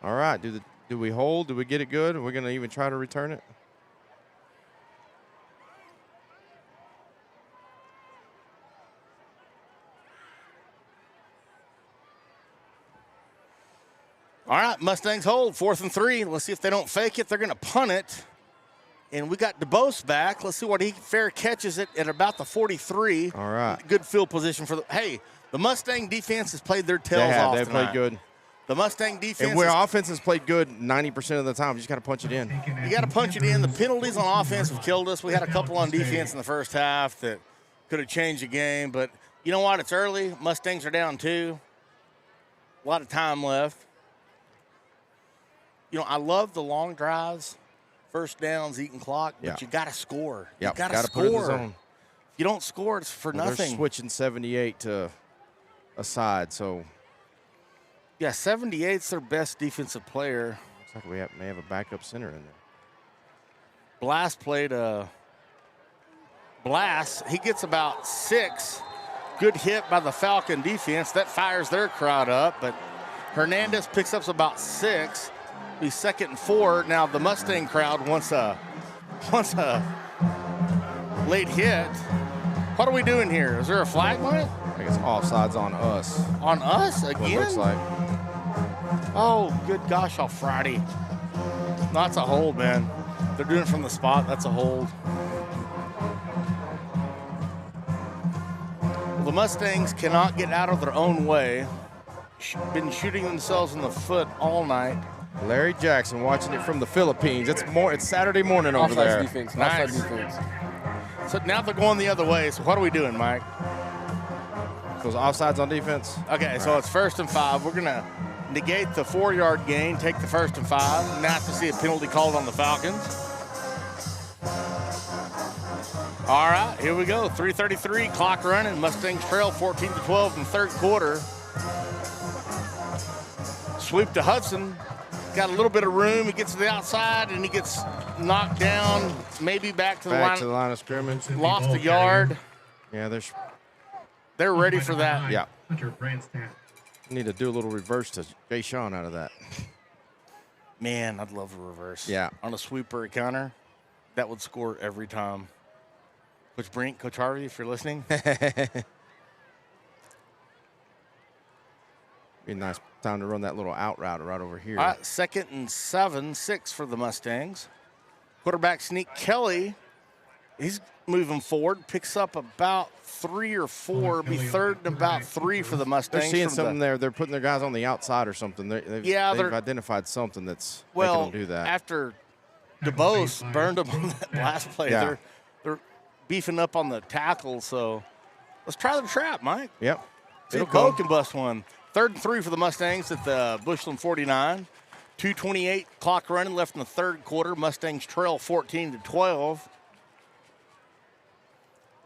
All right. Do we hold? Do we get it good? Are we going to even try to return it? All right, Mustangs hold, 4th and 3. Let's see if they don't fake it. They're going to punt it. And we got DeBose back. Let's see what he fair catches it at about the 43. All right. Good field position for the – hey, the Mustang defense has played their tails off They tonight. played good. The Mustang defense – And where offense has played good 90% of the time, you just got to punch it in. you got to punch it in. The penalties on offense have killed us. We had a couple on defense in the first half that could have changed the game. But you know what? It's early. Mustangs are down 2. A lot of time left. You know, I love the long drives, first downs, eating clock, but you got to score. Yep, You got to gotta score. put it in the zone. If you don't score, it's for nothing. They're switching 78 to a side, so. Yeah, 78's their best defensive player. Looks like we may have a backup center in there. Blast played Blast. He gets about 6. Good hit by the Falcon defense. That fires their crowd up, but Hernandez picks up about 6. Be 2nd and 4. Now the Mustang crowd wants a late hit. What are we doing here? Is there a flag on it? I think it's offsides on us. On us What it again? looks like. Oh, good gosh, Friday. No, that's a hold, man. They're doing it from the spot. That's a hold. Well, the Mustangs cannot get out of their own way. Been shooting themselves in the foot all night. Larry Jackson watching it from the Philippines. It's Saturday morning over there. Defense. Nice. Offside defense. So now they're going the other way. So what are we doing, Mike? Those offsides on defense. Okay, so it's 1st and 5. We're going to negate the 4-yard gain, take the 1st and 5. Not to see a penalty called on the Falcons. All right, here we go. 3:33, clock running. Mustangs trail 14-12 in the 3rd quarter. Sweep to Hudson. Got a little bit of room. He gets to the outside, and he gets knocked down, maybe back to the line of scrimmage. Lost a yard. Yeah, They're ready for that. Yeah. Hunter Branstad. Need to do a little reverse to Jay Sean out of that. Man, I'd love a reverse. Yeah. On a sweeper or counter, that would score every time. Coach Brink, Coach Harvey, if you're listening. Be a nice time to run that little out route right over here. All right, 2nd and 7, 6 for the Mustangs. Quarterback Sneak Kelly, he's moving forward, picks up about 3 or 4, be 3rd and about 3 for the Mustangs. They're seeing something there. They're putting their guys on the outside or something. They've identified something that's making them do that. After DeBose burned them on that last play, they're beefing up on the tackle. So let's try the trap, Mike. Yep. See if Bo can bust one. 3rd and 3 for the Mustangs at the Bushland 49. 2:28 clock running left in the 3rd quarter. Mustangs trail 14-12.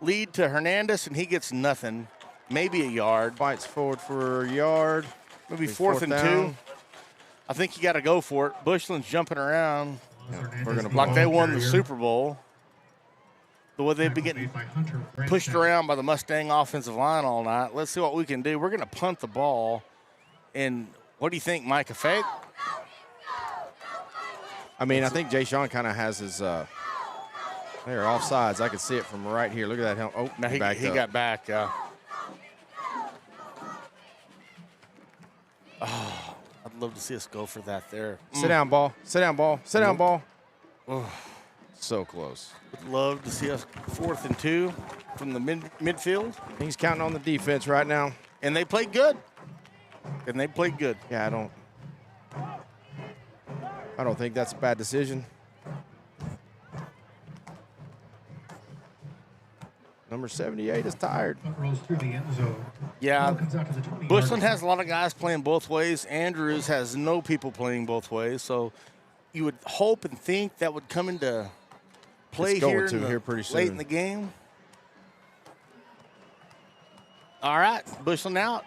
Lead to Hernandez, and he gets nothing. Maybe a yard. Fights forward for a yard. Maybe 4th and 2. I think you got to go for it. Bushland's jumping around like they won the Super Bowl. The way they've been getting pushed around by the Mustang offensive line all night. Let's see what we can do. We're going to punt the ball. And what do you think, Mike? A fake? I mean, I think Jay Sean kind of has his they're offsides. I could see it from right here. Look at that helmet. Oh, now he got back. Oh, I'd love to see us go for that there. Sit down, ball. Sit down, ball. Sit down, ball. Oh, so close. Would love to see us 4th and 2 from the midfield. He's counting on the defense right now. And they played good. Yeah, I don't think that's a bad decision. Number 78 is tired. Rolls through the end zone. Yeah. Ball comes out to the 20-yard Bushland has a line. lot of guys playing both ways. Andrews has no people playing both ways. So you would hope and think that would come into play It's going here, to here pretty soon. late in the game. All right, Bushland out.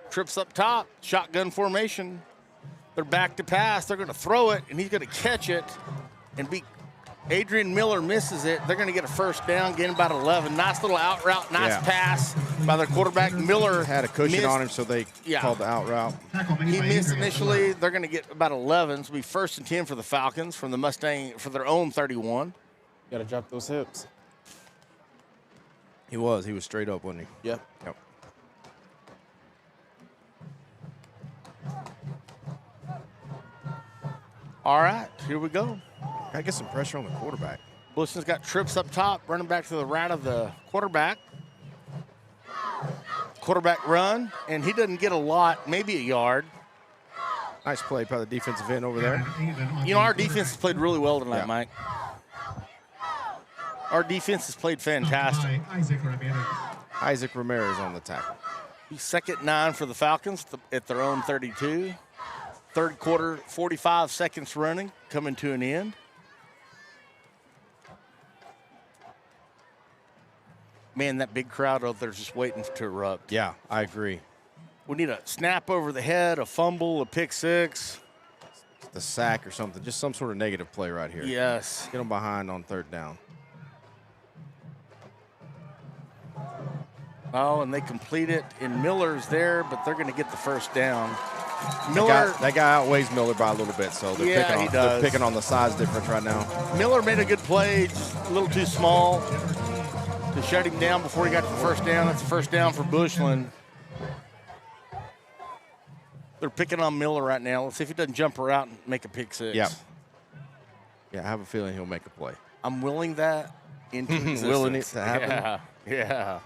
Trips up top, shotgun formation. They're back to pass. They're going to throw it, and he's going to catch it and be Adrian Miller misses it. They're going to get a first down, gain about 11. Nice little out route, nice pass by their quarterback. Miller had a cushion missed. on him, so they called the out route. He missed initially. They're going to get about 11. So it'll be 1st and 10 for the Falcons from the Mustang for their own 31. Got to drop those hips. He was straight up, wasn't he? Yep. All right, here we go. Gotta get some pressure on the quarterback. Bushland's got trips up top, running back to the right of the quarterback. Quarterback run, and he doesn't get a lot, maybe a yard. Nice play by the defensive end over there. You know, our defense has played really well tonight, Mike. Our defense has played fantastic. Isaac Ramirez on the tackle. He's 2nd and 9 for the Falcons at their own 32. Third quarter, 45 seconds running, coming to an end. Man, that big crowd out there's just waiting to erupt. Yeah, I agree. We need a snap over the head, a fumble, a pick six. The sack or something, just some sort of negative play right here. Yes. Get them behind on 3rd down. Oh, and they complete it, and Miller's there, but they're going to get the first down. Miller, that guy outweighs Miller by a little bit, so they're picking on the size difference right now. Miller made a good play, just a little too small to shut him down before he got to the first down. That's the first down for Bushland. They're picking on Miller right now. Let's see if he doesn't jump her out and make a pick six. Yeah, I have a feeling he'll make a play. I'm willing that into existence. Willing it to happen. Yeah.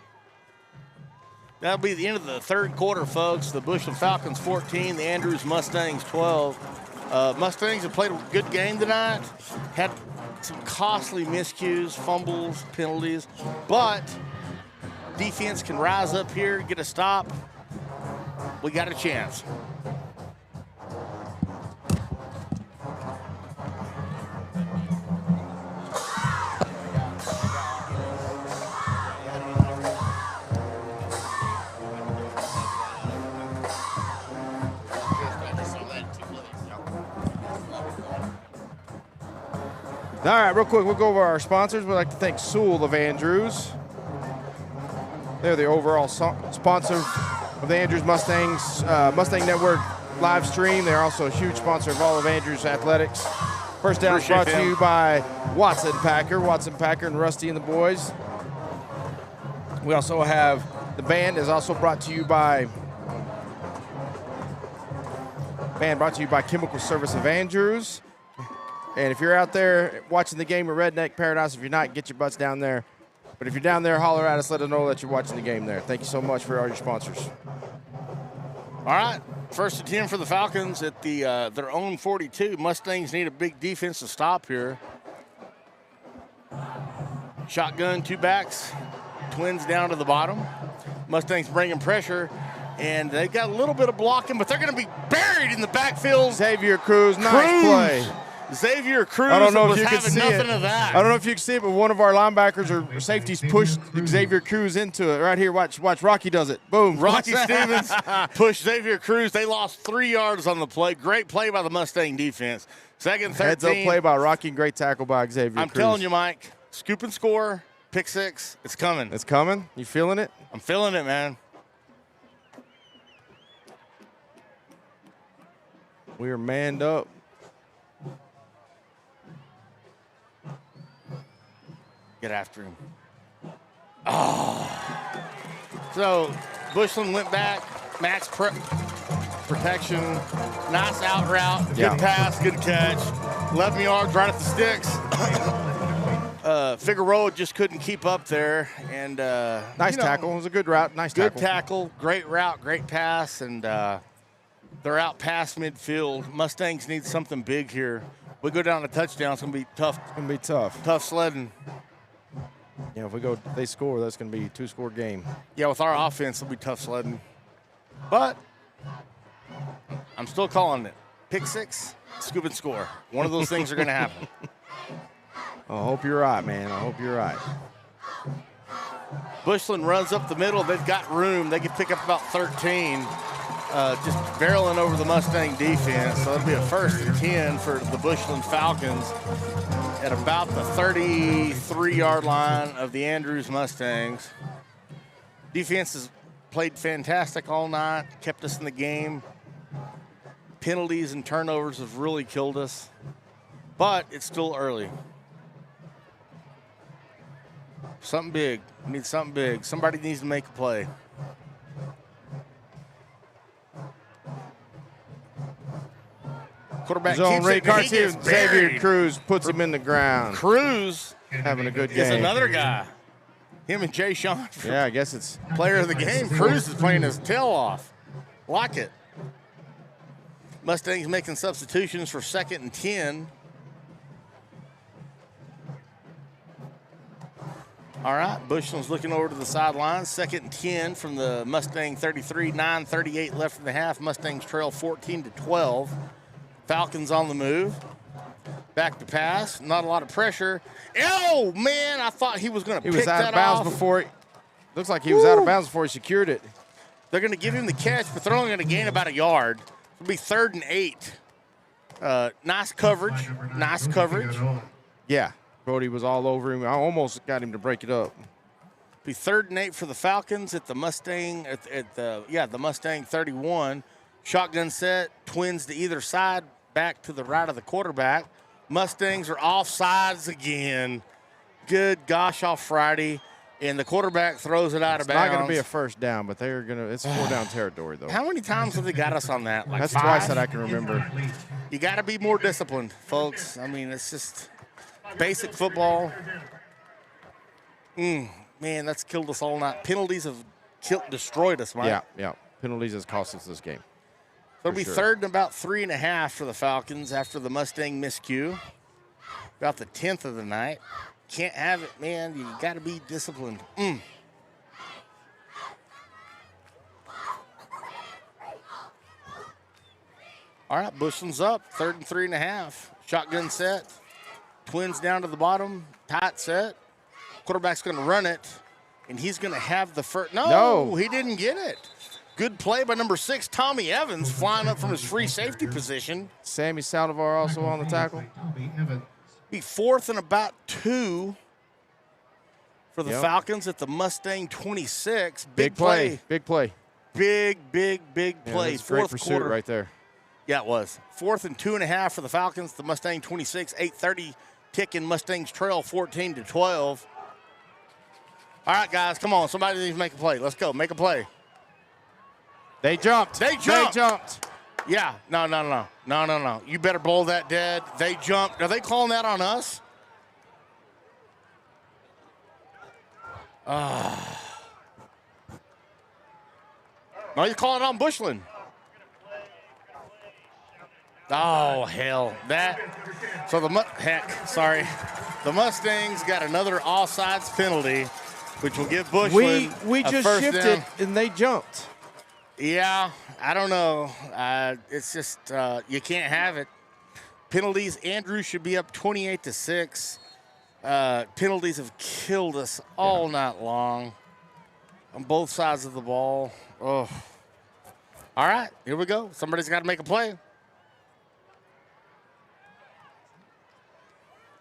That'll be the end of the third quarter, folks. The Bushland Falcons 14, the Andrews Mustangs 12. Mustangs have played a good game tonight. Had some costly miscues, fumbles, penalties, but defense can rise up here, get a stop. We got a chance. All right, real quick, we'll go over our sponsors. We'd like to thank Sewell of Andrews. They're the overall sponsor of the Andrews Mustangs Mustang Network live stream. They're also a huge sponsor of all of Andrews athletics. First down is brought to you by Watson Packer and Rusty and the boys. We also have the band is also brought to you by Chemical Service of Andrews. And if you're out there watching the game at Redneck Paradise, if you're not, get your butts down there. But if you're down there, holler at us, let us know that you're watching the game there. Thank you so much for all your sponsors. All right, 1st and 10 for the Falcons at their own 42. Mustangs need a big defensive stop here. Shotgun, 2 backs, twins down to the bottom. Mustangs bringing pressure, and they've got a little bit of blocking, but they're going to be buried in the backfield. Xavier Cruz, nice play. Xavier Cruz I don't know if you having can see nothing it. of that. I don't know if you can see it, but one of our linebackers or safeties pushed Xavier Cruz into it. Right here, watch Rocky does it. Boom. Rocky Stevens pushed Xavier Cruz. They lost 3 yards on the play. Great play by the Mustang defense. 2nd, 13. Heads up play by Rocky, great tackle by Xavier Cruz. I'm telling you, Mike, scoop and score, pick six, it's coming. It's coming? You feeling it? I'm feeling it, man. We are manned up. Get after him. Oh. So Bushland went back, max protection, nice out route, good pass, good catch. 11 yards right at the sticks. Figueroa just couldn't keep up there. And nice tackle. It was a good route. Nice tackle. Good tackle, great route, great pass, and they're out past midfield. Mustangs need something big here. We go down to touchdown, it's going to be tough. It's going to be tough. Tough sledding. Yeah, if they score, that's going to be a 2-score game. Yeah, with our offense, it'll be tough sledding. But I'm still calling it. Pick six, scoop and score. One of those things are going to happen. I hope you're right, man. I hope you're right. Bushland runs up the middle. They've got room. They can pick up about 13. just barreling over the Mustang defense. So it'll be a 1st and 10 for the Bushland Falcons at about the 33-yard line of the Andrews Mustangs. Defense has played fantastic all night, kept us in the game. Penalties and turnovers have really killed us, but it's still early. Something big. We need something big. Somebody needs to make a play. Quarterback Zone keeps Ray it, and he Cartier, gets Xavier buried. Cruz puts him in the ground. Cruz Having a good is game. another guy. Him and Jay Sean, Yeah, I guess it's player of the game. Cruz is playing his tail off. Like it. Mustangs making substitutions for 2nd and 10. All right, Bushland's looking over to the sidelines. 2nd and 10 from the Mustang 33, 9:38 left in the half. Mustangs trail 14-12. Falcons on the move. Back to pass, not a lot of pressure. Oh, man, I thought he was going to pick that off. He was out of bounds before. Looks like he was out of bounds before he secured it. They're going to give him the catch, but they're only going to gain about a yard. It'll be 3rd and 8. Nice coverage. Nice coverage. Yeah, Brody was all over him. I almost got him to break it up. Be 3rd and 8 for the Falcons at the Mustang the Mustang 31. Shotgun set, twins to either side, back to the right of the quarterback. Mustangs are offsides again. Good gosh, off Friday. And the quarterback throws it out of bounds. It's not going to be a 1st down, but they're going to. It's 4-down territory, though. How many times have they got us on that? Like That's 5? twice that I can remember. You got to be more disciplined, folks. I mean, it's just basic football. Man, that's killed us all night. Penalties have destroyed us, Mike. Yeah. Penalties has cost us this game. So it'll be 3rd and about 3.5 for the Falcons after the Mustang miscue. About the 10th of the night. Can't have it, man. You got to be disciplined. All right, Bushland's up. 3rd and 3.5. Shotgun set. Twins down to the bottom. Tight set. Quarterback's going to run it, and he's going to have the first. No, he didn't get it. Good play by number 6, Tommy Evans, flying up from his free safety position. Sammy Saldivar also on the tackle. Be 4th and about 2 for the Falcons at the Mustang 26. Big play. Big play. Big play. That's great 4th pursuit quarter right there. Yeah, it was. 4th and 2.5 for the Falcons. The Mustang 26, 8:30 ticking. Mustangs trail 14-12. All right, guys, come on. Somebody needs to make a play. Let's go. Make a play. They jumped. Yeah. No. You better blow that dead. They jumped. Are they calling that on us? No, he's calling it on Bushland. Oh, hell. The Mustangs got another offsides penalty, which will give Bushland We a just first shifted, down. and they jumped. Yeah, I don't know. It's just you can't have it. Penalties, Andrews should be up 28-6. Penalties have killed us all night long on both sides of the ball. Oh. All right, here we go. Somebody's got to make a play.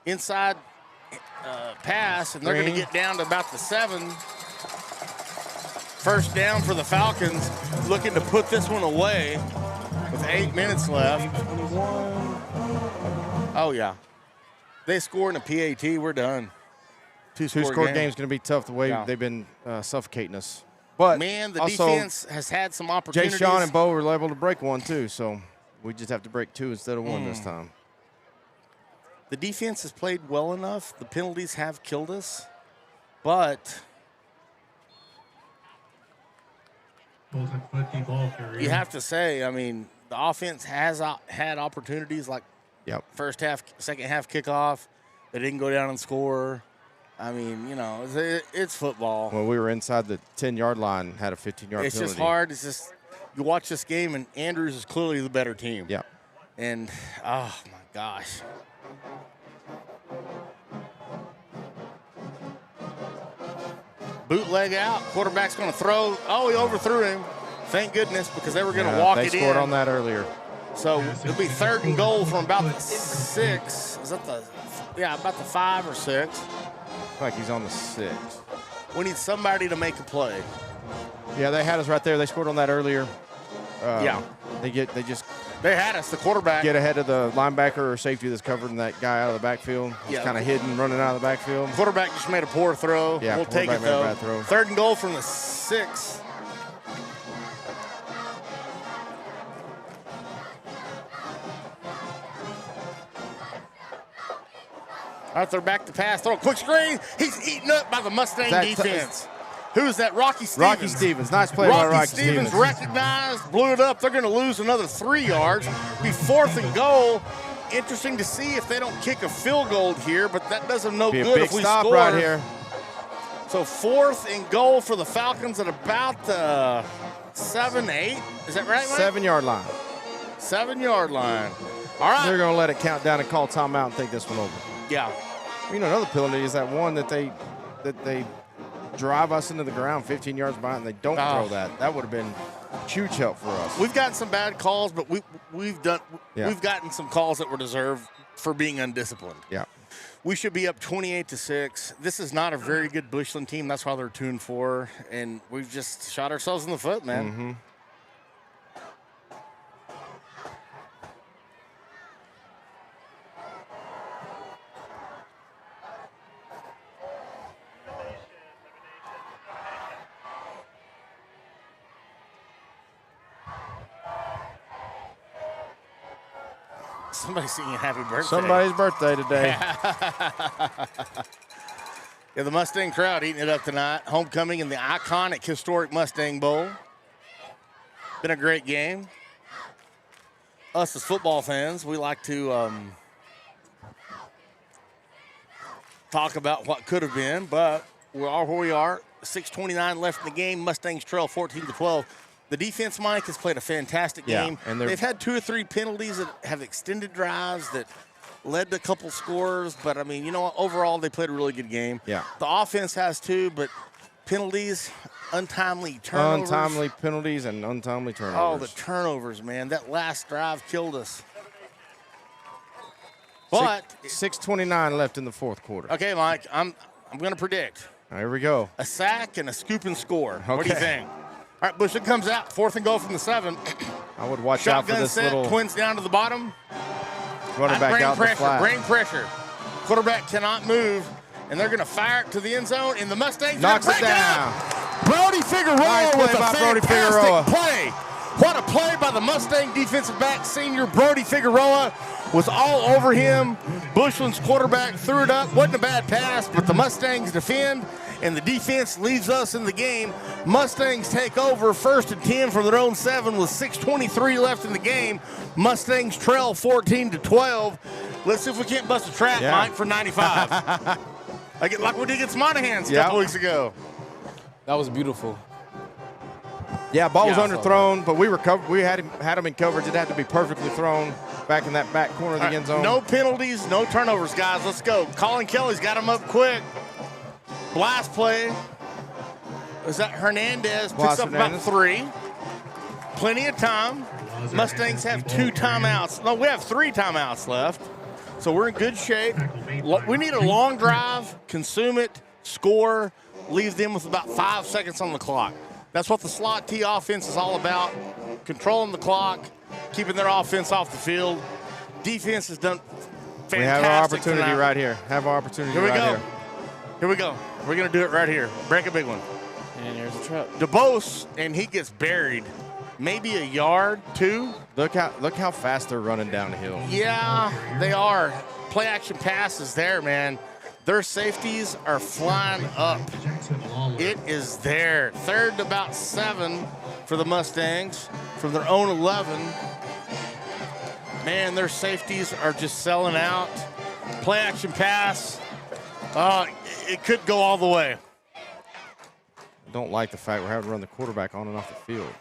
Inside pass, and they're going to get down to about the 7. First down for the Falcons, looking to put this one away with 8 minutes left. Oh, yeah. They score in a PAT, we're done. Two-score game is going to be tough the way they've been suffocating us. But man, the also, defense has had some opportunities. Jay Sean and Bo were able to break one, too, so we just have to break 2 instead of 1 this time. The defense has played well enough. The penalties have killed us, but you have to say, I mean, the offense has had opportunities like first half, second half kickoff. They didn't go down and score. I mean, you know, it's football. Well, we were inside the 10-yard line, had a 15-yard penalty. It's just hard. It's just you watch this game, and Andrews is clearly the better team. Yeah. And, oh, my gosh. Bootleg out. Quarterback's going to throw. Oh, he overthrew him. Thank goodness, because they were going to walk it in. They scored on that earlier. So it'll be 3rd and goal from about the 6. Is that about the 5 or 6. Like he's on the 6. We need somebody to make a play. Yeah, they had us right there. They scored on that earlier. They had us, the quarterback. Get ahead of the linebacker or safety that's covering that guy out of the backfield. He's kind of hidden, running out of the backfield. Quarterback just made a poor throw. Yeah, we'll take it, made a though. bad throw. 3rd and goal from the 6. All right, they're back to pass. Throw a quick screen. He's eaten up by the Mustang defense. Who's that? Rocky Stevens. Rocky Stevens. Nice play by Rocky Stevens. Recognized, blew it up. They're going to lose another 3 yards. Be 4th and goal. Interesting to see if they don't kick a field goal here, but that does them no good if we score. Right here. So 4th and goal for the Falcons at about the 7, 8. Is that right, Mike? 7-yard line. 7-yard line. All right. They're going to let it count down and call timeout and take this one over. Yeah. You know, another penalty is that one that they drive us into the ground 15 yards behind and they don't throw that. That would have been huge help for us. We've gotten some bad calls, but we've gotten some calls that were deserved for being undisciplined. Yeah. We should be up 28-6. This is not a very good Bushland team. That's why they're 2-4, and we've just shot ourselves in the foot, man. Mm-hmm. Somebody's singing happy birthday. Somebody's birthday today. Yeah, the Mustang crowd eating it up tonight. Homecoming in the iconic, historic Mustang Bowl. Been a great game. Us as football fans, we like to talk about what could have been, but we are where we are. 6:29 left in the game. Mustangs trail 14-12. The defense, Mike, has played a fantastic game. And they've had 2 or 3 penalties that have extended drives that led to a couple scores. But, I mean, you know what? Overall, they played a really good game. Yeah. The offense has too, but penalties, untimely turnovers. Untimely penalties and untimely turnovers. Oh, the turnovers, man. That last drive killed us. But 6:29 left in the 4th quarter. Okay, Mike, I'm going to predict. Here we go. A sack and a scoop and score. Okay. What do you think? All right, Bushland comes out, 4th and goal from the 7. I would watch out for this set, little twins down to the bottom. running back out the flat. Brain pressure. Quarterback cannot move, and they're going to fire it to the end zone, and the Mustangs knocks it down. Brody Figueroa nice with a fantastic play. What a play by the Mustang defensive back, senior Brody Figueroa. Was all over him. Bushland's quarterback threw it up. Wasn't a bad pass, but the Mustangs defend, and the defense leaves us in the game. Mustangs take over 1st and 10 from their own 7 with 6:23 left in the game. Mustangs trail 14-12. Let's see if we can't bust a trap, Mike, for 95. Like we did against Monahans a couple weeks ago. That was beautiful. Yeah, ball was underthrown, but we were covered. We had him in coverage. It had to be perfectly thrown back in that back corner of the end zone. No penalties, no turnovers, guys. Let's go. Colin Kelly's got him up quick. Blast play. Is that Hernandez? Picks up about 3. Plenty of time. Mustangs have 2 timeouts. No, we have 3 timeouts left. So we're in good shape. We need a long drive, consume it, score, leave them with about 5 seconds on the clock. That's what the slot T offense is all about, controlling the clock, keeping their offense off the field. Defense has done fantastic. We have our opportunity tonight. Right here. Have our opportunity Here we right go. here. Here we go. We're going to do it right here. Break a big one. And there's a trap. DeBose, and he gets buried. Maybe a yard, 2. Look how fast they're running down the hill. Yeah, they are. Play action pass is there, man. Their safeties are flying up. It is there. 3rd and about 7 for the Mustangs from their own 11. Man, their safeties are just selling out. Play action pass. It could go all the way. I don't like the fact we're having to run the quarterback on and off the field.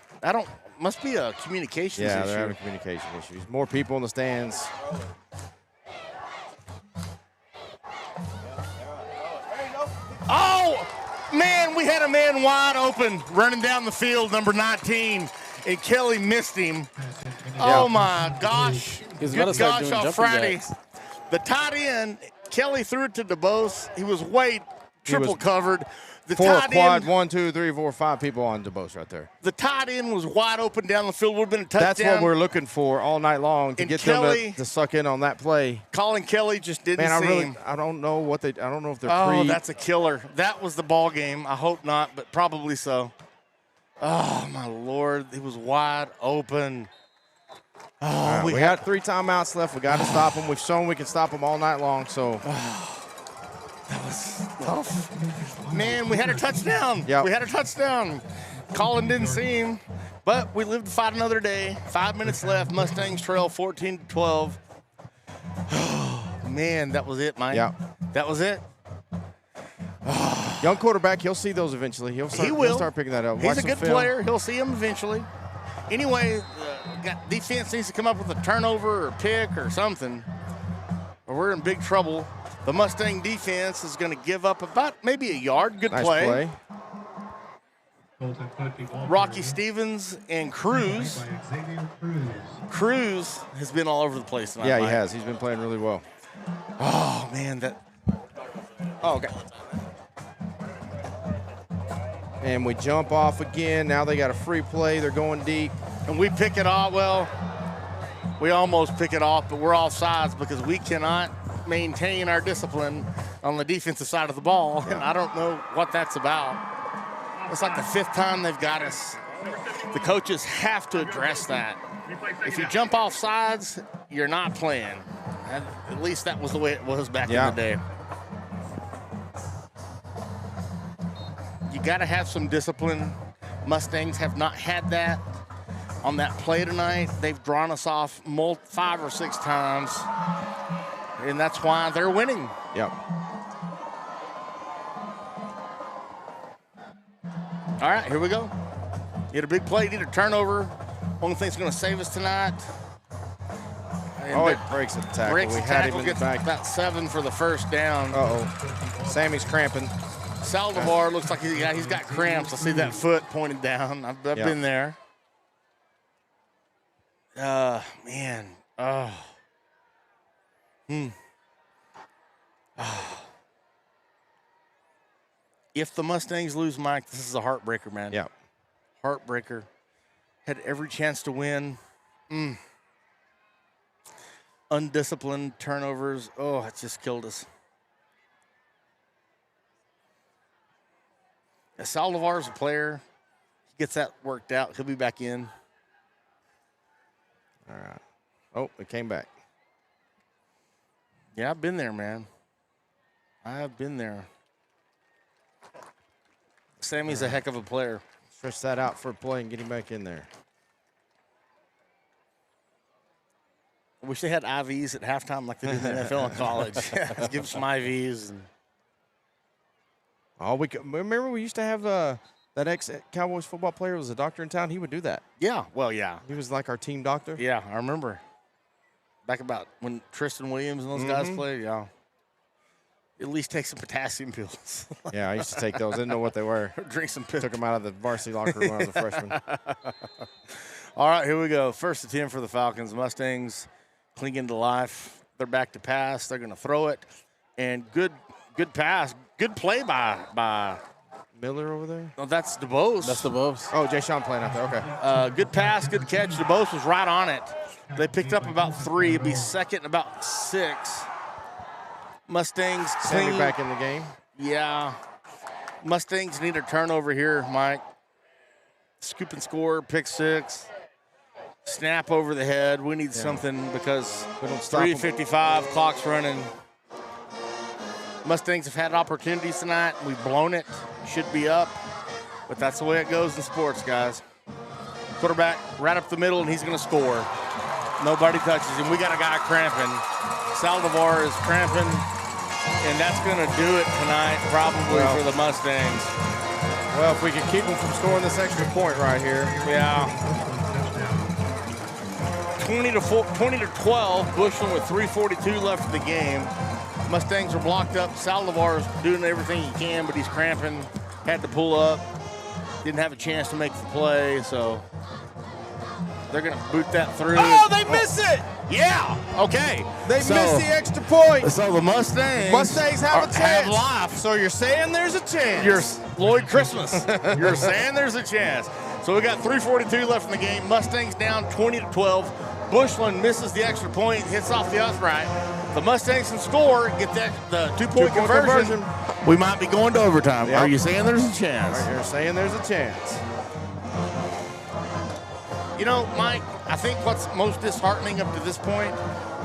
Must be a communications issue. Yeah, they're having communication issues. More people in the stands. Oh, man, Man, we had a man wide open running down the field, number 19, and Kelly missed him. Oh, my gosh. He's about to Good start gosh, doing on jumping Friday. jacks. The tight end, Kelly threw it to DeBose. He was way triple covered. The Four tight quad, end, 1, 2, 3, 4, 5 people on DeBose right there. the tight end was wide open down the field. Would have been a touchdown. That's what we're looking for all night long to And get Kelly- them to suck in on that play. Colin Kelly just didn't Man, see him. I don't know what they. I don't know if they're Oh, that's a killer. That was the ball game. I hope not, but probably so. Oh, my Lord. He was wide open. Oh, we had 3 timeouts left. We got to stop them. We've shown we can stop them all night long. So that was tough. Man, we had a touchdown. Yep. We had a touchdown. Colin didn't see him, but we lived to fight another day. 5 minutes left. Mustangs trail 14-12. Man, that was it, Mike. Yeah. That was it. Young quarterback, he'll see those eventually. He'll start picking that up. He's Watch a some good film. player. He'll see him eventually. Anyway, defense needs to come up with a turnover or a pick or something, or we're in big trouble. The Mustang defense is going to give up about maybe a yard. Good Nice play. Colton Rocky Stevens and Cruz. Cruz has been all over the place tonight. Yeah, he Mike. has. He's been playing really well. Oh, man. Oh, okay. And we jump off again. Now they got a free play. They're going deep. And we pick it off. Well, we almost pick it off, but we're off sides because we cannot maintain our discipline on the defensive side of the ball. And I don't know what that's about. It's like the 5th time they've got us. The coaches have to address that. If you jump off sides, you're not playing. At least that was the way it was back in the day. You got to have some discipline. Mustangs have not had that on that play tonight. They've drawn us off 5 or 6 times, and that's why they're winning. Yep. All right, here we go. Need a big play, need a turnover. Only thing that's going to save us tonight. And It breaks the tackle. breaks We the had tackle, him in the gets back. about 7 for the first down. Uh-oh. Sammy's cramping. Saldivar looks like he's got cramps. I see that foot pointed down. I've been there. Man. Oh. If the Mustangs lose, Mike, this is a heartbreaker, man. Yeah. Heartbreaker. Had every chance to win. Undisciplined turnovers. Oh, it just killed us. Saldivar's a player. He gets that worked out. He'll be back in. All right. Oh, it came back. Yeah, I've been there, man. I've been there. Sammy's a heck of a player. Stretch that out for a play and get him back in there. I wish they had IVs at halftime like they do in the NFL in college. Give some IVs. Remember we used to have that ex-Cowboys football player was a doctor in town. He would do that. Yeah, well, yeah. He was like our team doctor. Yeah, I remember. Back about when Tristan Williams and those guys played, yeah. At least take some potassium pills. Yeah, I used to take those. Didn't know what they were. Drink some pills. Took them out of the varsity locker room when I was a freshman. All right, here we go. First and 10 for the Falcons. Mustangs clinging to life. They're back to pass. They're going to throw it. And good pass. Good play by Miller over there? Oh, that's DeBose. That's DeBose. Oh, Jay Sean playing out there. Okay. Good pass, good catch. DeBose was right on it. They picked up about 3. It'd be second and about 6. Mustangs Sammy clean. back in the game. Yeah. Mustangs need a turnover here, Mike. Scoop and score, pick 6. Snap over the head. We need something because We don't stop 3:55, clock's running. Mustangs have had opportunities tonight. We've blown it. Should be up. But that's the way it goes in sports, guys. Quarterback right up the middle, and he's going to score. Nobody touches him. We got a guy cramping. Saldivar is cramping, and that's going to do it tonight probably for the Mustangs. Well, if we can keep them from scoring this extra point right here. Yeah. 20-12, Bushland with 3:42 left in the game. Mustangs are blocked up. Saldivar is doing everything he can, but he's cramping. had to pull up, didn't have a chance to make the play, so they're going to boot that through. Oh, they miss it! Yeah, okay. They missed the extra point. So the Mustangs Have a chance. have life. So you're saying there's a chance. You're Lloyd Christmas. You're saying there's a chance. So we got 3:42 left in the game. Mustangs down 20-12. Bushland misses the extra point, hits off the upright. The Mustangs can score, get the 2-point conversion. We might be going to overtime. Yep. Are you saying there's a chance? You're saying there's a chance. You know, Mike, I think what's most disheartening up to this point,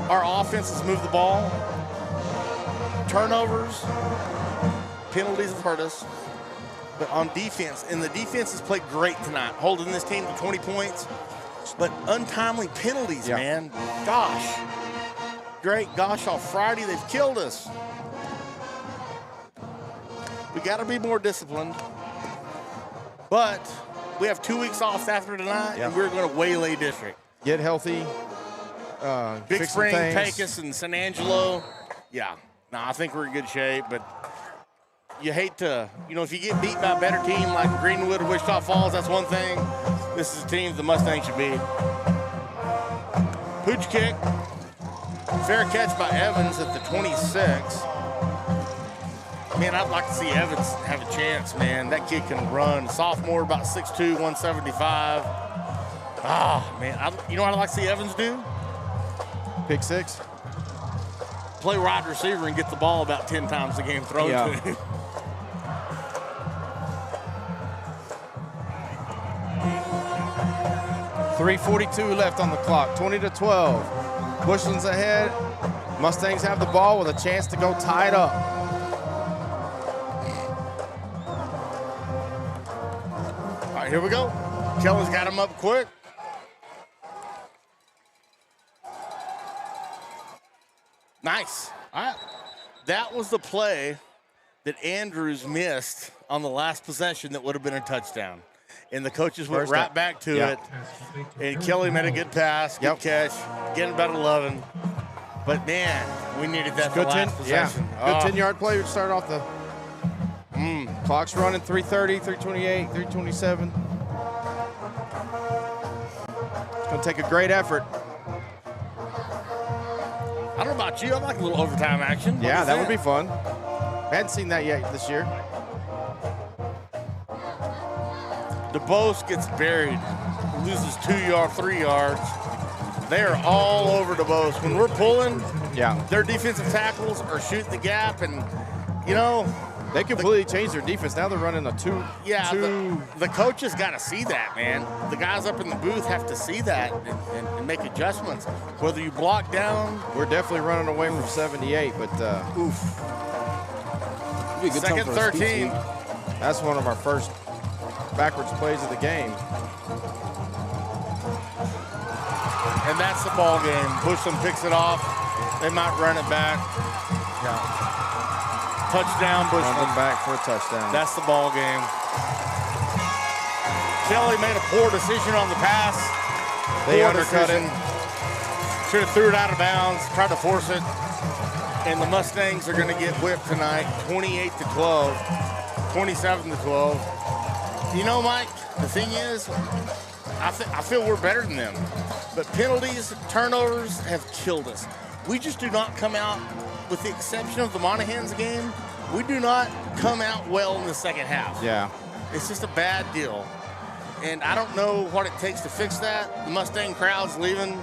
our offense has moved the ball. Turnovers, penalties have hurt us. But on defense, and the defense has played great tonight, holding this team to 20 points. But untimely penalties, man. Gosh. Great gosh, on Friday they've killed us. We got to be more disciplined. But we have 2 weeks off after tonight, and we're going to waylay district. Get healthy. Big fix Spring, some things. Pecos, and San Angelo. Yeah. No, I think we're in good shape, but you hate to, if you get beat by a better team like Greenwood or Wichita Falls, that's one thing. This is a team the Mustangs should beat. Pooch kick. Fair catch by Evans at the 26. Man, I'd like to see Evans have a chance, man. That kid can run. Sophomore, about 6'2", 175. Ah, man. You know what I'd like to see Evans do? Pick six. Play wide receiver and get the ball about 10 times a game thrown to him. .342 left on the clock, 20-12. Bushland's ahead. Mustangs have the ball with a chance to go tie it up. All right, here we go. Kellen's got him up quick. Nice. All right. That was the play that Andrews missed on the last possession that would have been a touchdown. And the coaches went right back to it. And Kelly made a good pass, good catch, getting about 11. But, man, we needed that for last possession. Yeah, good 10-yard play to start off the clock's running, 3:30, 3:28, 3:27. It's going to take a great effort. I don't know about you. I like a little overtime action. Yeah, that would be fun. Hadn't seen that yet this year. DeBose gets buried, loses 2 yards, 3 yards. They are all over DeBose. When we're pulling, their defensive tackles are shooting the gap, and they completely changed their defense. Now they're running a two. Yeah, the coaches got to see that, man. The guys up in the booth have to see that and make adjustments. Whether you block down, we're definitely running away from 78, but second 13. That's one of our first backwards plays of the game. And that's the ball game. Bushland picks it off. They might run it back. Touchdown, Bushland. Run them back for a touchdown. That's the ball game. Kelly made a poor decision on the pass. They undercut it. Should have threw it out of bounds, tried to force it. And the Mustangs are going to get whipped tonight, 28-12, 27-12. You know, Mike, the thing is, I feel we're better than them. But penalties, turnovers have killed us. We just do not come out, with the exception of the Monahans game, we do not come out well in the second half. Yeah. It's just a bad deal. And I don't know what it takes to fix that. The Mustang crowd's leaving.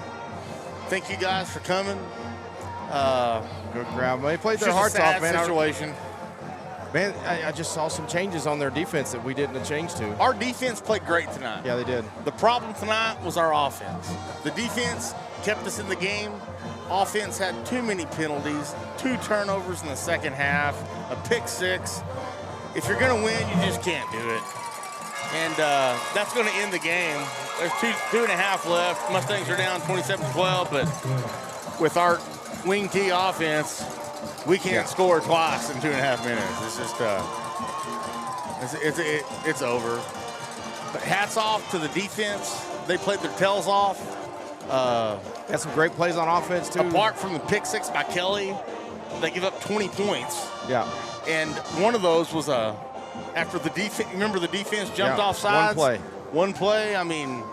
Thank you guys for coming. Good crowd. They played their hearts off, man. Situation. Man, I just saw some changes on their defense that we didn't change to. Our defense played great tonight. Yeah, they did. The problem tonight was our offense. The defense kept us in the game. Offense had too many penalties, 2 turnovers in the second half, a pick 6. If you're going to win, you just can't do it. And that's going to end the game. There's 2.5 left. Mustangs are down 27-12, but with our wing T offense, we can't score twice in 2.5 minutes. It's just, it's over. But hats off to the defense. They played their tails off. Got some great plays on offense, too. Apart from the pick 6 by Kelly, they give up 20 points. Yeah. And one of those was a after the defense. Remember the defense jumped off One sides? play. One play. I mean,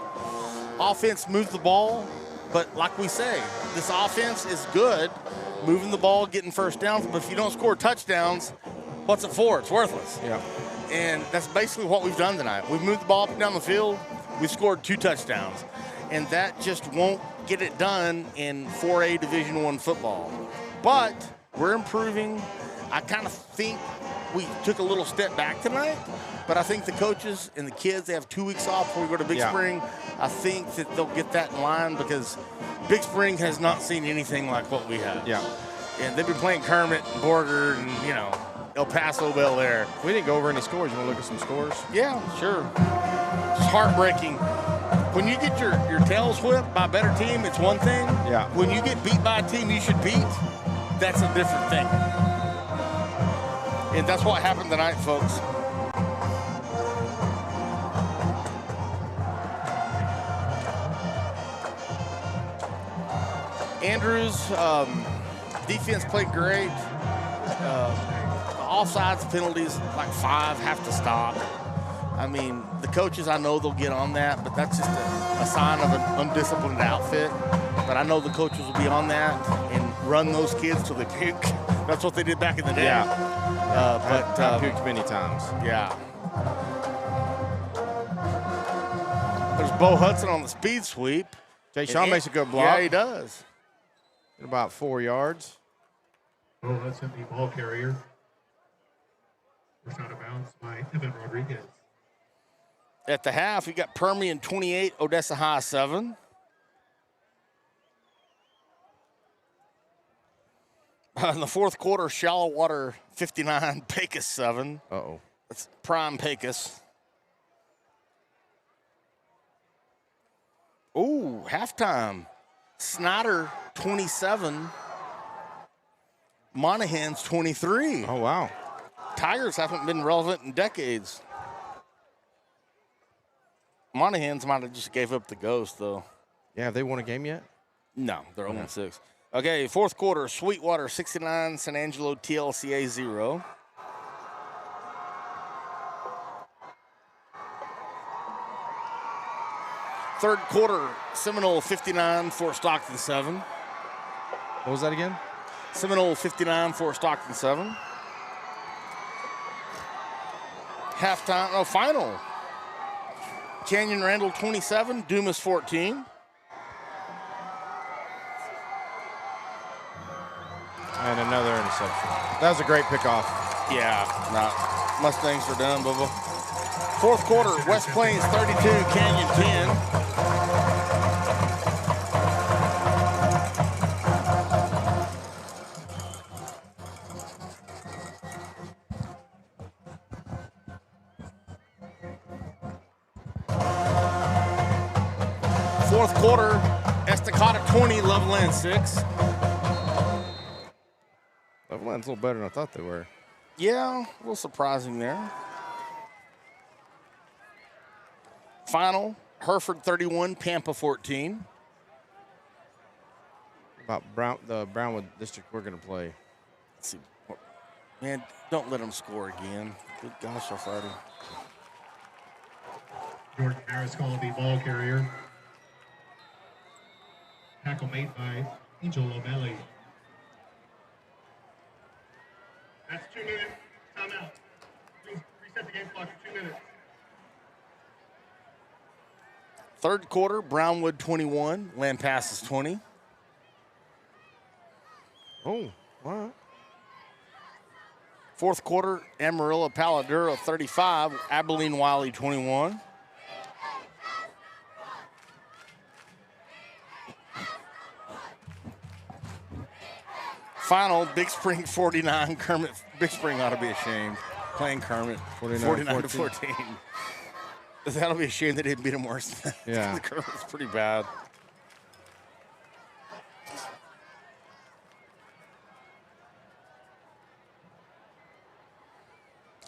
offense moved the ball, but like we say, this offense is good, moving the ball, getting first downs. But if you don't score touchdowns, what's it for? It's worthless. Yeah. And that's basically what we've done tonight. We've moved the ball up and down the field. We've scored 2 touchdowns. And that just won't get it done in 4A Division I football. But we're improving. I kind of think we took a little step back tonight. But I think the coaches and the kids, they have 2 weeks off before we go to Big Spring. I think that they'll get that in line because Big Spring has not seen anything like what we have. Yeah. And they've been playing Kermit and Borger and, you know, El Paso, Bel Air. We didn't go over any scores. You want to look at some scores? Yeah, sure. It's heartbreaking. When you get your tails whipped by a better team, it's one thing. Yeah. When you get beat by a team you should beat, that's a different thing. And that's what happened tonight, folks. Andrews, defense played great. Offsides penalties, like 5, have to stop. I mean, the coaches, I know they'll get on that, but that's just a sign of an undisciplined outfit. But I know the coaches will be on that and run those kids till they puke. That's what they did back in the day. Yeah. But I puked many times. yeah. There's Bo Hudson on the speed sweep. Jay Sean makes a good block. Yeah, he does. At about 4 yards. Oh, that's the ball carrier. First out of bounds by Evan Rodriguez. At the half, we got Permian 28, Odessa High 7. In the fourth quarter, Shallow Water 59, Pecos 7. Uh-oh. That's prime Pecos. Ooh, halftime. Snyder 27, Monaghan's 23. Oh, wow. Tigers haven't been relevant in decades. Monaghan's might have just gave up the ghost, though. Yeah, have they won a game yet? No, they're 0-6. Okay, fourth quarter, Sweetwater 69, San Angelo TLCA 0. Third quarter, Seminole 59, Fort Stockton 7. What was that again? Seminole 59, Fort Stockton 7. Halftime, final. Canyon Randall 27, Dumas 14. And another interception. That was a great pickoff. Yeah, no. Mustangs are done, Bubba. Fourth quarter, West Plains 32, Canyon 10. Fourth quarter, Estacada 20, Loveland 6. Loveland's a little better than I thought they were. Yeah, a little surprising there. Final, Hereford 31, Pampa 14. About the Brownwood district we're going to play. Let's see. Man, don't let them score again. Good gosh almighty. Jordan Harris called the ball carrier. Tackle made by Angel Lobelli. That's 2 minutes. Timeout. Reset the game clock for 2 minutes. Third quarter, Brownwood 21, Lampasas 20. Oh, all right. Fourth quarter, Amarillo Paladuro 35, Abilene Wiley 21. Final, Big Spring 49, Kermit. Big Spring ought to be ashamed. Playing Kermit 49 to 14. That'll be a shame they didn't beat them worse than that. Yeah. Kermit's pretty bad.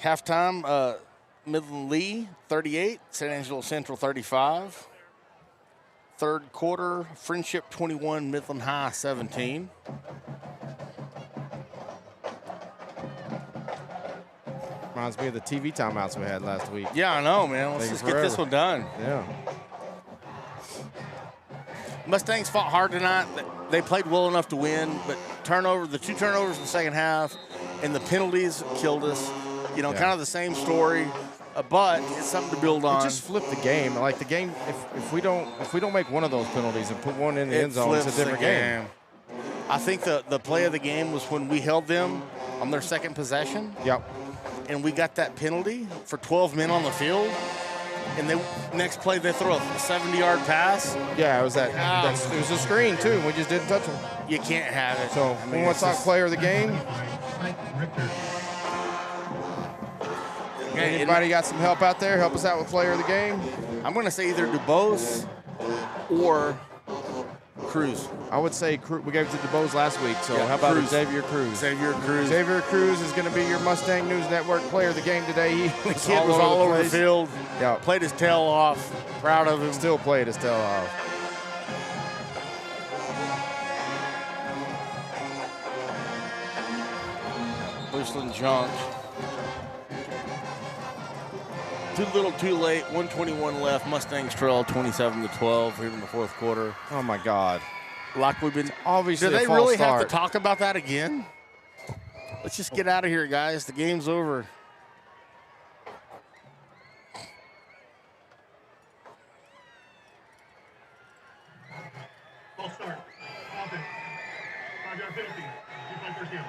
Halftime, Midland Lee 38, San Angelo Central 35. Third quarter, Friendship 21, Midland High 17. Reminds me of the TV timeouts we had last week. Yeah, I know, man. Let's just get this one done. Yeah. Mustangs fought hard tonight. They played well enough to win, but the 2 turnovers in the second half and the penalties killed us. You know, kind of the same story, but it's something to build on. It just flipped the game. Like the game, if we don't make one of those penalties and put one in the end zone, it's a different game. I think the play of the game was when we held them on their second possession. Yep. And we got that penalty for 12 men on the field. And next play they throw a 70-yard pass. Yeah, it was it was a screen too. We just didn't touch them. You can't have it. So we want to talk player of the game. Anybody got some help out there? Help us out with player of the game. I'm going to say either DuBose or Cruz. I would say we gave it to DuBose last week, so how about Xavier Cruz? Xavier Cruz. Xavier Cruz is going to be your Mustang News Network player of the game today. The kid was all over the field. Yeah. Played his tail off. Proud of him. Still played his tail off. Bushland junk. Too little, too late. 1:21 left. Mustangs trail 27-12 here in the fourth quarter. Oh my God! Like we've been. Obviously, do they really have to talk about that again? Let's just get out of here, guys. The game's over. Ball start. Offense. 5-yard penalty. You play first down.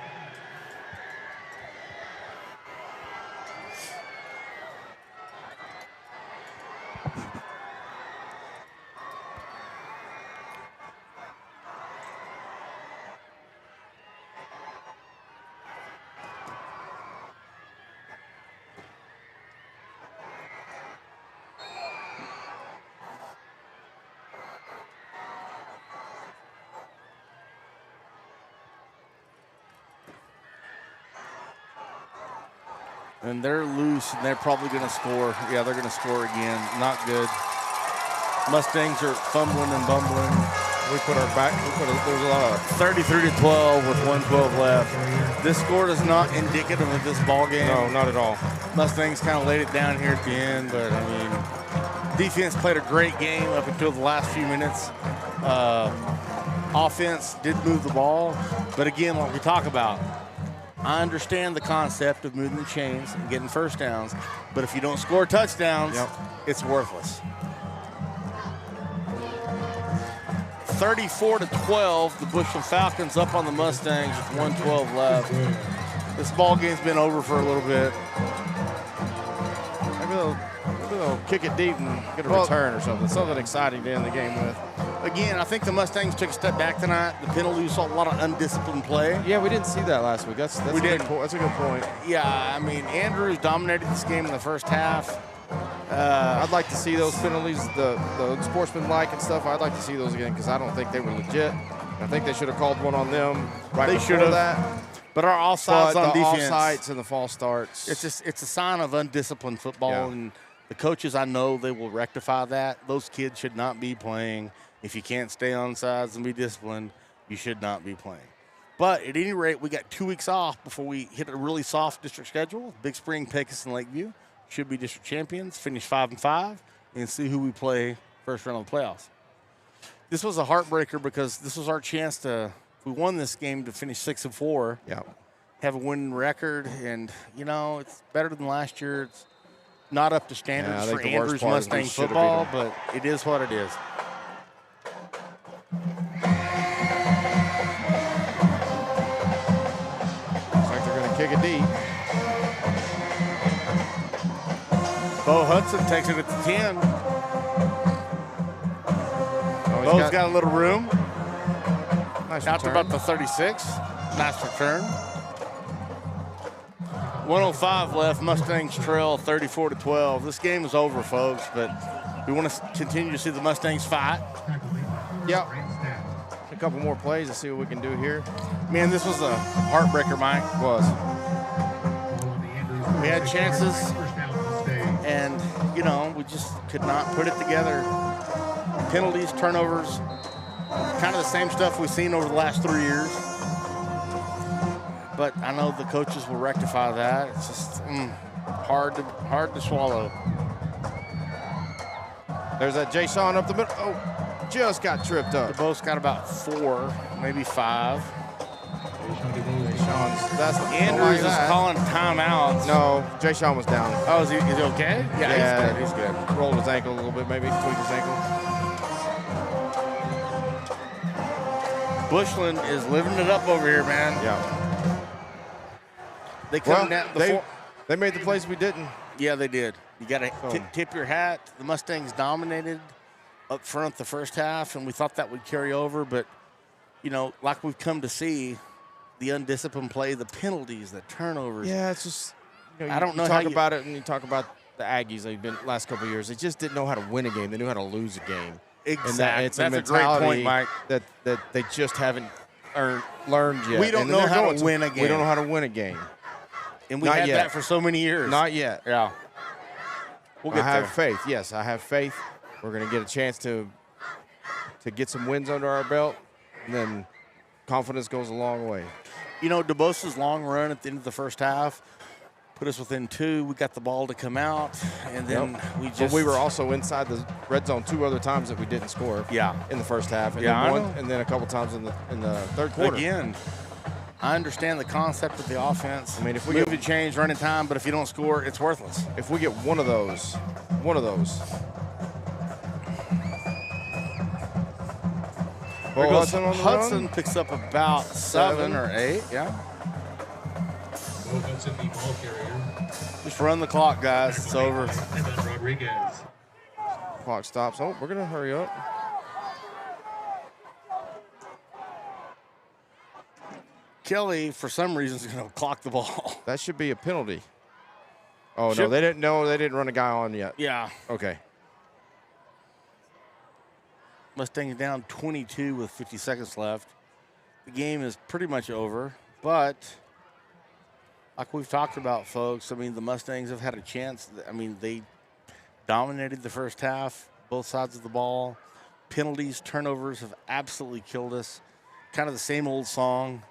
And they're loose, and they're probably going to score. Yeah, they're going to score again. Not good. Mustangs are fumbling and bumbling. There's a lot of 33-12 with 1:12 left. This score is not indicative of this ball game. No, not at all. Mustangs kind of laid it down here at the end, but I mean, defense played a great game up until the last few minutes. Offense did move the ball, but again, like we talk about, I understand the concept of moving the chains and getting first downs, but if you don't score touchdowns, it's worthless. 34-12, the Bushland Falcons up on the Mustangs with 1:12 left. This ball game's been over for a little bit. Maybe they'll kick it deep and get a return or something. Something exciting to end the game with. Again, I think the Mustangs took a step back tonight. The penalties saw a lot of undisciplined play. Yeah, we didn't see that last week. That's a good point. Yeah, I mean, Andrews dominated this game in the first half. I'd like to see those penalties, the sportsmanlike and stuff. I'd like to see those again because I don't think they were legit. I think they should have called one on them right before that. But our offsides on defense, offsides and the false starts. It's a sign of undisciplined football, and the coaches, I know they will rectify that. Those kids should not be playing. If you can't stay on sides and be disciplined, you should not be playing. But at any rate, we got 2 weeks off before we hit a really soft district schedule. Big Spring, Pecos, and Lakeview should be district champions, finish 5-5, and see who we play first round of the playoffs. This was a heartbreaker because this was our chance to, if we won this game, to finish 6-4, have a winning record, and, you know, it's better than last year. It's not up to standards for Andrews Mustang football, but it is what it is. Looks like they're going to kick it deep. Bo Hudson takes it at the 10. Bo's got a little room. Nice Out to return. about the 36. Nice return. 1:05 left. Mustangs trail 34-12. This game is over, folks, but we want to continue to see the Mustangs fight. Yep. A couple more plays and see what we can do here. Man, this was a heartbreaker, Mike. It was. We had chances, and, you know, we just could not put it together. Penalties, turnovers, kind of the same stuff we've seen over the last 3 years. But I know the coaches will rectify that. It's just, Hard to swallow. There's that Jay Sean up the middle. Oh, just got tripped up. They both got about 4, maybe 5. Jay Sean's, that's Andrews is calling timeouts. No, Jay Sean was down. Oh, is he okay? Yeah, he's good. Rolled his ankle a little bit, maybe tweaked his ankle. Bushland is living it up over here, man. Yeah. They come down. They made the plays we didn't. Yeah, they did. You got to tip your hat. The Mustangs dominated up front the first half, and we thought that would carry over. But, you know, like we've come to see, the undisciplined play, the penalties, the turnovers. Yeah, it's just, you know, I don't know you how talk about it, and you talk about the Aggies. They've been last couple of years. They just didn't know how to win a game. They knew how to lose a game. Exactly. It's That's a a great point, mentality Mike. that they just haven't learned yet. We don't know how to win a game. We don't know how to win a game. And we had that for so many years. Not yet. Yeah. We'll get I have there. faith. Yes, I have faith. We're going to get a chance to get some wins under our belt, and then confidence goes a long way. You know, DeBosa's long run at the end of the first half put us within 2. We got the ball to come out, and then But we were also inside the red zone 2 other times that we didn't score. Yeah. In the first half, and Yeah, then I know. and then a couple times in the third quarter. Again, I understand the concept of the offense. I mean, if we move and change, running time, but if you don't score, it's worthless. If we get one of those. There goes Hudson on the Hudson run. picks up about 7 or 8. Yeah. Bo Hudson, the ball carrier. Just run the clock, guys. It's over. And then Rodriguez. Clock stops. Oh, we're going to hurry up. Kelly, for some reason, is going to clock the ball. That should be a penalty. Oh, no, Should- they didn't. No, they didn't run a guy on yet. Yeah. Okay. Mustangs down 22 with 50 seconds left. The game is pretty much over, but like we've talked about, folks, I mean, the Mustangs have had a chance. I mean, they dominated the first half, both sides of the ball. Penalties, turnovers have absolutely killed us. Kind of the same old song,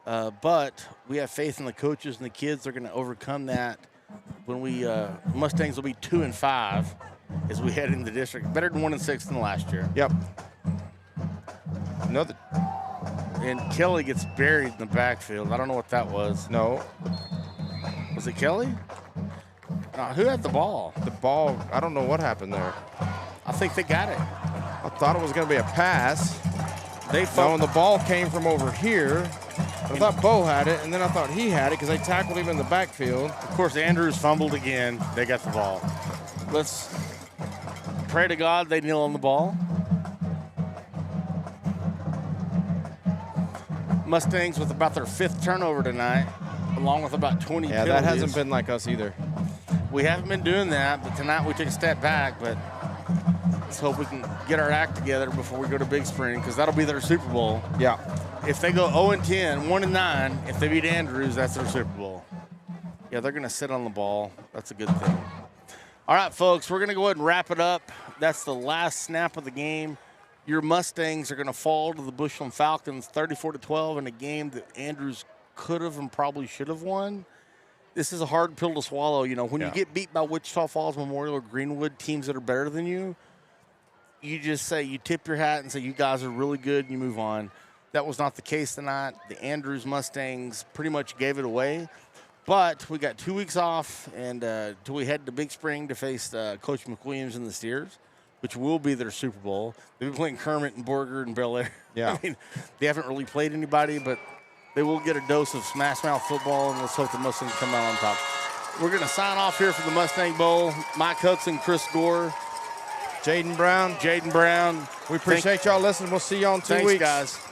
but we have faith in the coaches and the kids. They're going to overcome that when we Mustangs will be 2-5 as we head into the district. Better than 1-6 than last year. Yep. Another. And Kelly gets buried in the backfield. I don't know what that was. No. Was it Kelly? Who had the ball? The ball, I don't know what happened there. I think they got it. I thought it was going to be a pass. No, and the ball came from over here. I thought Bo had it, and then I thought he had it because they tackled him in the backfield. Of course, Andrews fumbled again. They got the ball. Let's pray to God they kneel on the ball. Mustangs with about their 5th turnover tonight, along with about 20 Yeah, penalties. that hasn't been like us either. We haven't been doing that, but tonight we took a step back. But let's hope we can get our act together before we go to Big Spring, because that'll be their Super Bowl. Yeah. If they go 0-10, 1-9, if they beat Andrews, that's their Super Bowl. Yeah, they're going to sit on the ball. That's a good thing. All right, folks, we're going to go ahead and wrap it up. That's the last snap of the game. Your Mustangs are going to fall to the Bushland Falcons 34-12 in a game that Andrews could have and probably should have won. This is a hard pill to swallow. You know, when you get beat by Wichita Falls, Memorial, or Greenwood, teams that are better than you, you just say, you tip your hat and say, you guys are really good, and you move on. That was not the case tonight. The Andrews Mustangs pretty much gave it away. But we got 2 weeks off and till we head to Big Spring to face Coach McWilliams and the Steers, which will be their Super Bowl. They've been playing Kermit and Borger and Bel Air. Yeah. I mean, they haven't really played anybody, but they will get a dose of smash mouth football, and let's hope the Mustangs come out on top. We're going to sign off here for the Mustang Bowl. Mike Hudson, Chris Gore, Jaden Brown. Jaden Brown. We appreciate y'all listening. We'll see y'all in 2 weeks. Thanks, guys.